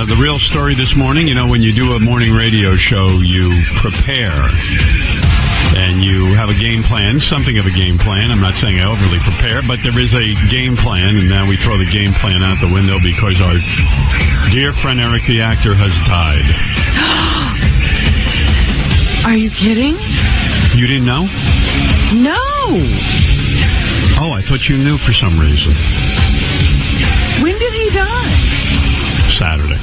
The real story this morning, when you do a morning radio show, you prepare. And you have a game plan, something of a game plan. I'm not saying I overly prepare, but there is a game plan, and now we throw the game plan out the window because our dear friend Eric the actor has died. Are you kidding? You didn't know? No. Oh, I thought you knew for some reason. When did he die? Saturday.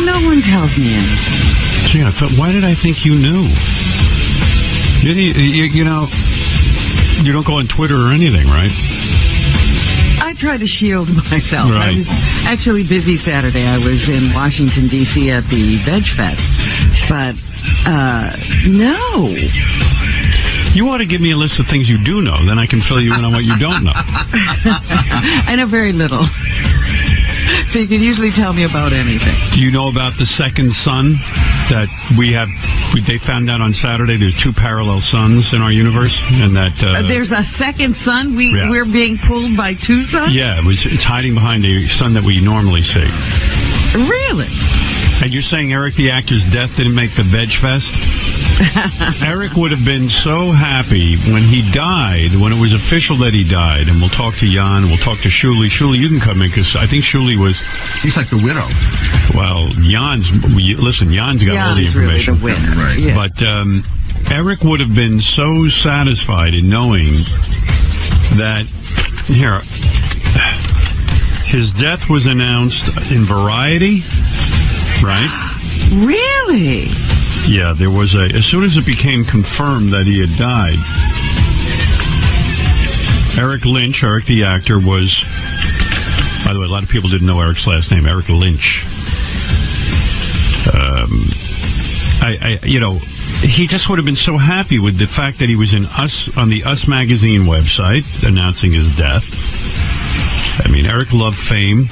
No one tells me anything. Gee, I thought, why did I think you knew? You don't go on Twitter or anything, right? I try to shield myself. Right. I was actually busy Saturday. I was in Washington, D.C. at the Veg Fest. But, no. You ought to give me a list of things you do know. Then I can fill you in on what you don't know. I know very little. So you can usually tell me about anything. Do you know about the second sun that we have? They found out on Saturday there's two parallel suns in our universe, and that there's a second sun. We're being pulled by two suns. Yeah, it's hiding behind the sun that we normally see. Really? And you're saying Eric the actor's death didn't make the Veg Fest? Eric would have been so happy when he died, when it was official that he died. And we'll talk to Jan, we'll talk to Shuli. Shuli, you can come in, because I think Shuli was... He's like the widow. Well, Jan's got all the information. Really the winner. Right. Yeah. But Eric would have been so satisfied in knowing that... Here, his death was announced in Variety, right? Really? Yeah, there was as soon as it became confirmed that he had died, Eric Lynch, Eric the actor, was, by the way, a lot of people didn't know Eric's last name, Eric Lynch. He just would have been so happy with the fact that he was in Us, on the Us magazine website, announcing his death. I mean, Eric loved fame.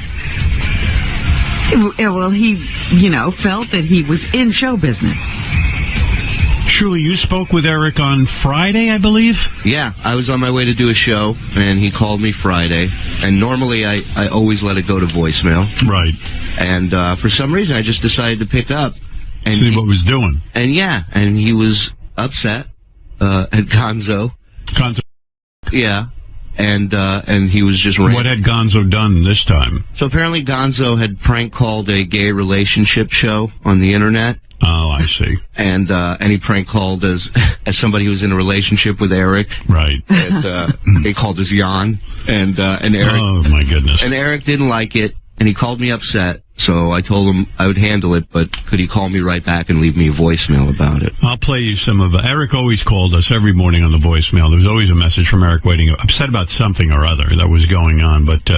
Well, he, felt that he was in show business. Shuli, you spoke with Eric on Friday, I believe? Yeah, I was on my way to do a show, and he called me Friday. And normally I always let it go to voicemail. Right. And for some reason, I just decided to pick up. And see what was doing. And he was upset at Gonzo. Gonzo. Yeah. And he was just ranting. What had Gonzo done this time? So apparently Gonzo had prank called a gay relationship show on the internet. Oh, I see. And he prank called as somebody who was in a relationship with Eric. Right. And they called as Jan. And Eric. Oh, my goodness. And Eric didn't like it, and he called me upset. So I told him I would handle it, but could he call me right back and leave me a voicemail about it? I'll play you some of it. Eric always called us every morning on the voicemail. There was always a message from Eric waiting, upset about something or other that was going on. But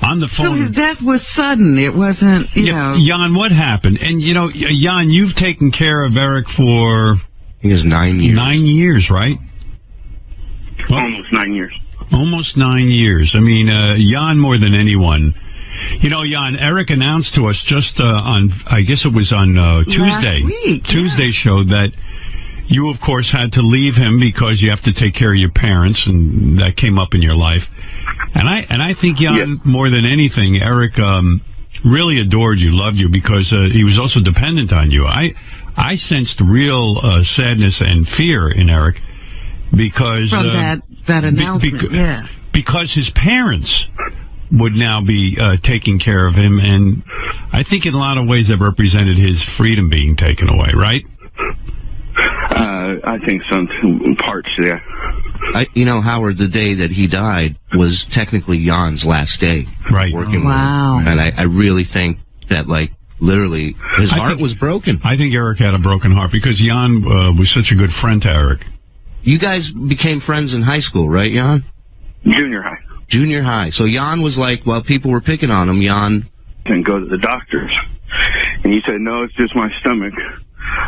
on the phone... So his death was sudden. It wasn't, Jan, what happened? And, Jan, you've taken care of Eric for... I think it's 9 years. 9 years, right? Well, almost 9 years. Almost 9 years. I mean, Jan more than anyone... Jan, Eric announced to us just on, I guess it was on Tuesday. Last week, Tuesday show that you, of course, had to leave him because you have to take care of your parents, and that came up in your life. And I think, Jan, more than anything, Eric really adored you, loved you, because he was also dependent on you. I sensed real sadness and fear in Eric because... From that announcement, because his parents... would now be taking care of him, and I think in a lot of ways that represented his freedom being taken away, right? I think some parts, yeah. Howard, the day that he died was technically Jan's last day. Right. Working wow. with him. And I really think that, literally, his heart was broken. I think Eric had a broken heart because Jan was such a good friend to Eric. You guys became friends in high school, right, Jan? Junior high. Junior high. So Jan was like, well, people were picking on him, Jan. And go to the doctors. And he said, no, it's just my stomach.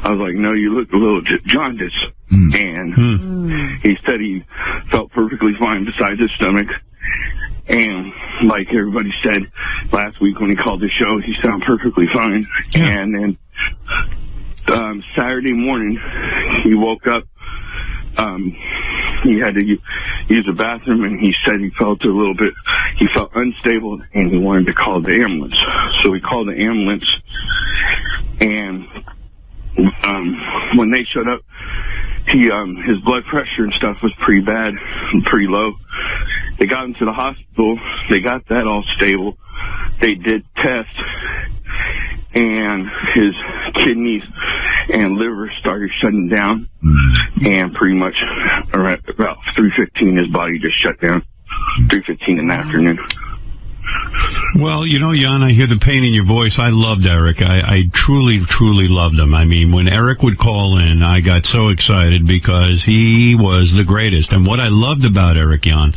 I was like, no, you look a little jaundiced. And he said he felt perfectly fine besides his stomach. And like everybody said last week when he called the show, he sounded perfectly fine. Yeah. And then Saturday morning, he woke up. He had to use the bathroom, and he said he felt a little bit. he felt unstable and he wanted to call the ambulance. So we called the ambulance, and when they showed up, his blood pressure and stuff was pretty bad, pretty low. They got him to the hospital. They got that all stable. They did tests, and his kidneys and liver started shutting down. And pretty much around about 3:15, his body just shut down. 3:15 in the afternoon. Well, you know, Jan, I hear the pain in your voice. I loved Eric. I truly, truly loved him. I mean, when Eric would call in, I got so excited because he was the greatest. And what I loved about Eric, Jan,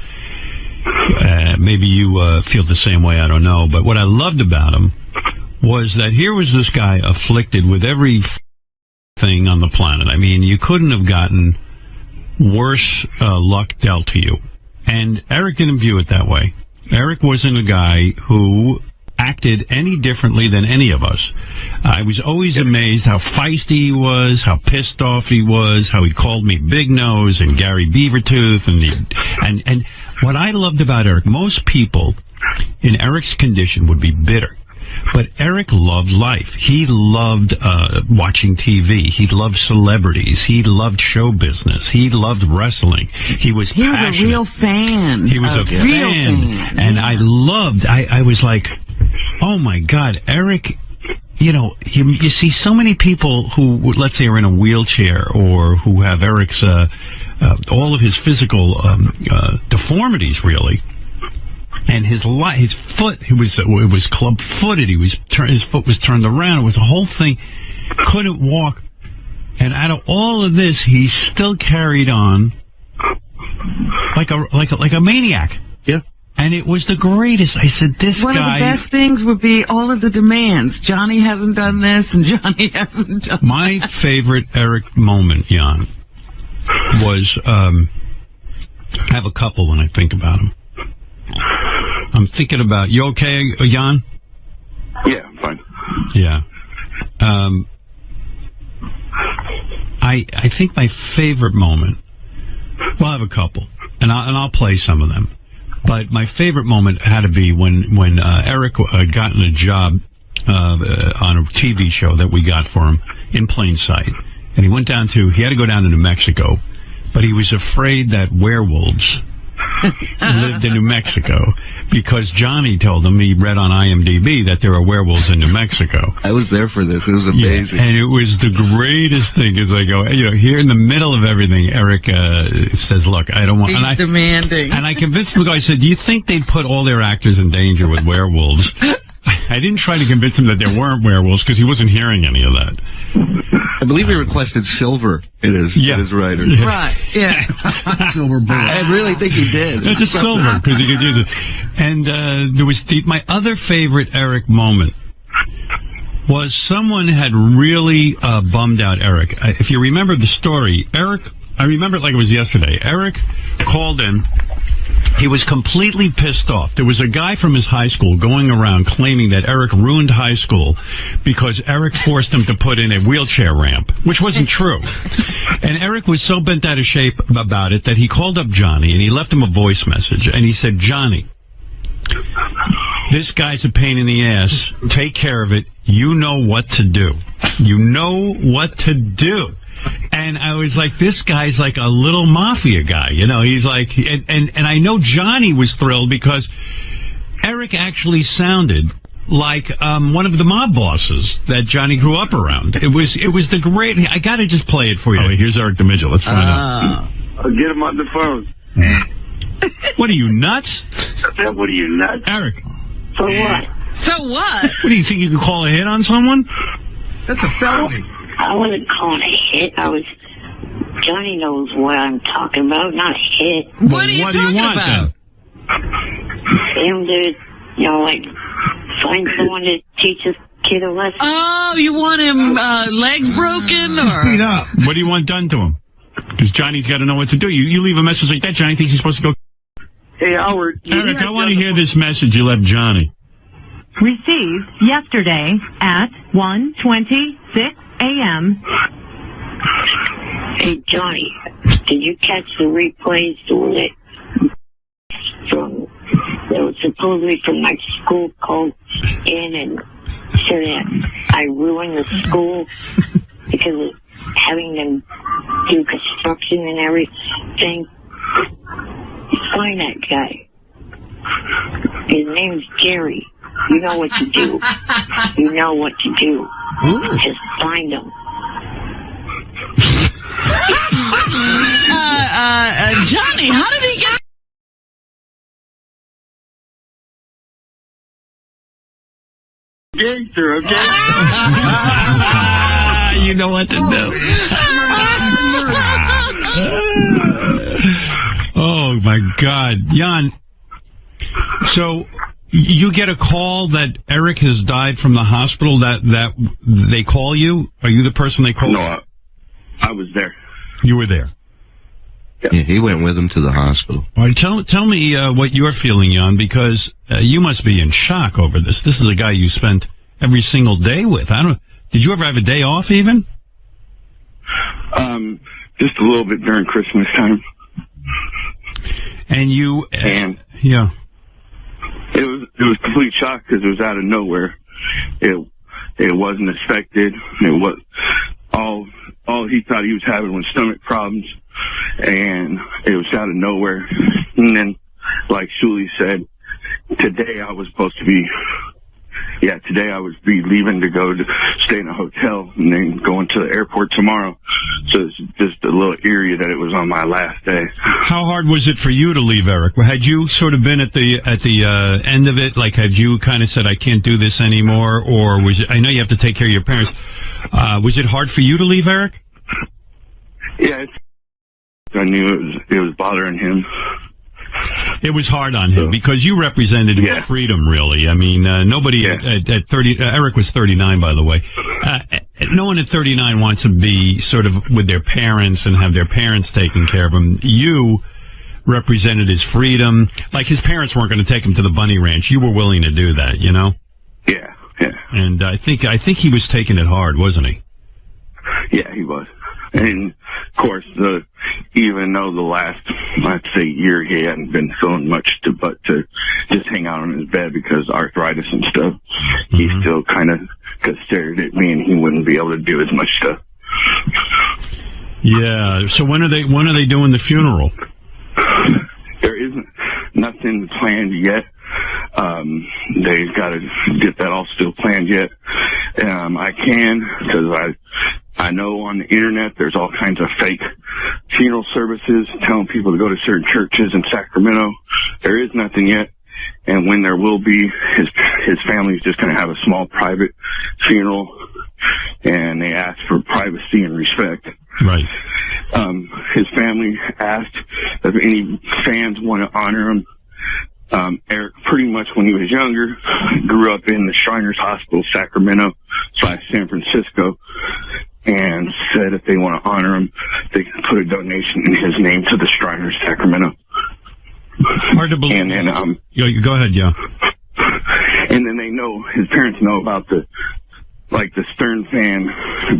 maybe you feel the same way, I don't know, but what I loved about him was that here was this guy afflicted with every thing on the planet. I mean, you couldn't have gotten worse luck dealt to you. And Eric didn't view it that way. Eric wasn't a guy who acted any differently than any of us. I was always amazed how feisty he was, how pissed off he was, how he called me Big Nose and Gary Beavertooth, and what I loved about Eric, most people in Eric's condition would be bitter. But Eric loved life. He loved watching TV. He loved celebrities. He loved show business. He loved wrestling. He was passionate. A real fan. He was a fan. And I was like, oh my God, Eric, you know, you see so many people who, let's say, are in a wheelchair or who have Eric's, all of his physical deformities, really. And his foot, it was club-footed. His foot was turned around. It was a whole thing. Couldn't walk. And out of all of this, he still carried on like a maniac. Yeah. And it was the greatest. I said, One of the best things would be all of the demands. Johnny hasn't done this, and Johnny hasn't done My favorite Eric moment, Jan, was, I have a couple when I think about him. I'm thinking about, you okay, Jan? Yeah, I'm fine. Yeah. I think my favorite moment, well, I have a couple, and I'll play some of them. But my favorite moment had to be when Eric had gotten a job on a TV show that we got for him in plain sight. And he had to go down to New Mexico, but he was afraid that werewolves lived in New Mexico because Johnny told him, he read on IMDb that there are werewolves in New Mexico. I was there for this. It was amazing. Yeah, and it was the greatest thing. As I go, you know, here in the middle of everything, Eric says, look, I don't want... He's demanding. And I convinced him, I said, do you think they'd put all their actors in danger with werewolves? I didn't try to convince him that there weren't werewolves because he wasn't hearing any of that. I believe he requested silver in his writer. Yeah. Right, yeah. Silver bullet. I really think he did. It's a silver because he could use it. And there was my other favorite Eric moment was someone had really bummed out Eric. If you remember the story, Eric, I remember it like it was yesterday. Eric called in. He was completely pissed off. There was a guy from his high school going around claiming that Eric ruined high school because Eric forced him to put in a wheelchair ramp, which wasn't true. And Eric was so bent out of shape about it that he called up Johnny and he left him a voice message. And he said, Johnny, this guy's a pain in the ass. Take care of it. You know what to do. You know what to do. And I was like, this guy's like a little mafia guy, you know. He's like, and I know Johnny was thrilled because Eric actually sounded like one of the mob bosses that Johnny grew up around. It was the great. I got to just play it for you. Oh, here's Eric the Midget. Let's find out. I'll get him on the phone. What are you, nuts? What are you, nuts? Eric. So what? So what? What do you think, you can call a hit on someone? That's a felony. I wasn't calling a hit. Johnny knows what I'm talking about, not a hit. What are you talking about? Him to, like, find someone to teach this kid a lesson. Oh, you want him legs broken? Or Beat up. What do you want done to him? Because Johnny's got to know what to do. You leave a message like that, Johnny thinks he's supposed to go. Hey, Howard. Eric, I want to hear this message you left Johnny. Received yesterday at 1:26 a.m. Hey, Johnny, did you catch the replays doing it from was supposedly from my school called in and said that I ruined the school because of having them do construction and everything. Find that guy. His name's Gary. You know what to do. You know what to do. Just find him. Johnny, how did he get? Gangster, okay? You know what to do. Oh, my God. Jan, so you get a call that Eric has died from the hospital, that they call you? Are you the person they call? No, I was there. You were there. Yeah, he went with him to the hospital. All right, tell me what you're feeling, Jan, because you must be in shock over this. This is a guy you spent every single day with. Did you ever have a day off even? Just a little bit during Christmas time. And you, And yeah. it was complete shock because it was out of nowhere. It wasn't expected. It was all he thought he was having was stomach problems, and it was out of nowhere. And then, like Shuli said, today I was leaving to go to stay in a hotel and then going to the airport tomorrow. So it's just a little eerie that it was on my last day. How hard was it for you to leave, Eric? Had you sort of been at the end of it? Like, had you kind of said, I can't do this anymore? Or was it, I know you have to take care of your parents. Was it hard for you to leave, Eric? Yeah, I knew it was bothering him. It was hard on him because you represented his freedom, really. I mean, nobody at 30, Eric was 39, by the way. No one at 39 wants to be sort of with their parents and have their parents taking care of him. You represented his freedom. Like, his parents weren't going to take him to the bunny ranch. You were willing to do that, you know? Yeah. And I think he was taking it hard, wasn't he? Yeah, he was. And, of course, even though the last, I'd say, year he hadn't been feeling much but to just hang out on his bed because arthritis and stuff, he still kind of stared at me and he wouldn't be able to do as much stuff. Yeah. So when are they doing the funeral? There isn't nothing planned yet. They've got to get that all still planned yet. I can, because I know on the internet there's all kinds of fake funeral services telling people to go to certain churches in Sacramento. There is nothing yet. And when there will be, his family's just going to have a small private funeral, and they ask for privacy and respect. Right. His family asked if any fans want to honor him. Eric, pretty much when he was younger, grew up in the Shriners Hospital, Sacramento / San Francisco, and said if they want to honor him, they can put a donation in his name to the Shriners, Sacramento. Hard to believe. And then, go ahead, yeah. And then his parents know about the Stern fan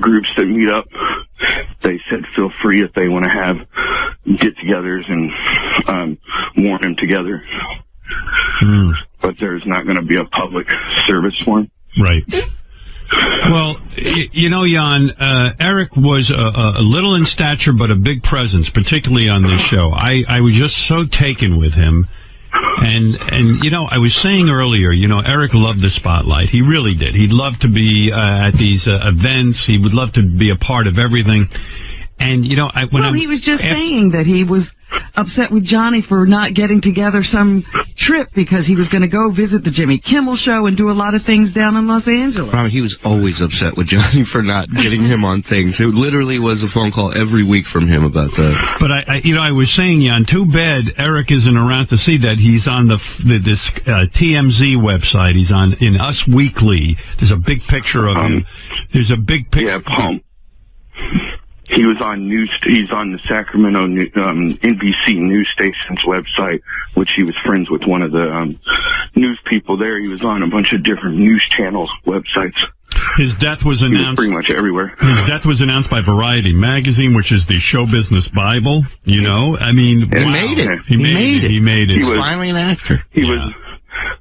groups that meet up. They said feel free if they want to have get-togethers and mourn him together. But there's not going to be a public service for him. Right. Well, you know, Jan, Eric was a little in stature, but a big presence, particularly on this show. I was just so taken with him. And you know, I was saying earlier, you know, Eric loved the spotlight. He really did. He'd love to be at these events. He would love to be a part of everything. And, you know, he was just saying that he was upset with Johnny for not getting together some trip because he was going to go visit the Jimmy Kimmel show and do a lot of things down in Los Angeles. He was always upset with Johnny for not getting him on things. It literally was a phone call every week from him about that. But I was saying, Jan, too bad Eric isn't around to see that. He's on this TMZ website. He's in Us Weekly. There's a big picture of him. There's a big picture. Yeah, he was on he's on the Sacramento NBC news station's website, which he was friends with one of the news people there. He was on a bunch of different news channels websites. His death was announced. He was pretty much everywhere. His death was announced by Variety magazine, which is the show business Bible. You know, I mean, He made it. He made it. He was finally an actor. He was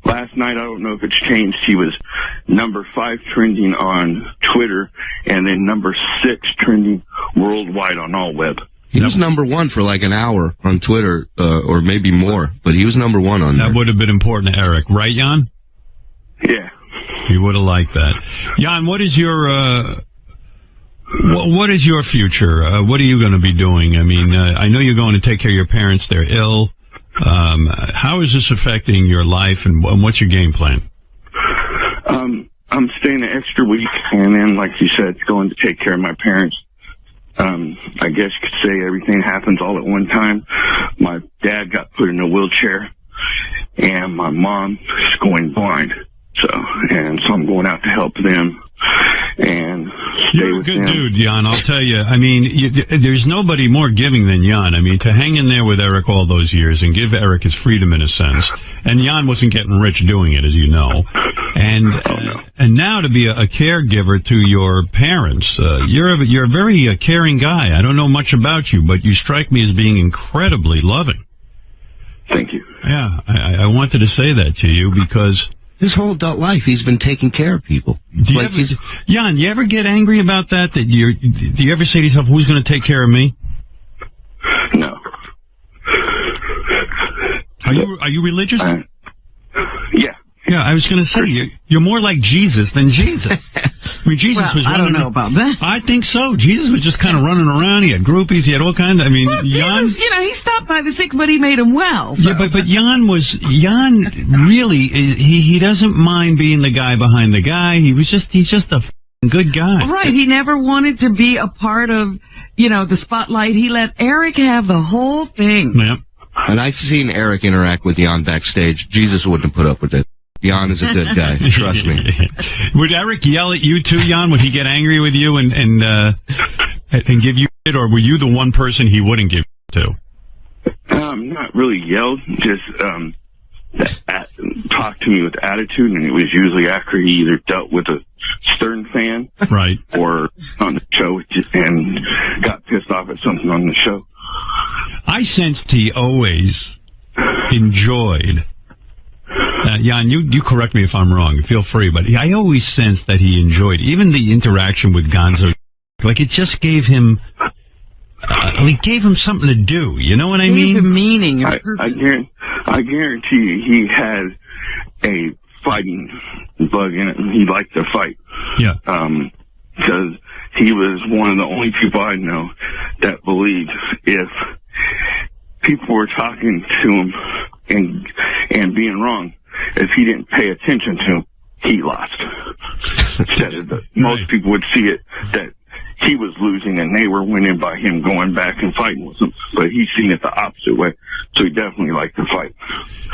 last night, I don't know if it's changed, he was number 5 trending on Twitter and then number 6 trending worldwide on all web. He was number 1 for like an hour on Twitter, or maybe more, but he was number 1 on there. That would have been important to Eric, right, Jan? Yeah. He would have liked that. Jan, what is your what is your future? What are you going to be doing? I mean, I know you're going to take care of your parents. They're ill. How is this affecting your life, and what's your game plan? I'm staying an extra week, and then, like you said, going to take care of my parents. I guess you could say everything happens all at one time. My dad got put in a wheelchair, and my mom is going blind. So I'm going out to help them and stay You're a with good them. dude, Jan. I'll tell you. I mean, there's nobody more giving than Jan. I mean, to hang in there with Eric all those years and give Eric his freedom in a sense. And Jan wasn't getting rich doing it, as you know. And and now to be a caregiver to your parents, you're a very caring guy. I don't know much about you, but you strike me as being incredibly loving. Thank you. Yeah, I wanted to say that to you because. His whole adult life, he's been taking care of people. Do Jan, you ever get angry about that? Do you ever say to yourself, "Who's going to take care of me"? No. Are you religious? Yeah. Yeah, I was going to say you're more like Jesus than Jesus. I mean, Jesus was I running. don't know about that. I think so. Jesus was just kind of running around. He had groupies. He had all kinds. I mean, Well, Jan. Jesus, he stopped by the sick, but he made him well. So. Yeah, but Jan really, he doesn't mind being the guy behind the guy. He's just a f***ing good guy. Right, he never wanted to be a part of, the spotlight. He let Eric have the whole thing. Yeah. And I've seen Eric interact with Jan backstage. Jesus wouldn't have put up with it. Jan is a good guy. Trust me. Would Eric yell at you too, Jan? Would he get angry with you and give you it, or were you the one person he wouldn't give to? Not really yelled, just talked to me with attitude, and it was usually after he either dealt with a Stern fan, Right, or on the show and got pissed off at something on the show. I sensed he always enjoyed. Jan, you correct me if I'm wrong. Feel free, but I always sensed that he enjoyed even the interaction with Gonzo. Like it just gave him, something to do. You know what I mean? Gave him meaning. I guarantee you he had a fighting bug in it, and he liked to fight. Yeah. Because he was one of the only people I know that believed if people were talking to him and being wrong, if he didn't pay attention to him, he lost. Most people would see it that he was losing and they were winning by him going back and fighting with them. But he's seen it the opposite way, so he definitely liked to fight.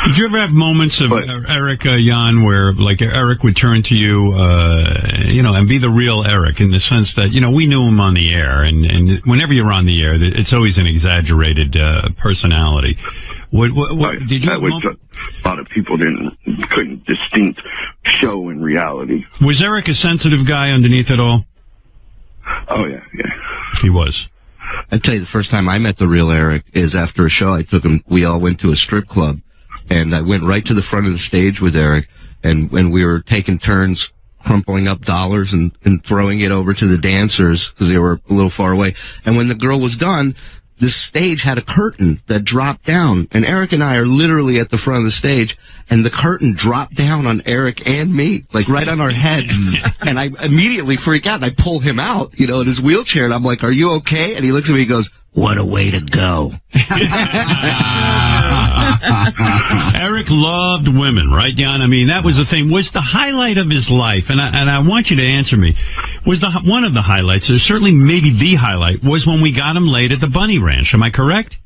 Did you ever have moments of Eric, Jan, where like Eric would turn to you, and be the real Eric in the sense that, we knew him on the air, and whenever you're on the air, it's always an exaggerated personality. Did you? A lot of people couldn't distinct show in reality. Was Eric a sensitive guy underneath it all? Oh yeah. He was. I'd tell you the first time I met the real Eric is after a show I took him. We all went to a strip club, and I went right to the front of the stage with Eric, and when we were taking turns crumpling up dollars and throwing it over to the dancers because they were a little far away. And when the girl was done, this stage had a curtain that dropped down, and Eric and I are literally at the front of the stage, and the curtain dropped down on Eric and me, like right on our heads. And I immediately freak out, and I pull him out, in his wheelchair, and I'm like, "Are you okay?" And he looks at me and goes, "What a way to go." Eric loved women, right, Jan? I mean, that was the thing. Was the highlight of his life, and I want you to answer me, was one of the highlights, certainly maybe the highlight, was when we got him laid at the Bunny Ranch. Am I correct?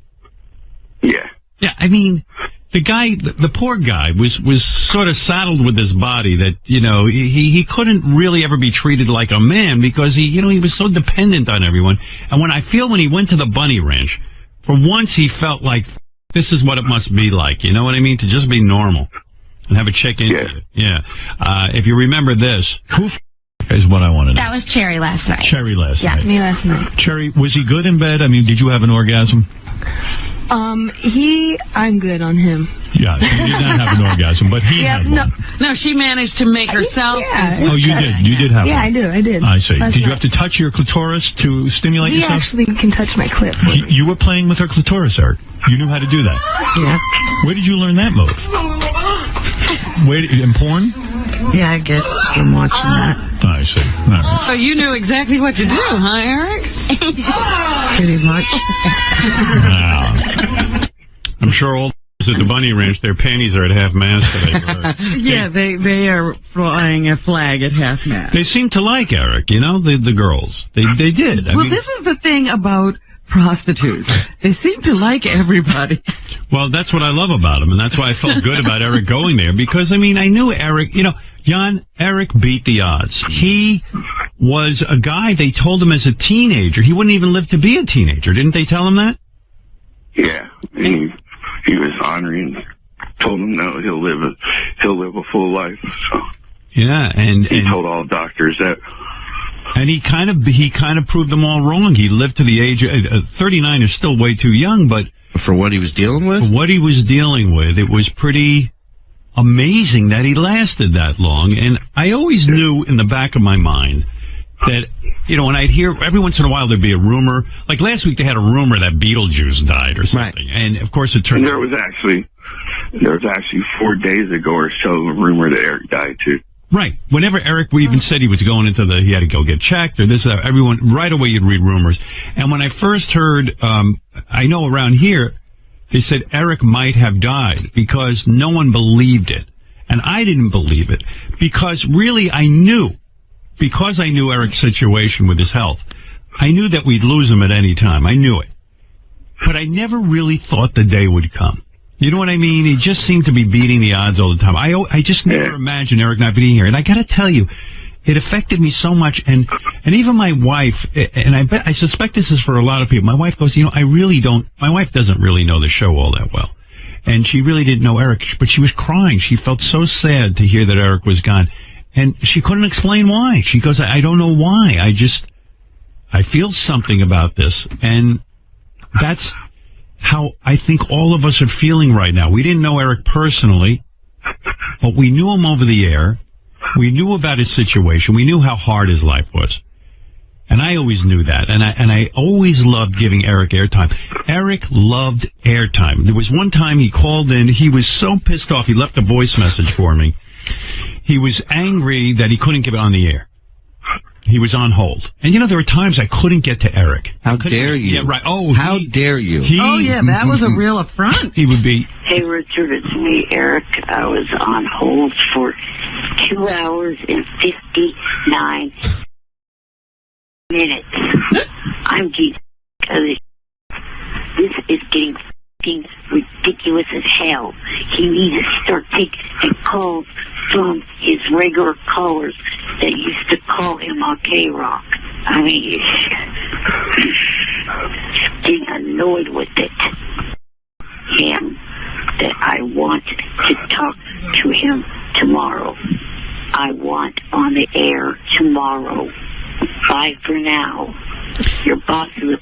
Yeah. Yeah, I mean, the guy, the poor guy, was sort of saddled with this body that, he couldn't really ever be treated like a man because he was so dependent on everyone. And when he went to the Bunny Ranch, for once he felt like this is what it must be like. You know what I mean? To just be normal and have a check into it. Yeah. If you remember this, who is what I want to know. That was Cherry last night. Cherry last night. Yeah, me last night. Cherry, was he good in bed? I mean, did you have an orgasm? I'm good on him. Yeah, she did not have an orgasm, but he had one. No, she managed to make herself. Yeah. Oh, you did. You did have Yeah, one. I did. I see. Last Did you night. have to touch your clitoris to stimulate He yourself? actually can touch my clit for me. You were playing with her clitoris, Eric. You knew how to do that. Yeah. Where did you learn that move? In porn? Yeah, I guess from watching that. I see. All right. So you knew exactly what to do, huh, Eric? Pretty much. Wow. I'm sure all at the Bunny Ranch, their panties are at half mast today. Yeah, they are flying a flag at half mast. They seem to like Eric, you know, the girls. They did. I Well, mean, this is the thing about prostitutes. They seem to like everybody. well, that's what I love about him, and that's why I felt good about Eric going there, because, I mean, I knew Eric, you know, Jan, Eric beat the odds. He was a guy, they told him as a teenager, he wouldn't even live to be a teenager. Didn't they tell him that? Yeah, and he was honoring, told him no, he'll live a full life. So Yeah, and he told all doctors that. And he kind of proved them all wrong. He lived to the age of 39 is still way too young, but For what he was dealing with? what he was dealing with, it was pretty amazing that he lasted that long. And I always knew in the back of my mind that, you know, when I'd hear every once in a while there'd be a rumor, like last week they had a rumor that Beetlejuice died or something. Right. And of course it turns There was actually 4 days ago or so a rumor that Eric died too. right. Whenever Eric even said he was going into he had to go get checked or this, everyone, right away you'd read rumors. And when I first heard, I know around here, they said Eric might have died because no one believed it. And I didn't believe it because really because I knew Eric's situation with his health, I knew that we'd lose him at any time. I knew it. But I never really thought the day would come. You know what I mean? He just seemed to be beating the odds all the time. I just never imagined Eric not being here. And I got to tell you, it affected me so much. And even my wife, and I suspect this is for a lot of people. My wife goes, you know, my wife doesn't really know the show all that well. And she really didn't know Eric, but she was crying. She felt so sad to hear that Eric was gone. And she couldn't explain why. She goes, I don't know why. I feel something about this. And that's how I think all of us are feeling right now. We didn't know Eric personally, but we knew him over the air. We knew about his situation. We knew how hard his life was. And I always knew that. And I always loved giving Eric airtime. Eric loved airtime. There was one time he called in. He was so pissed off. He left a voice message for me. He was angry that he couldn't give it on the air. He was on hold. And, you know, there were times I couldn't get to Eric. How dare you? Yeah, right. Oh, how dare you? Oh, yeah, that was a real affront. He would be... Hey, Richard, it's me, Eric. I was on hold for 2 hours and 59 minutes. I'm getting... This is getting f***ing ridiculous as hell. He needs to start taking calls from his regular callers that used to call him on K-Rock. I mean, getting annoyed with it. And that I want to talk to him tomorrow. I want on the air tomorrow. Bye for now. Your boss is a...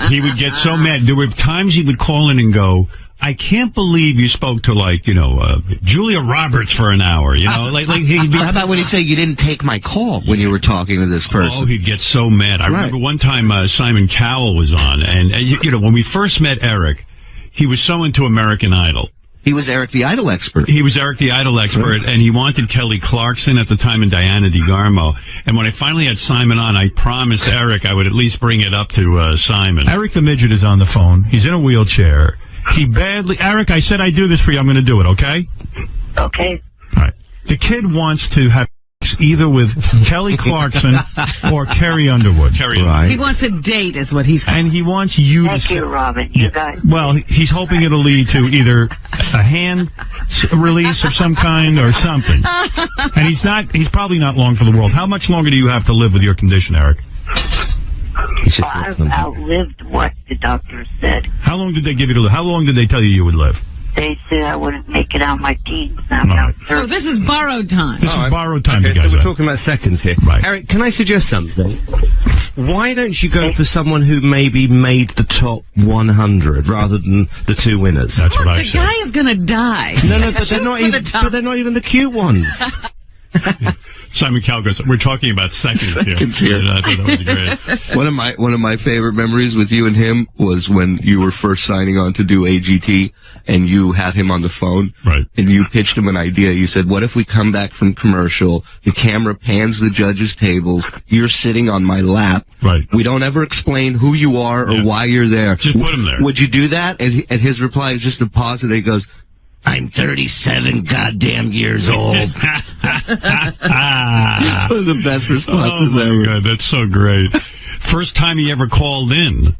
He would get so mad. There were times he would call in and go, I can't believe you spoke to, like, you know, Julia Roberts for an hour, you know? Like he'd be... How about when he'd say you didn't take my call when you were talking to this person? Oh, he'd get so mad. I remember one time Simon Cowell was on, and, you know, when we first met Eric, he was so into American Idol. He was Eric the Idol expert. He was Eric the Idol expert, and he wanted Kelly Clarkson at the time and Diana DeGarmo. And when I finally had Simon on, I promised Eric I would at least bring it up to Simon. Eric the Midget is on the phone. He's in a wheelchair. Eric, I said I'd do this for you. I'm going to do it, okay? Okay. All right. The kid wants to have sex either with Kelly Clarkson or Carrie Underwood. He wants a date, is what he's... And he wants you Thank to... you, Robin. You guys... Well, he's hoping it'll lead to either a hand release of some kind or something. And he's probably not long for the world. How much longer do you have to live with your condition, Eric? I've outlived what the doctor said. How long did they give you to live? How long did they tell you would live? They said I wouldn't make it out my teens. I'm now So this is borrowed time. This is borrowed time, Okay, you guys. so we're talking about seconds here. Right. Eric, can I suggest something? Why don't you go for someone who maybe made the top 100 rather than the two winners? That's what I The said. guy is going to die. No, but they're not For even. the top. But they're not even the cute ones. Simon Cowell goes, we're talking about seconds here. Yeah, I thought that was great. One of my favorite memories with you and him was when you were first signing on to do AGT, and you had him on the phone, Right. and you pitched him an idea. You said, "What if we come back from commercial? The camera pans the judges' tables. You're sitting on my lap. Right. We don't ever explain who you are or Yeah. why you're there. Just put him there." Would you do that?" And his reply is just a pause, and he goes, "I'm 37 goddamn years old." It's one of the best responses Oh, my ever. God, that's so great. First time he ever called in.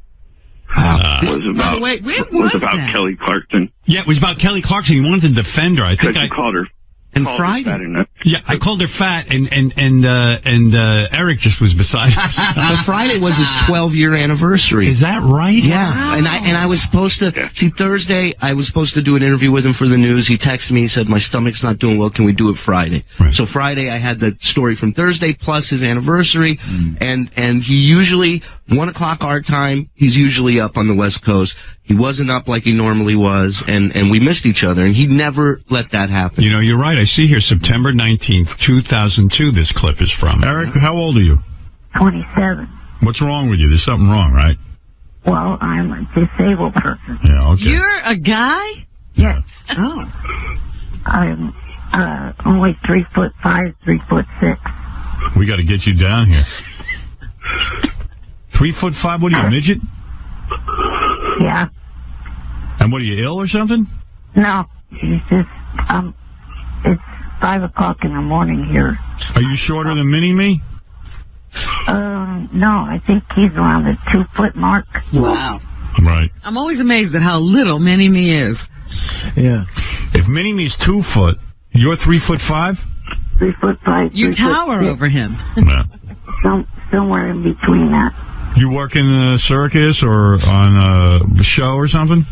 Was about By the way, When was about that? Kelly Clarkson. Yeah, it was about Kelly Clarkson. He wanted to defend her. I think Because you called her. And called her Friday. fat enough. Yeah, I called her fat, and Eric just was beside himself. But Friday was his 12-year anniversary. Is that right? Yeah, and I was supposed to see Thursday. I was supposed to do an interview with him for the news. He texted me. He said, "My stomach's not doing well. Can we do it Friday?" Right. So Friday, I had the story from Thursday plus his anniversary, and he usually 1:00 our time. He's usually up on the West Coast. He wasn't up like he normally was, and we missed each other. And he never let that happen. You know, you're right. I see here September 19th, 2002, this clip is from. Eric, how old are you? 27. What's wrong with you? There's something wrong, right? Well, I'm a disabled person. Yeah, okay. You're a guy? Yes. Oh. I'm only 3'5", 3'6". We got to get you down here. 3'5", what are you, a midget? Yeah. And what, are you ill or something? No, it's just, it's 5 o'clock in the morning here. Are you shorter than Mini-Me? No, I think he's around the 2-foot mark. Wow. Right. I'm always amazed at how little Mini-Me is. Yeah. If Mini-Me's 2 foot, you're 3'5"? 3'5". You tower over him. Yeah. Somewhere in between that. You work in a circus or on a show or something?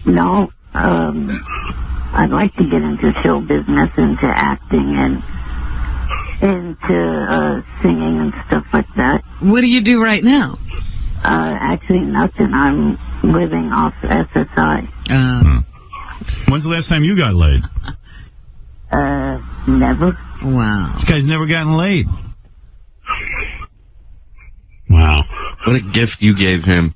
No, I'd like to get into show business, into acting, and into singing and stuff like that. What do you do right now? Actually, nothing. I'm living off SSI. When's the last time you got laid? Never. Wow. You guys never gotten laid. Wow. What a gift you gave him.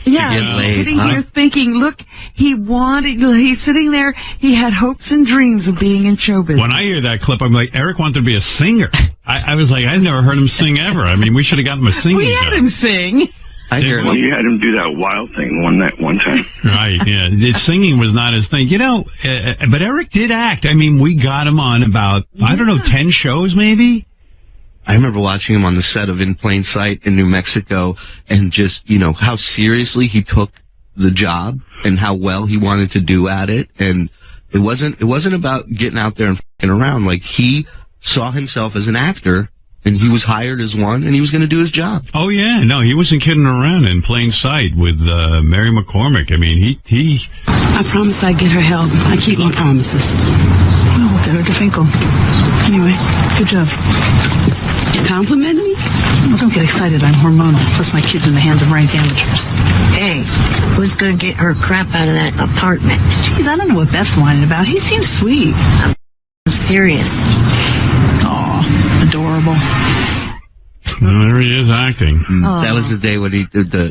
Yeah, get laid, sitting huh? here thinking, look, he's sitting there, he had hopes and dreams of being in show business. When I hear that clip, I'm like, Eric wanted to be a singer. I was like, I've never heard him sing ever. I mean, we should have gotten him a singing We had job. him sing. I hear Well, you had him do that wild thing one time. Right, yeah. Singing was not his thing. You know, but Eric did act. I mean, we got him on about, I don't know, 10 shows maybe? I remember watching him on the set of In Plain Sight in New Mexico, and just, how seriously he took the job and how well he wanted to do at it. And it wasn't about getting out there and f***ing around. Like, he saw himself as an actor, and he was hired as one, and he was going to do his job. Oh, yeah. No, he wasn't kidding around. In Plain Sight with Mary McCormick. I mean, he I promised I'd get her help. I keep my promises. Well, we'll get her to Finkel. Anyway, good job. You compliment me? Well, don't get excited. I'm hormonal. Plus, my kid's in the hand of rank amateurs. Hey, who's gonna get her crap out of that apartment? Geez, I don't know what Beth's whining about. He seems sweet. I'm serious. Aw, adorable. there he is acting. That was the day when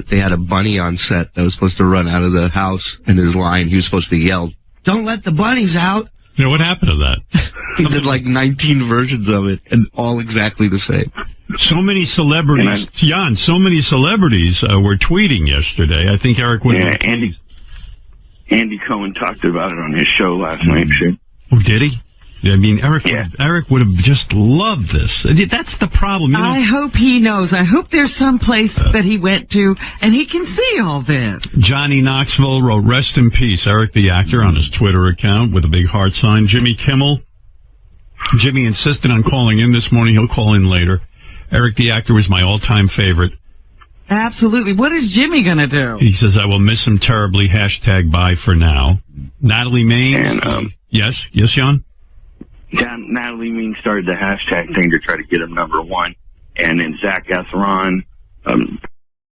they had a bunny on set that was supposed to run out of the house, and his line, he was supposed to yell, "Don't let the bunnies out." You know, what happened to that? He did like 19 versions of it, and all exactly the same. So many celebrities, Jan, so many celebrities were tweeting yesterday. I think Eric would have been pleased. Andy Cohen talked about it on his show last night, too. Oh, did he? I mean, Eric would have just loved this. That's the problem. You know? I hope he knows. I hope there's some place that he went to and he can see all this. Johnny Knoxville wrote, "Rest in peace, Eric the actor," on his Twitter account with a big heart sign. Jimmy Kimmel. Jimmy insisted on calling in this morning. He'll call in later. Eric the actor was my all-time favorite. Absolutely. What is Jimmy going to do? He says, "I will miss him terribly. # bye for now." Natalie Maines. And, yes, Jan? Natalie Mean started the hashtag thing to try to get him #1. And then Zach Efron A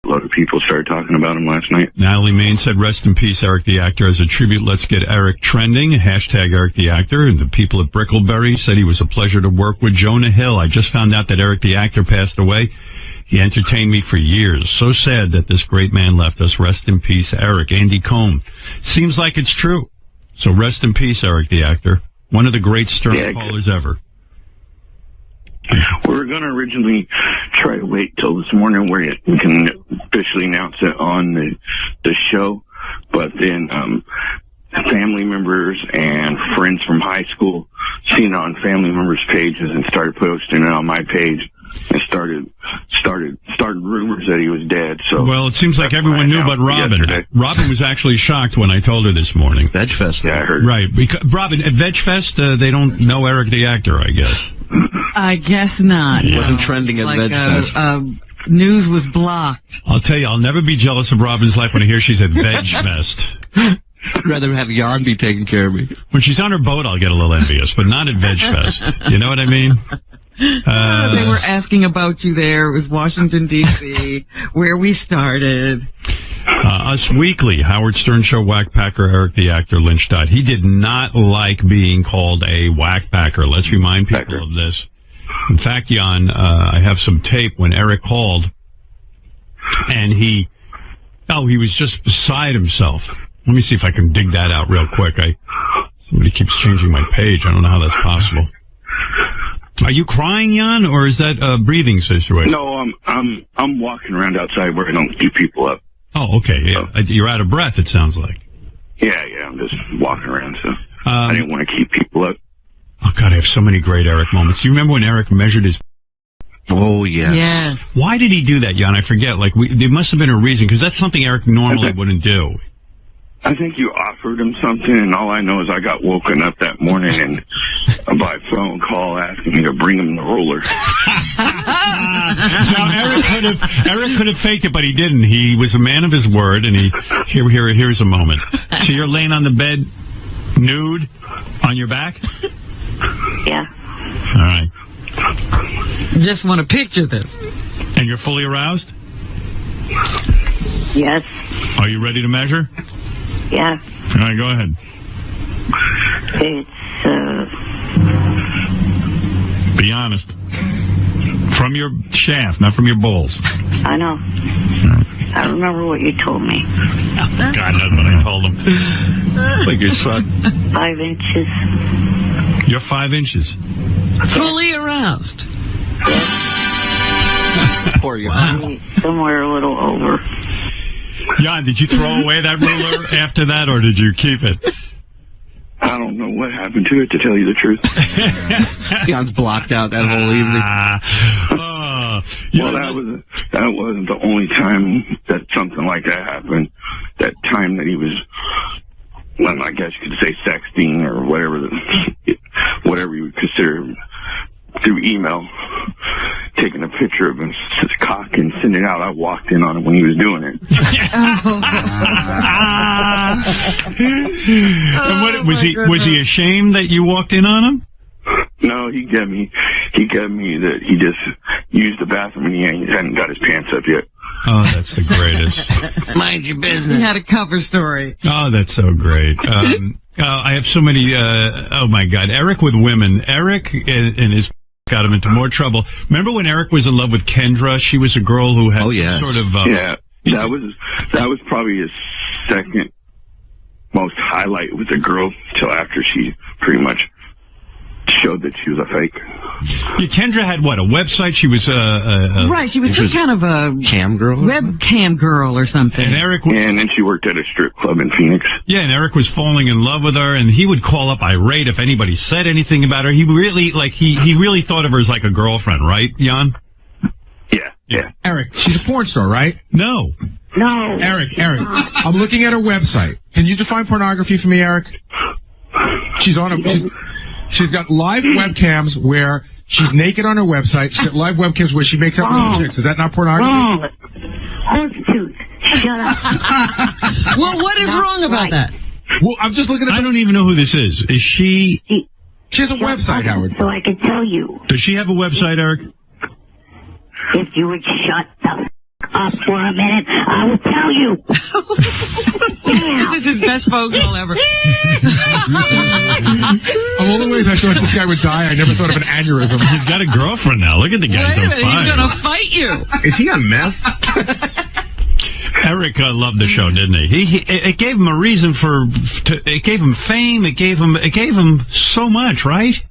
lot of people started talking about him last night. Natalie Main said, rest in peace, Eric the Actor. As a tribute, let's get Eric trending. Hashtag Eric the Actor. And the people at Brickleberry said he was a pleasure to work with. Jonah Hill, I just found out that Eric the Actor passed away. He entertained me for years. So sad that this great man left us. Rest in peace, Eric. Andy Cohn. Seems like it's true. So rest in peace, Eric the Actor. One of the great Stern callers ever. We were going to originally try to wait till this morning where we can officially announce it on the show, but then family members and friends from high school seen it on family members' pages and started posting it on my page and started rumors that he was dead. So well, it seems like everyone knew but Robin. Yesterday. Robin was actually shocked when I told her this morning. VegFest. Yeah, I heard. Right. Because, Robin, at VegFest, they don't know Eric the Actor, I guess. I guess not. It wasn't trending at VegFest. News was blocked. I'll tell you, I'll never be jealous of Robin's life when I hear she's at VegFest. I'd rather have Jan be taking care of me. When she's on her boat, I'll get a little envious, but not at VegFest. You know what I mean? They were asking about you there. It was Washington, D.C., where we started. Us Weekly, Howard Stern Show whackpacker Eric the Actor Lynch died. He did not like being called a whackpacker. Let's remind people of this. In fact, Jan, I have some tape when Eric called, and he was just beside himself. Let me see if I can dig that out real quick. Somebody keeps changing my page. I don't know how that's possible. Are you crying, Jan, or is that a breathing situation? No, I'm walking around outside where I don't keep people up. Oh, okay. Yeah. You're out of breath, it sounds like. Yeah, I'm just walking around, so I didn't want to keep people up. Oh, God, I have so many great Eric moments. Do you remember when Eric measured his... Oh, yes. Yes. Why did he do that, Jan? I forget. There must have been a reason, because that's something Eric normally wouldn't do. I think you offered him something, and all I know is I got woken up that morning and by phone call asking me to bring him the roller. Now, Eric could have faked it, but he didn't. He was a man of his word, and here's a moment. So you're laying on the bed, nude, on your back? Yeah. All right. Just want to picture this. And you're fully aroused? Yes. Are you ready to measure? Yeah. All right, go ahead. It's, Be honest. From your shaft, not from your balls. I know. I remember what you told me. God knows what I told him. Like your son. 5 inches. You're 5 inches. Fully aroused. Poor you. Somewhere a little over. Jan, did you throw away that ruler after that, or did you keep it? I don't know what happened to it, to tell you the truth. Jan's blocked out that whole evening. Well, that wasn't the only time that something like that happened. That time that he was, well, I guess you could say sexting or whatever you would consider through email, taking a picture of his cock and sending it out. I walked in on him when he was doing it. And what, was he ashamed that you walked in on him? No, he got me that he just used the bathroom and he hadn't got his pants up yet. Oh, that's the greatest. Mind your business. He had a cover story. Oh, that's so great. I have so many, oh my God. Eric with women. Eric and his got him into more trouble. Remember when Eric was in love with Kendra? She was a girl who had sort of... yeah, that was probably his second most highlight with the girl till after she pretty much showed that she was a fake. Yeah, Kendra had what, a website? She was right, she was some kind of a cam girl, webcam girl or something. And Eric and then she worked at a strip club in Phoenix. Yeah, and Eric was falling in love with her, and he would call up irate if anybody said anything about her. He really he really thought of her as like a girlfriend, right, Jan? Yeah. Eric, she's a porn star, right? No. Eric, I'm looking at her website. Can you define pornography for me, Eric? She's got live webcams where she's naked on her website. She's got live webcams where she makes up little chicks. Is that not pornography? Horsetoot. Shut up. Well, what is wrong about that? Well, I'm just looking at... I don't even know who this is. Is she... She has a website, Howard. So I can tell you. Does she have a website, Eric? If you would shut the up for a minute. I will tell you. This is his best phone call ever. Of all the ways I thought this guy would die, I never thought of an aneurysm. He's got a girlfriend now. Look at the guy. He's Wait a on minute, fire. he's gonna fight you. Is he on meth? Eric loved the show, didn't he? It gave him a reason it gave him fame. It gave him so much, right?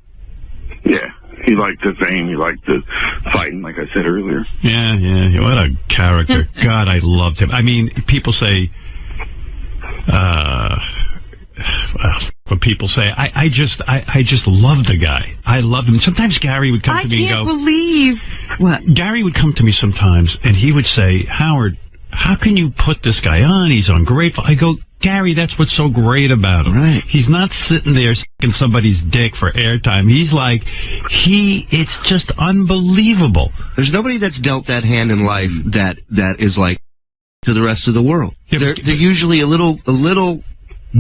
Yeah. He liked the fame. He liked the fighting, like I said earlier. Yeah. What a character. God, I loved him. I mean, people say, what people say, I just love the guy. I loved him. Sometimes Gary would come to me and go, believe what? Gary would come to me sometimes and he would say, Howard, how can you put this guy on? He's ungrateful. I go, Gary, that's what's so great about him. Right. He's not sitting there sucking somebody's dick for airtime. He's like, it's just unbelievable. There's nobody that's dealt that hand in life that is like to the rest of the world. Yeah, they're usually a little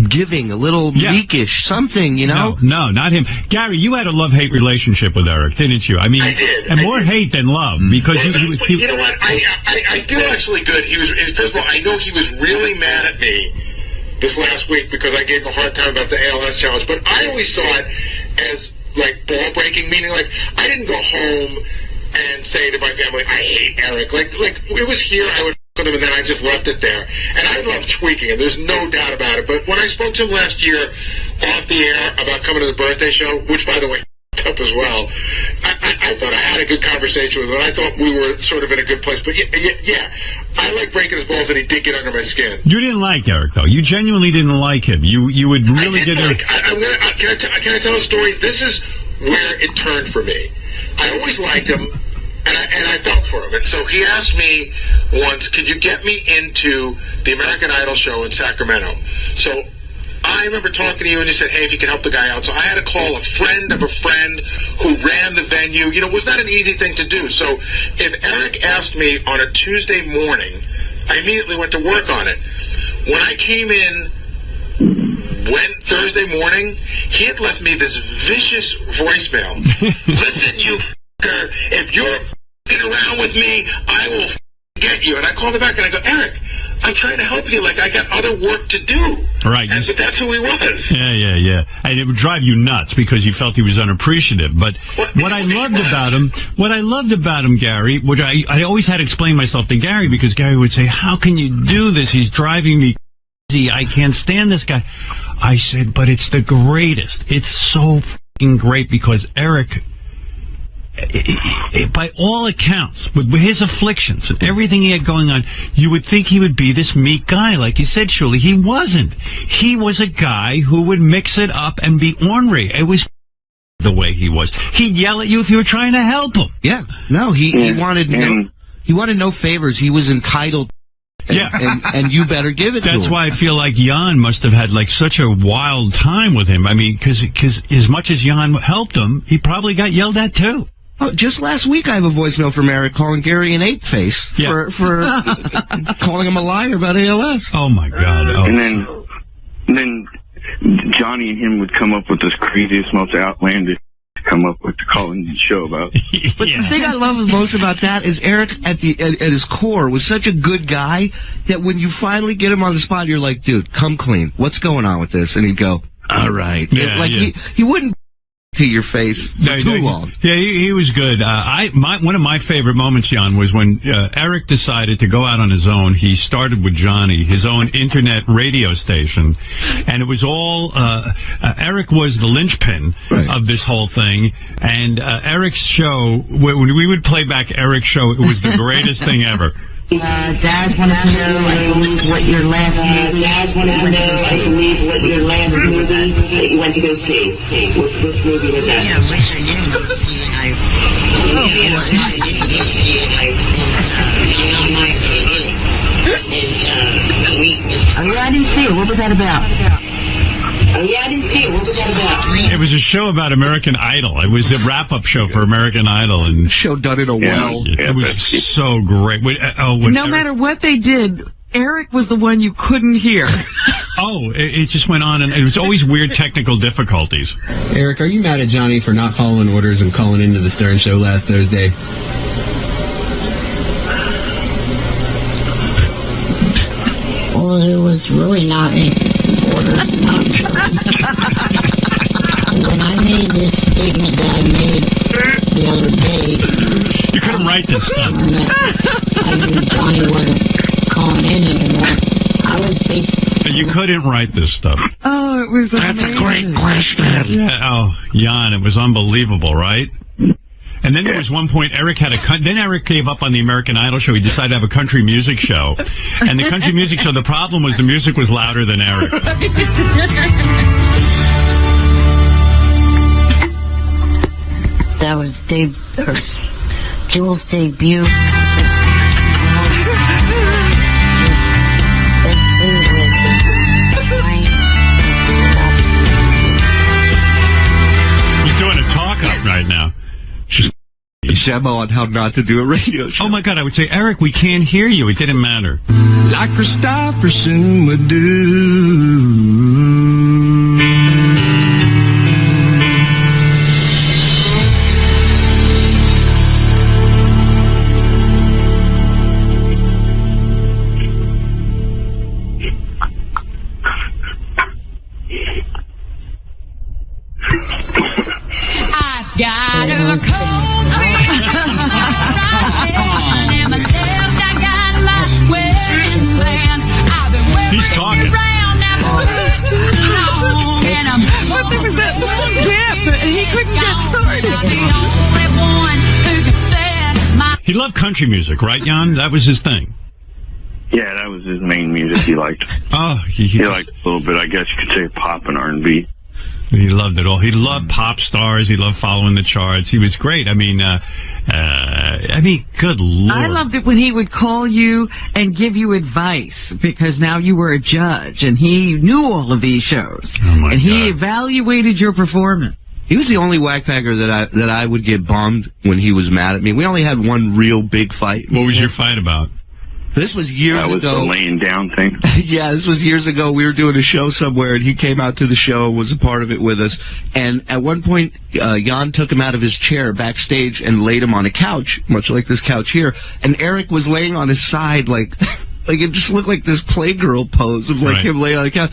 giving, a little meekish, something, you know? No, not him. Gary, you had a love-hate relationship with Eric, didn't you? I mean, I did. And more hate than love, because you know what? I feel actually good. He was, first of all, I know he was really mad at me this last week because I gave him a hard time about the ALS challenge, but I always saw it as like ball breaking, meaning like I didn't go home and say to my family, I hate Eric. Like it was here, I would with him, and then I just left it there. And I love tweaking him. There's no doubt about it. But when I spoke to him last year off the air about coming to the birthday show, which, by the way, up as well, I thought I had a good conversation with him. I thought we were sort of in a good place. But yeah, I like breaking his balls, and he did get under my skin. You didn't like Eric, though. You genuinely didn't like him. You would really get like, can I tell a story? This is where it turned for me. I always liked him. And I felt for him. And so he asked me once, could you get me into the American Idol show in Sacramento? So I remember talking to you, and you said, hey, if you can help the guy out. So I had to call a friend of a friend who ran the venue. You know, it was not an easy thing to do. So if Eric asked me on a Tuesday morning, I immediately went to work on it. When I came in Thursday morning, he had left me this vicious voicemail. Listen, you if you're around with me, I will get you. And I called him back and I go, Eric, I'm trying to help you. Like, I got other work to do. Right. But that's who he was. Yeah. And it would drive you nuts because you felt he was unappreciative. But what I loved about him, Gary, which I always had to explain myself to Gary, because Gary would say, how can you do this? He's driving me crazy. I can't stand this guy. I said, but it's the greatest. It's so fucking great because Eric, by all accounts, with his afflictions and everything he had going on, you would think he would be this meek guy. Like you said, Shuli, he wasn't. He was a guy who would mix it up and be ornery. It was the way he was. He'd yell at you if you were trying to help him. Yeah. No, he wanted no favors. He was entitled. And you better give it to him. That's why I feel like Jan must have had like such a wild time with him. I mean, because as much as Jan helped him, he probably got yelled at too. Oh, just last week I have a voice note from Eric calling Gary an ape face for calling him a liar about ALS. Oh my God! Oh. And then Johnny and him would come up with this craziest, most outlandish come up with the calling the show about. But the thing I love most about that is Eric at his core was such a good guy that when you finally get him on the spot, you're like, dude, come clean. What's going on with this? And he'd go, all right. He wouldn't to your face for too long. Yeah, he was good. One of my favorite moments, Jan, was when Eric decided to go out on his own. He started with Johnny, his own internet radio station, and it was all Eric was the linchpin of this whole thing. And Eric's show, when we would play back Eric's show, it was the greatest thing ever. Dad wanted to know, I believe, what your last movie that you went to go see. Which movie was that? Yeah, I wish I didn't go see it. I didn't go see it. Not my experience. I didn't see it. What was that about? Oh, yeah, I didn't see it. What was that about? It was a show about American Idol. It was a wrap-up show for American Idol. And show done in a well. It was so great. No matter what they did, Eric was the one you couldn't hear. It just went on, and it was always weird technical difficulties. Eric, are you mad at Johnny for not following orders and calling into the Stern Show last Thursday? Well, it was really not in orders. When I made this statement that I made the other day, You couldn't write this stuff. I knew Johnny wasn't calling in anymore. I was basically... You couldn't write this stuff. Oh, it was That's a amazing. great question. Yeah. Oh, Jan, it was unbelievable, right? And then there was one point Eric had then Eric gave up on the American Idol show. He decided to have a country music show. And the country music show, the problem was the music was louder than Eric. That was Jules' debut. He's doing a talk-up right now. Just A demo on how not to do a radio show. oh, my God, I would say, Eric, we can't hear you. It didn't matter. Like Christopherson would do. I've got a cold feet, and my left I got my wedding band. I've been wearing He's talking. around that wood long, and I'm But there was that long gap that he couldn't get started. the only one who can set my He loved country music, right, Jan? That was his thing. Yeah, that was his main music he liked. Oh, He liked a little bit, I guess you could say, pop and R&B. he loved it all. He loved pop stars. He loved following the charts. He was great. I mean, good Lord. I loved it when he would call you and give you advice because now you were a judge and he knew all of these shows. Oh, my and he God. evaluated your performance. He was the only whackpacker that I would get bummed when he was mad at me. We only had one real big fight. What was your fight about? This was years That was ago. the laying down thing. Yeah, this was years ago. We were doing a show somewhere, and he came out to the show, was a part of it with us. And at one point, Jan took him out of his chair backstage and laid him on a couch, much like this couch here. And Eric was laying on his side, like it just looked like this Playgirl pose of like Right. him laying on the couch.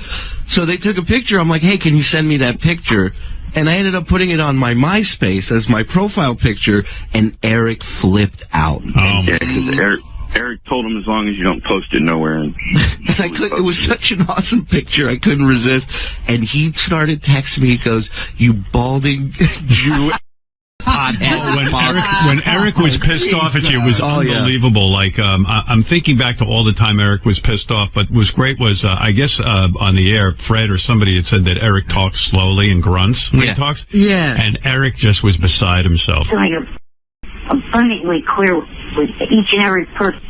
So they took a picture. I'm like, hey, can you send me that picture? And I ended up putting it on my MySpace as my profile picture, and Eric flipped out. Oh, Yeah, because Eric told him as long as you don't post it nowhere. And It was such an awesome picture. I couldn't resist. And he started texting me. He goes, "You balding Jew." when Eric was pissed off at you, it was unbelievable. Like, I'm thinking back to all the time Eric was pissed off, but what was great was, I guess, on the air, Fred or somebody had said that Eric talks slowly and grunts when he talks. Yeah. And Eric just was beside himself. So you're abundantly clear with each and every person.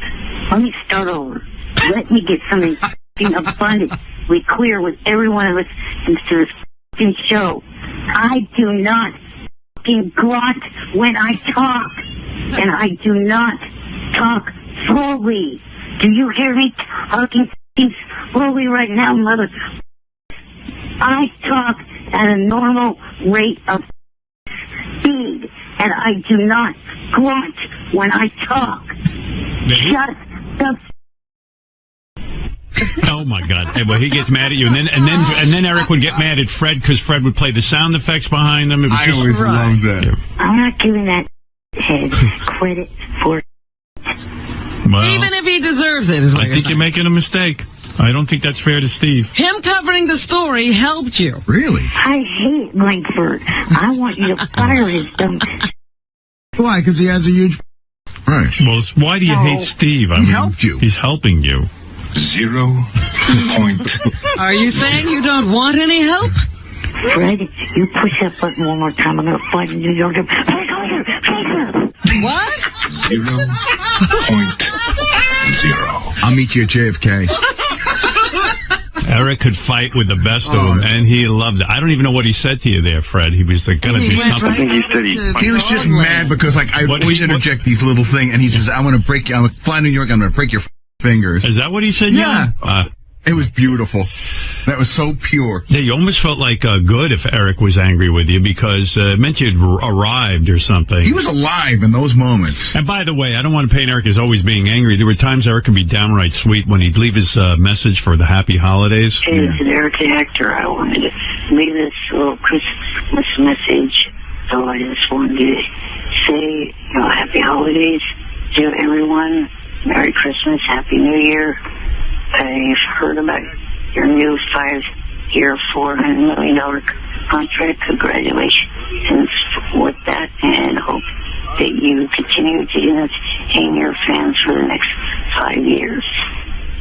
Let me start over. Let me get something abundantly clear with every one of us into this f***ing show. I do not f***ing grunt when I talk. And I do not talk slowly. Do you hear me talking f***ing slowly right now, mother? I talk at a normal rate of speed. And I do not grunt when I talk. Shut the Oh my God! And, well, he gets mad at you, and then Eric would get mad at Fred because Fred would play the sound effects behind him. It was I just, always loved that. I'm not giving that head credit for well, Even if he deserves it, is what I you're think saying. you're making a mistake. I don't think that's fair to Steve. Him covering the story helped you. Really? I hate Langford. I want you to fire his dumb. Why? Because he has a huge. Right. Well, why do you hate Steve? I He mean, helped you. He's helping you. 0 point. Are you saying you don't want any help? Fred, you push that button one more time. I'm going to find a New Yorker. What? 0.0. I'll meet you at JFK. Eric could fight with the best of them, and he loved it. I don't even know what he said to you there, Fred. He was like, gonna do went something. I think he said He was just mad because, like, I What- always what- interject these little things, and he says, "I want to break you. I'm flying to New York. I'm going to break your fingers." Is that what he said? Yeah. Jan? It was beautiful. That was so pure. Yeah, you almost felt like good if Eric was angry with you because it meant you'd arrived or something. He was alive in those moments. And by the way, I don't want to paint Eric as always being angry. There were times Eric could be downright sweet when he'd leave his message for the happy holidays. Hey, this is Eric the actor. I wanted to leave this little Christmas message. So I just wanted to say, happy holidays to everyone. Merry Christmas, Happy New Year. I've heard about your new 5-year, $400 million contract. Congratulations with that, and hope that you continue to entertain your fans for the next 5 years.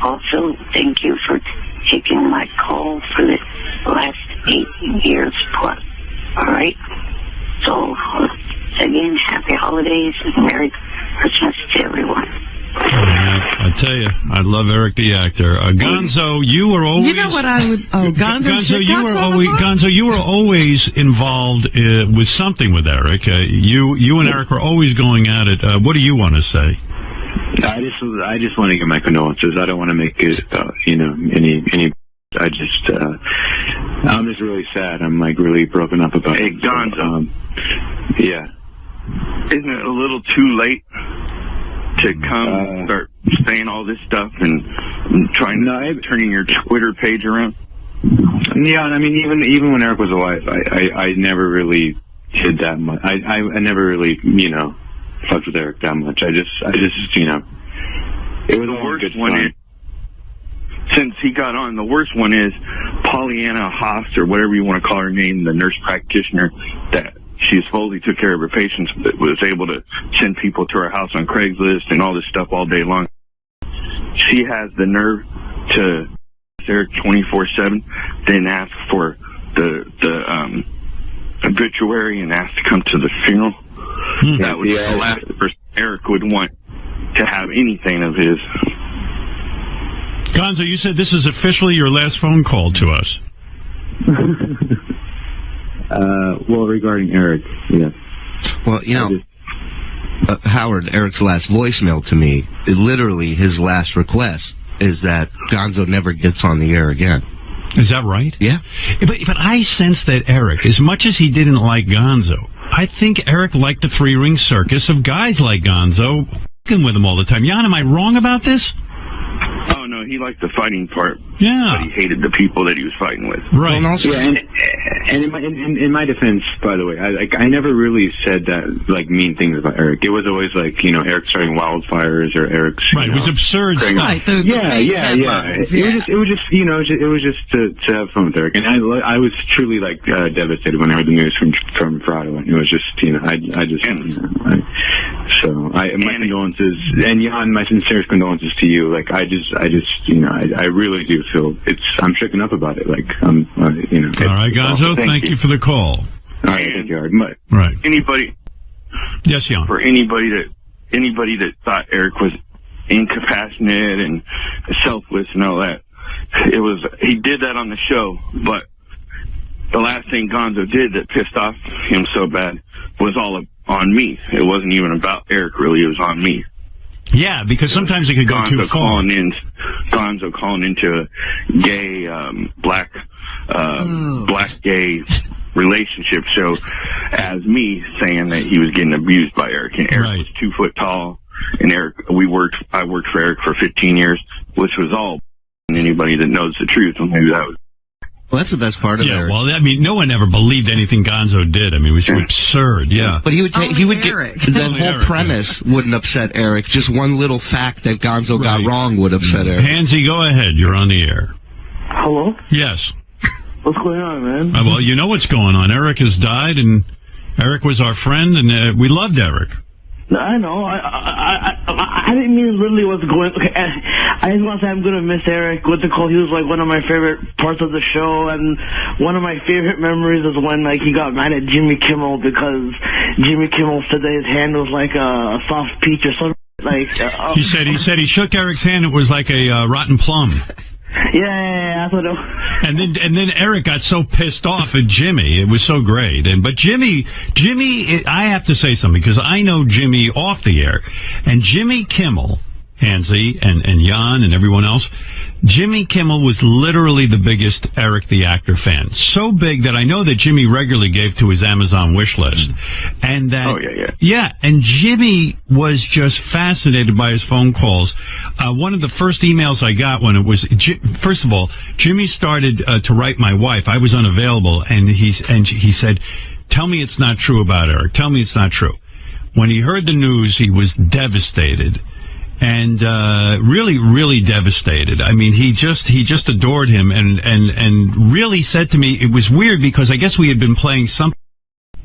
Also, thank you for taking my call for the last 8 years plus. All right? So, again, happy holidays and Merry Christmas to everyone. Yeah, I tell you, I love Eric the actor. Gonzo, you were always. You know what I would? Oh, Gonzo, Gonzo, you were always involved with something with Eric. You and Eric were always going at it. What do you want to say? I just want to give my condolences. I don't want to make it, any. I just, I'm just really sad. I'm like really broken up about it. Hey, Gonzo. Yeah. Isn't it a little too late to come start saying all this stuff and turning your Twitter page around? Yeah, I mean, even when Eric was alive, I never really did that much. I never really, fucked with Eric that much. I just, it was the a good one. fun. Since he got on, the worst one is Pollyanna Haas, or whatever you want to call her name, the nurse practitioner that she supposedly took care of her patients, but was able to send people to her house on Craigslist and all this stuff all day long. She has the nerve to Eric 24/7, then ask for the obituary and ask to come to the funeral. That was the last person Eric would want to have anything of his. Gonzo, you said this is officially your last phone call to us. Well, regarding Eric, yes. Well, Howard, Eric's last voicemail to me, literally his last request is that Gonzo never gets on the air again. Is that right? Yeah. But I sense that Eric, as much as he didn't like Gonzo, I think Eric liked the three-ring circus of guys like Gonzo f***ing with him all the time. Jan, am I wrong about this? Oh, no, he liked the fighting part. Yeah. But he hated the people that he was fighting with. Right. Well, and also, and in my defense, by the way, I never really said that, like, mean things about Eric. It was always like, Eric starting wildfires or Eric's. Right, it was absurd stuff. Right, Yeah. It was just to have fun with Eric, and I was truly like devastated when I heard the news from Prado, and it was just my condolences, and Jan, my sincerest condolences to you. Like I really do feel I'm shaken up about it. Like All right, Gonzo, thank you for the call. All right, thank you, Howard. Right. Anybody? Yes, Jan. For anybody that thought Eric was incapacitated and selfless and all that, he did that on the show, but the last thing Gonzo did that pissed off him so bad was all on me. It wasn't even about Eric, really. It was on me. Yeah, because sometimes it could go too far. Gonzo calling into a gay, black gay relationship show as me saying that he was getting abused by Eric. And Eric was 2 foot tall. And I worked for Eric for 15 years, which was all. And anybody that knows the truth knew that was. Well, that's the best part of Eric. Well, I mean, no one ever believed anything Gonzo did. I mean, it was absurd, yeah. But he would get, the whole Eric, premise wouldn't upset Eric. Just one little fact that Gonzo got wrong would upset Eric. Hansy, go ahead. You're on the air. Hello? Yes. What's going on, man? Well, you know what's going on. Eric has died, and Eric was our friend, and we loved Eric. I know. I didn't mean literally what's going. Okay, I just want to say I'm gonna miss Eric. What's it called? He was like one of my favorite parts of the show, and one of my favorite memories is when he got mad at Jimmy Kimmel because Jimmy Kimmel said that his hand was like a soft peach or something. He said he shook Eric's hand. It was like a rotten plum. Yeah, that's what. And then Eric got so pissed off at Jimmy. It was so great. But Jimmy, I have to say something because I know Jimmy off the air, and Jimmy Kimmel Hansy and Jan and everyone else, Jimmy Kimmel was literally the biggest Eric the Actor fan. So big that I know that Jimmy regularly gave to his Amazon wish list. And that, yeah, and Jimmy was just fascinated by his phone calls. One of the first emails I got when it was, first of all, Jimmy started to write my wife. I was unavailable, and he said, "Tell me it's not true about Eric. Tell me it's not true." When he heard the news, he was devastated. And really, really devastated. I mean, he just adored him, and really said to me, it was weird because I guess we had been playing something.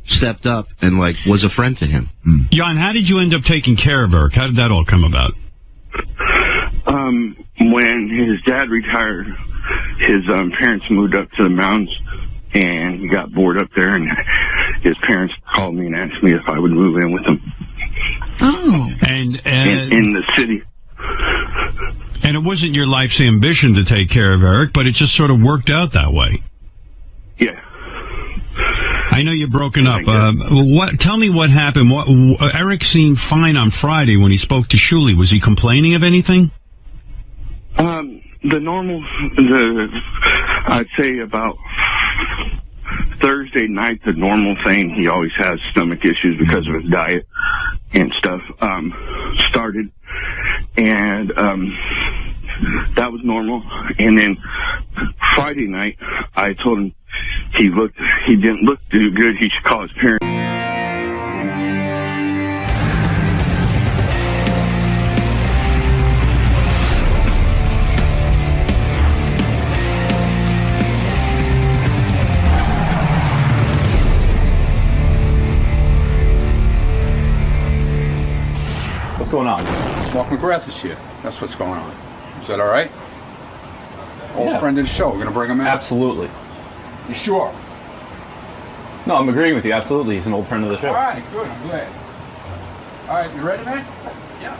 Stepped up and was a friend to him. Jan, how did you end up taking care of Eric? How did that all come about? When his dad retired, his parents moved up to the mountains, and he got bored up there, and his parents called me and asked me if I would move in with them. Oh. And in the city. And it wasn't your life's ambition to take care of Eric, but it just sort of worked out that way. Yeah. I know you're broken up. Tell me what happened. Eric seemed fine on Friday when he spoke to Shuli. Was he complaining of anything? I'd say about Thursday night, the normal thing, he always has stomach issues because of his diet and stuff, started. And that was normal. And then Friday night, I told him he didn't look too good. He should call his parents. What's going on? Mark McGrath is here. That's what's going on. Is that all right? Old friend of the show. We're going to bring him in. Absolutely. You sure? No, I'm agreeing with you. Absolutely. He's an old friend of the show. All right, good. I'm glad. All right, you ready, man? Yeah.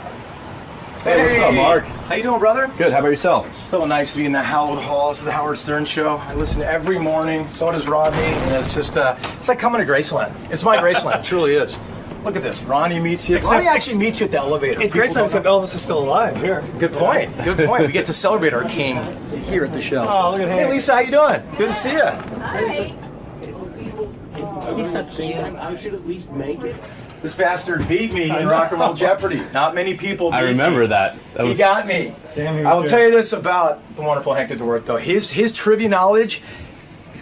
Hey, what's up, Mark? How you doing, brother? Good. How about yourself? It's so nice to be in the hallowed halls of the Howard Stern Show. I listen every morning. So does Rodney. And it's just, it's like coming to Graceland. It's my Graceland. It truly is. Look at this. Ronnie meets you. Ronnie actually meets you at the elevator. It's Graceland, except Elvis is still alive here. Good point. Good point. We get to celebrate our king here at the show. Oh, look at him. Hey, Lisa, how you doing? Good to see you. Hi. He's so cute. I should at least make it. This bastard beat me in Rock and Roll Jeopardy. Not many people beat I remember me. that. He got me. I will tell you this about the wonderful Hank DeDork, though. His trivia knowledge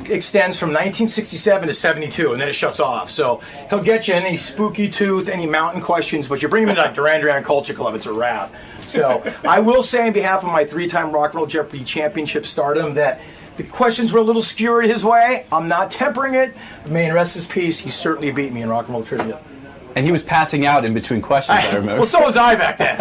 extends from 1967 to 72, and then it shuts off. So he'll get you any spooky tooth, any mountain questions, but you bring him into like Duran Duran Culture Club, it's a wrap. So I will say on behalf of my 3-time Rock and Roll Jeopardy championship stardom that the questions were a little skewered his way. I'm not tempering it. May in rest his peace, he certainly beat me in Rock and Roll Trivia. And he was passing out in between questions, I remember. Well, so was I back then.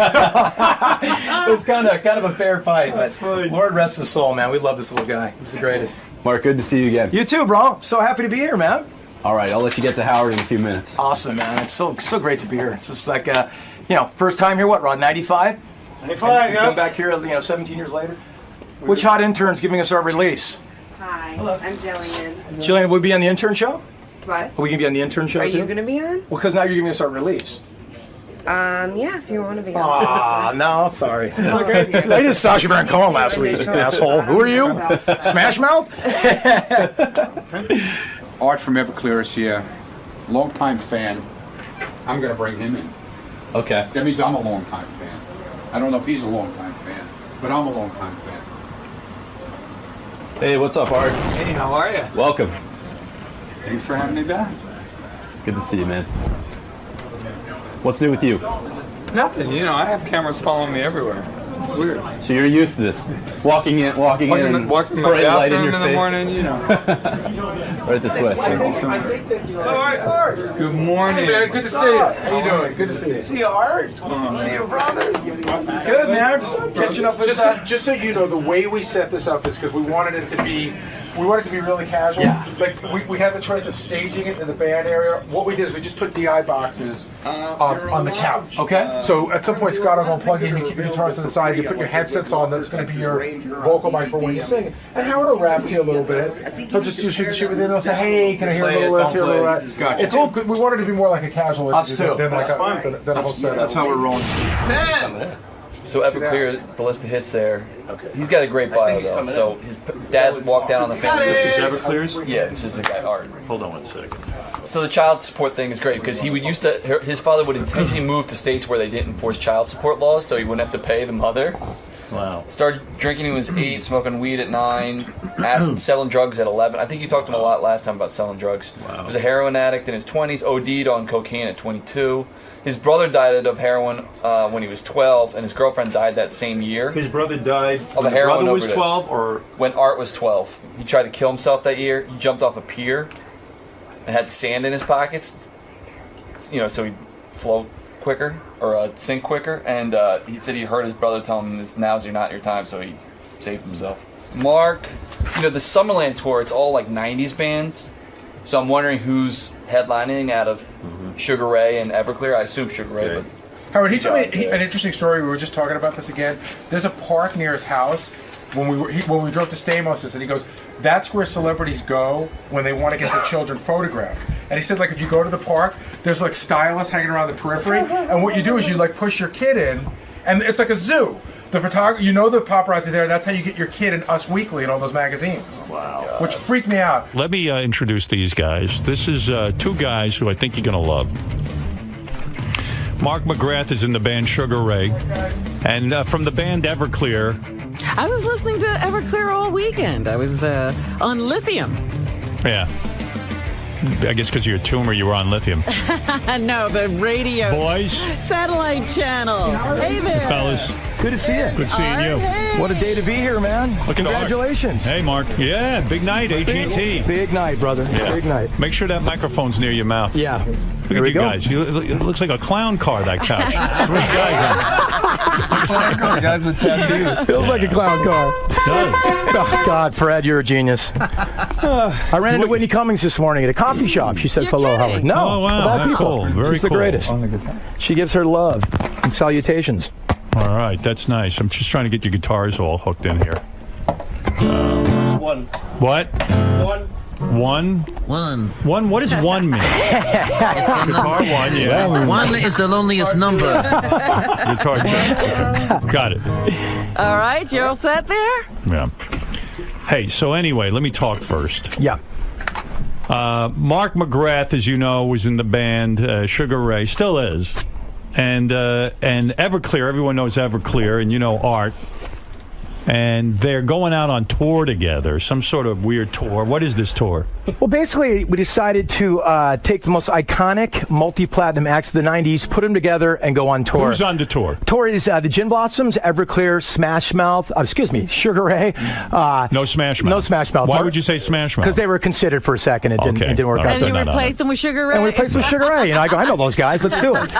It was kind of a fair fight, but Lord rest his soul, man. We love this little guy. He's the greatest. Mark, good to see you again. You too, bro. So happy to be here, man. All right, I'll let you get to Howard in a few minutes. Awesome, man. It's so great to be here. It's just like, first time here, what, Ron, 95? 95, yeah. Come back here, 17 years later. Which hot intern's giving us our release? Hi, I'm Jillian. Jillian, will we be on the intern show? What? Are we going to be on the intern show, Are too? you going to be on? Well, because now you're giving us our release. Yeah, if you want to be on. Aw, no, sorry. Okay. I did Sacha Baron Cohen last week, asshole. Who are you? Smash Mouth? Art from Everclear is here. Long-time fan. I'm going to bring him in. Okay. That means I'm a long-time fan. I don't know if he's a long-time fan, but I'm a long-time fan. Hey, what's up, Art? Hey, how are you? Welcome. Thanks for having me back. Good to see you, man. What's new with you? Nothing, I have cameras following me everywhere. It's weird. So you're used to this. Walking in, and walking in my bright light in bathroom your in face. the morning, Right this way, sir. Art. Good morning. Hey, man, good to see you. How you doing? Good to see you. See you, Art. See you, brother. Good, man. Just catching up with just so you know, the way we set this up is because we wanted it to be really casual. Yeah. Like we had the choice of staging it in the band area. What we did is we just put DI boxes on the couch. Okay. So at some point, Scott, I'm gonna plug in. You keep your guitars to the side. You put your headsets on. That's going to be your vocal mic for when you sing. And Howard will rap to you a little bit. He'll just do shoot the shit with it. He'll say, "Hey, can I hear a little of this? Hear a little of that?" Gotcha. It's all good. We wanted it to be more like a casual Us interview too. than like That's fine. than a whole setup. That's how we're rolling. So Everclear is the list of hits there. Okay. He's got a great bio though. So his dad walked down on the family. This is Everclear's? Yeah, this is the guy Art. Hold on one second. So the child support thing is great because his father would intentionally move to states where they didn't enforce child support laws, so he wouldn't have to pay the mother. Wow. Started drinking when he was 8, smoking weed at 9, selling drugs at 11. I think you talked to him a lot last time about selling drugs. Wow. He was a heroin addict in his 20s, OD'd on cocaine at 22. His brother died of heroin when he was 12, and his girlfriend died that same year. His brother died of a heroin overdose. His brother was 12, or when Art was 12. He tried to kill himself that year. He jumped off a pier and had sand in his pockets, so he'd float quicker or sink quicker. And he said he heard his brother tell him, "Now's not your time," so he saved himself. Mark, the Summerland tour, it's all like 90s bands. So I'm wondering who's headlining out of Sugar Ray and Everclear. I assume Sugar Ray, but Howard, he told me an interesting story. We were just talking about this again. There's a park near his house. When we drove to Stamos, and he goes, that's where celebrities go when they want to get their children photographed. And he said, like, if you go to the park, there's like stylists hanging around the periphery, and what you do is you like push your kid in, and it's like a zoo. The photographer, the paparazzi there. That's how you get your kid in Us Weekly and all those magazines. Wow, which freaked me out. Let me introduce these guys. This is two guys who I think you're going to love. Mark McGrath is in the band Sugar Ray, and from the band Everclear. I was listening to Everclear all weekend. I was on Lithium. Yeah. I guess because you're a tumor, you were on Lithium. No, the radio. Boys. Satellite channel. Hey there. Fellas. Good to see you. Good seeing you. Hey. What a day to be here, man. Congratulations. Hey, Mark. Yeah, big night, AT&T. Big night, brother. Yeah. Big night. Make sure that microphone's near your mouth. Yeah. Look at you guys. It looks like a clown car, that couch. 3 guys. Clown car, guys with tattoos. Feels like a clown car. Oh, God, Fred, you're a genius. I ran into Whitney Cummings this morning at a coffee shop. She says hello, Howard. No. Oh, wow. People. Cool. Very She's the cool. greatest. She gives her love and salutations. All right. That's nice. I'm just trying to get your guitars all hooked in here. One. What? One. One? What does one mean? Guitar one, yeah. Well, 1 is the loneliest number. Guitar two. Okay. Got it. All right, you're all set there? Yeah. Hey, so anyway, let me talk first. Yeah. Mark McGrath, as you know, was in the band Sugar Ray, still is. And Everclear, everyone knows Everclear, and you know Art. And they're going out on tour together, some sort of weird tour. What is this tour? Well, basically, we decided to take the most iconic multi-platinum acts of the 90s, put them together, and go on tour. Who's on the tour? Tour is the Gin Blossoms, Everclear, Smash Mouth, Sugar Ray. No Smash Mouth. No Smash Mouth. Why would you say Smash Mouth? Because they were considered for a second. It didn't work out. And you replaced them with Sugar Ray? And we replaced them with Sugar Ray. And I go, I know those guys. Let's do it.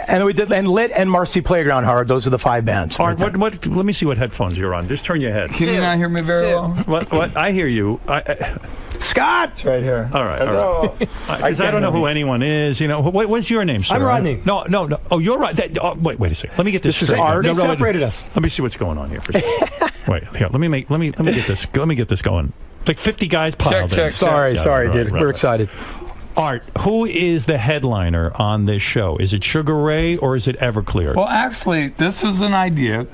And we did, and Lit and Marcy Playground Hard. Those are the 5 bands. Art, what, let me see what headphones you're on. Just turn your head. Can you not hear me very well? What? I hear you. Scott! It's right here. All right. Because I don't know who anyone is. What's your name, sir? I'm Rodney. No. Oh, you're right. Wait a second. Let me get this straight. This is Art. They separated us. Let me see what's going on here. For a second. Wait. Here. Let me get this. Let me get this going. Like 50 guys piled in. Sorry, dude. We're excited. Art, who is the headliner on this show? Is it Sugar Ray or is it Everclear? Well, actually, this was an idea.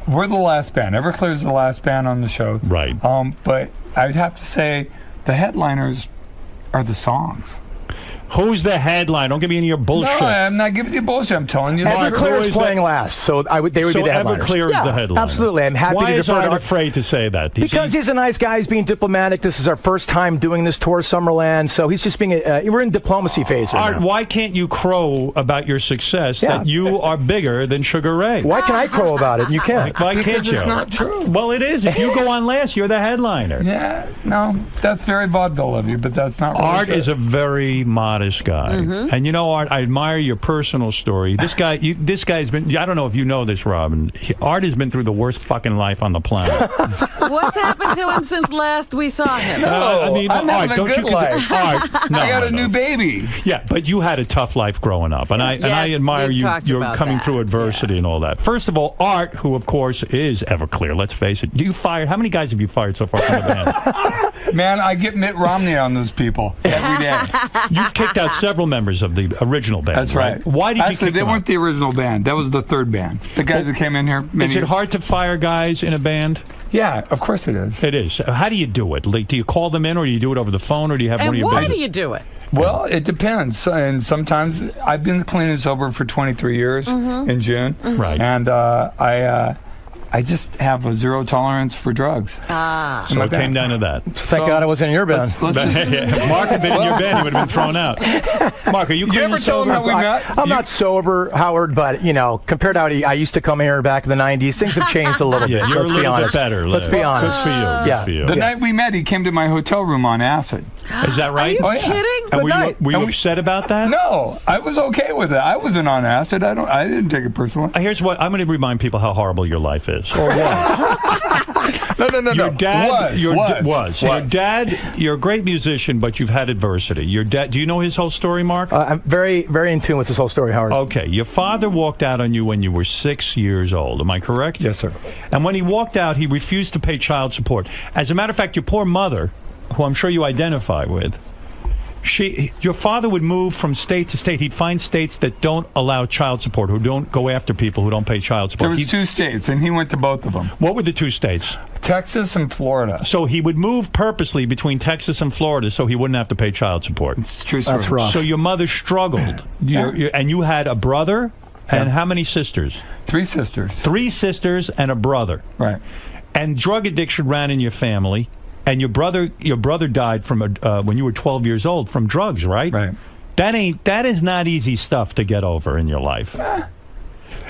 We're the last band. Everclear is the last band on the show. Right. But I'd have to say the headliners are the songs. Who's the headline? Don't give me any of your bullshit. No, I'm not giving you bullshit. I'm telling you. Everclear is playing last, so they would be the headliners. Everclear is the headliner. Absolutely. I'm happy Why to is defer Art to afraid to say that? Because he's a nice guy. He's being diplomatic. This is our first time doing this tour, Summerland, so he's just being we're in diplomacy phase right Art, now. why can't you crow about your success that you are bigger than Sugar Ray? Why can I crow about it? You can't. Why can't you? Because it's not true. Well, it is. If you go on last, you're the headliner. Yeah, no, that's very vaudeville of you, but that's not really Art true. is a very modest guy. Mm-hmm. And you know, Art, I admire your personal story. This guy's been, I don't know if you know this, Robin. Art has been through the worst fucking life on the planet. What's happened to him since last we saw him? I'm having a good life. Art, no, I got a new baby. Yeah, but you had a tough life growing up, and I admire you. You're coming through adversity and all that. First of all, Art, who of course is Everclear. Let's face it. How many guys have you fired so far from the band? Man, I get Mitt Romney on those people every day. You've kicked out several members of the original band. That's right. Why did you Actually, kick they them weren't out? the original band. That was the third band. The guys that came in here. Is it hard to fire guys in a band? Yeah, of course it is. It is. How do you do it? Like, do you call them in, or do you do it over the phone, or do you have one of And your why bands? do you do it? Well, it depends. And sometimes I've been clean and sober for 23 years in June. Right. And I just have a zero tolerance for drugs. So it came down to that. Thank God I wasn't in your band. Let's just, Mark had been in your band, he would have been thrown out. Mark, are you clean ever and tell sober? him how we met? I'm not sober, Howard, but, compared to how I used to come here back in the 90s, things have changed a little Yeah, bit. you're Let's a be little bit honest. better. Let's be honest. Good for you. Yeah. Good for you. The night we met, he came to my hotel room on acid. Is that right? Are you kidding? And Good were you night. upset about that? No, I was okay with it. I wasn't on acid. I didn't take it personally. Here's what I'm going to remind people how horrible your life is. Or what? No. Your dad Was. Your dad. You're a great musician, but you've had adversity. Your dad. Do you know his whole story, Mark? I'm very, very in tune with this whole story, Howard. Okay. Your father walked out on you when you were 6 years old. Am I correct? Yes, sir. And when he walked out, he refused to pay child support. As a matter of fact, your poor mother, who I'm sure you identify with, your father would move from state to state. He'd find states that don't allow child support, who don't go after people who don't pay child support. There was 2 states, and he went to both of them. What were the 2 states? Texas and Florida. So he would move purposely between Texas and Florida so he wouldn't have to pay child support. It's true story. That's rough. So your mother struggled. And you had a brother and how many sisters? 3 sisters. 3 sisters and a brother. Right. And drug addiction ran in your family. And your brother died from when you were 12 years old from drugs, right? Right. That is not easy stuff to get over in your life.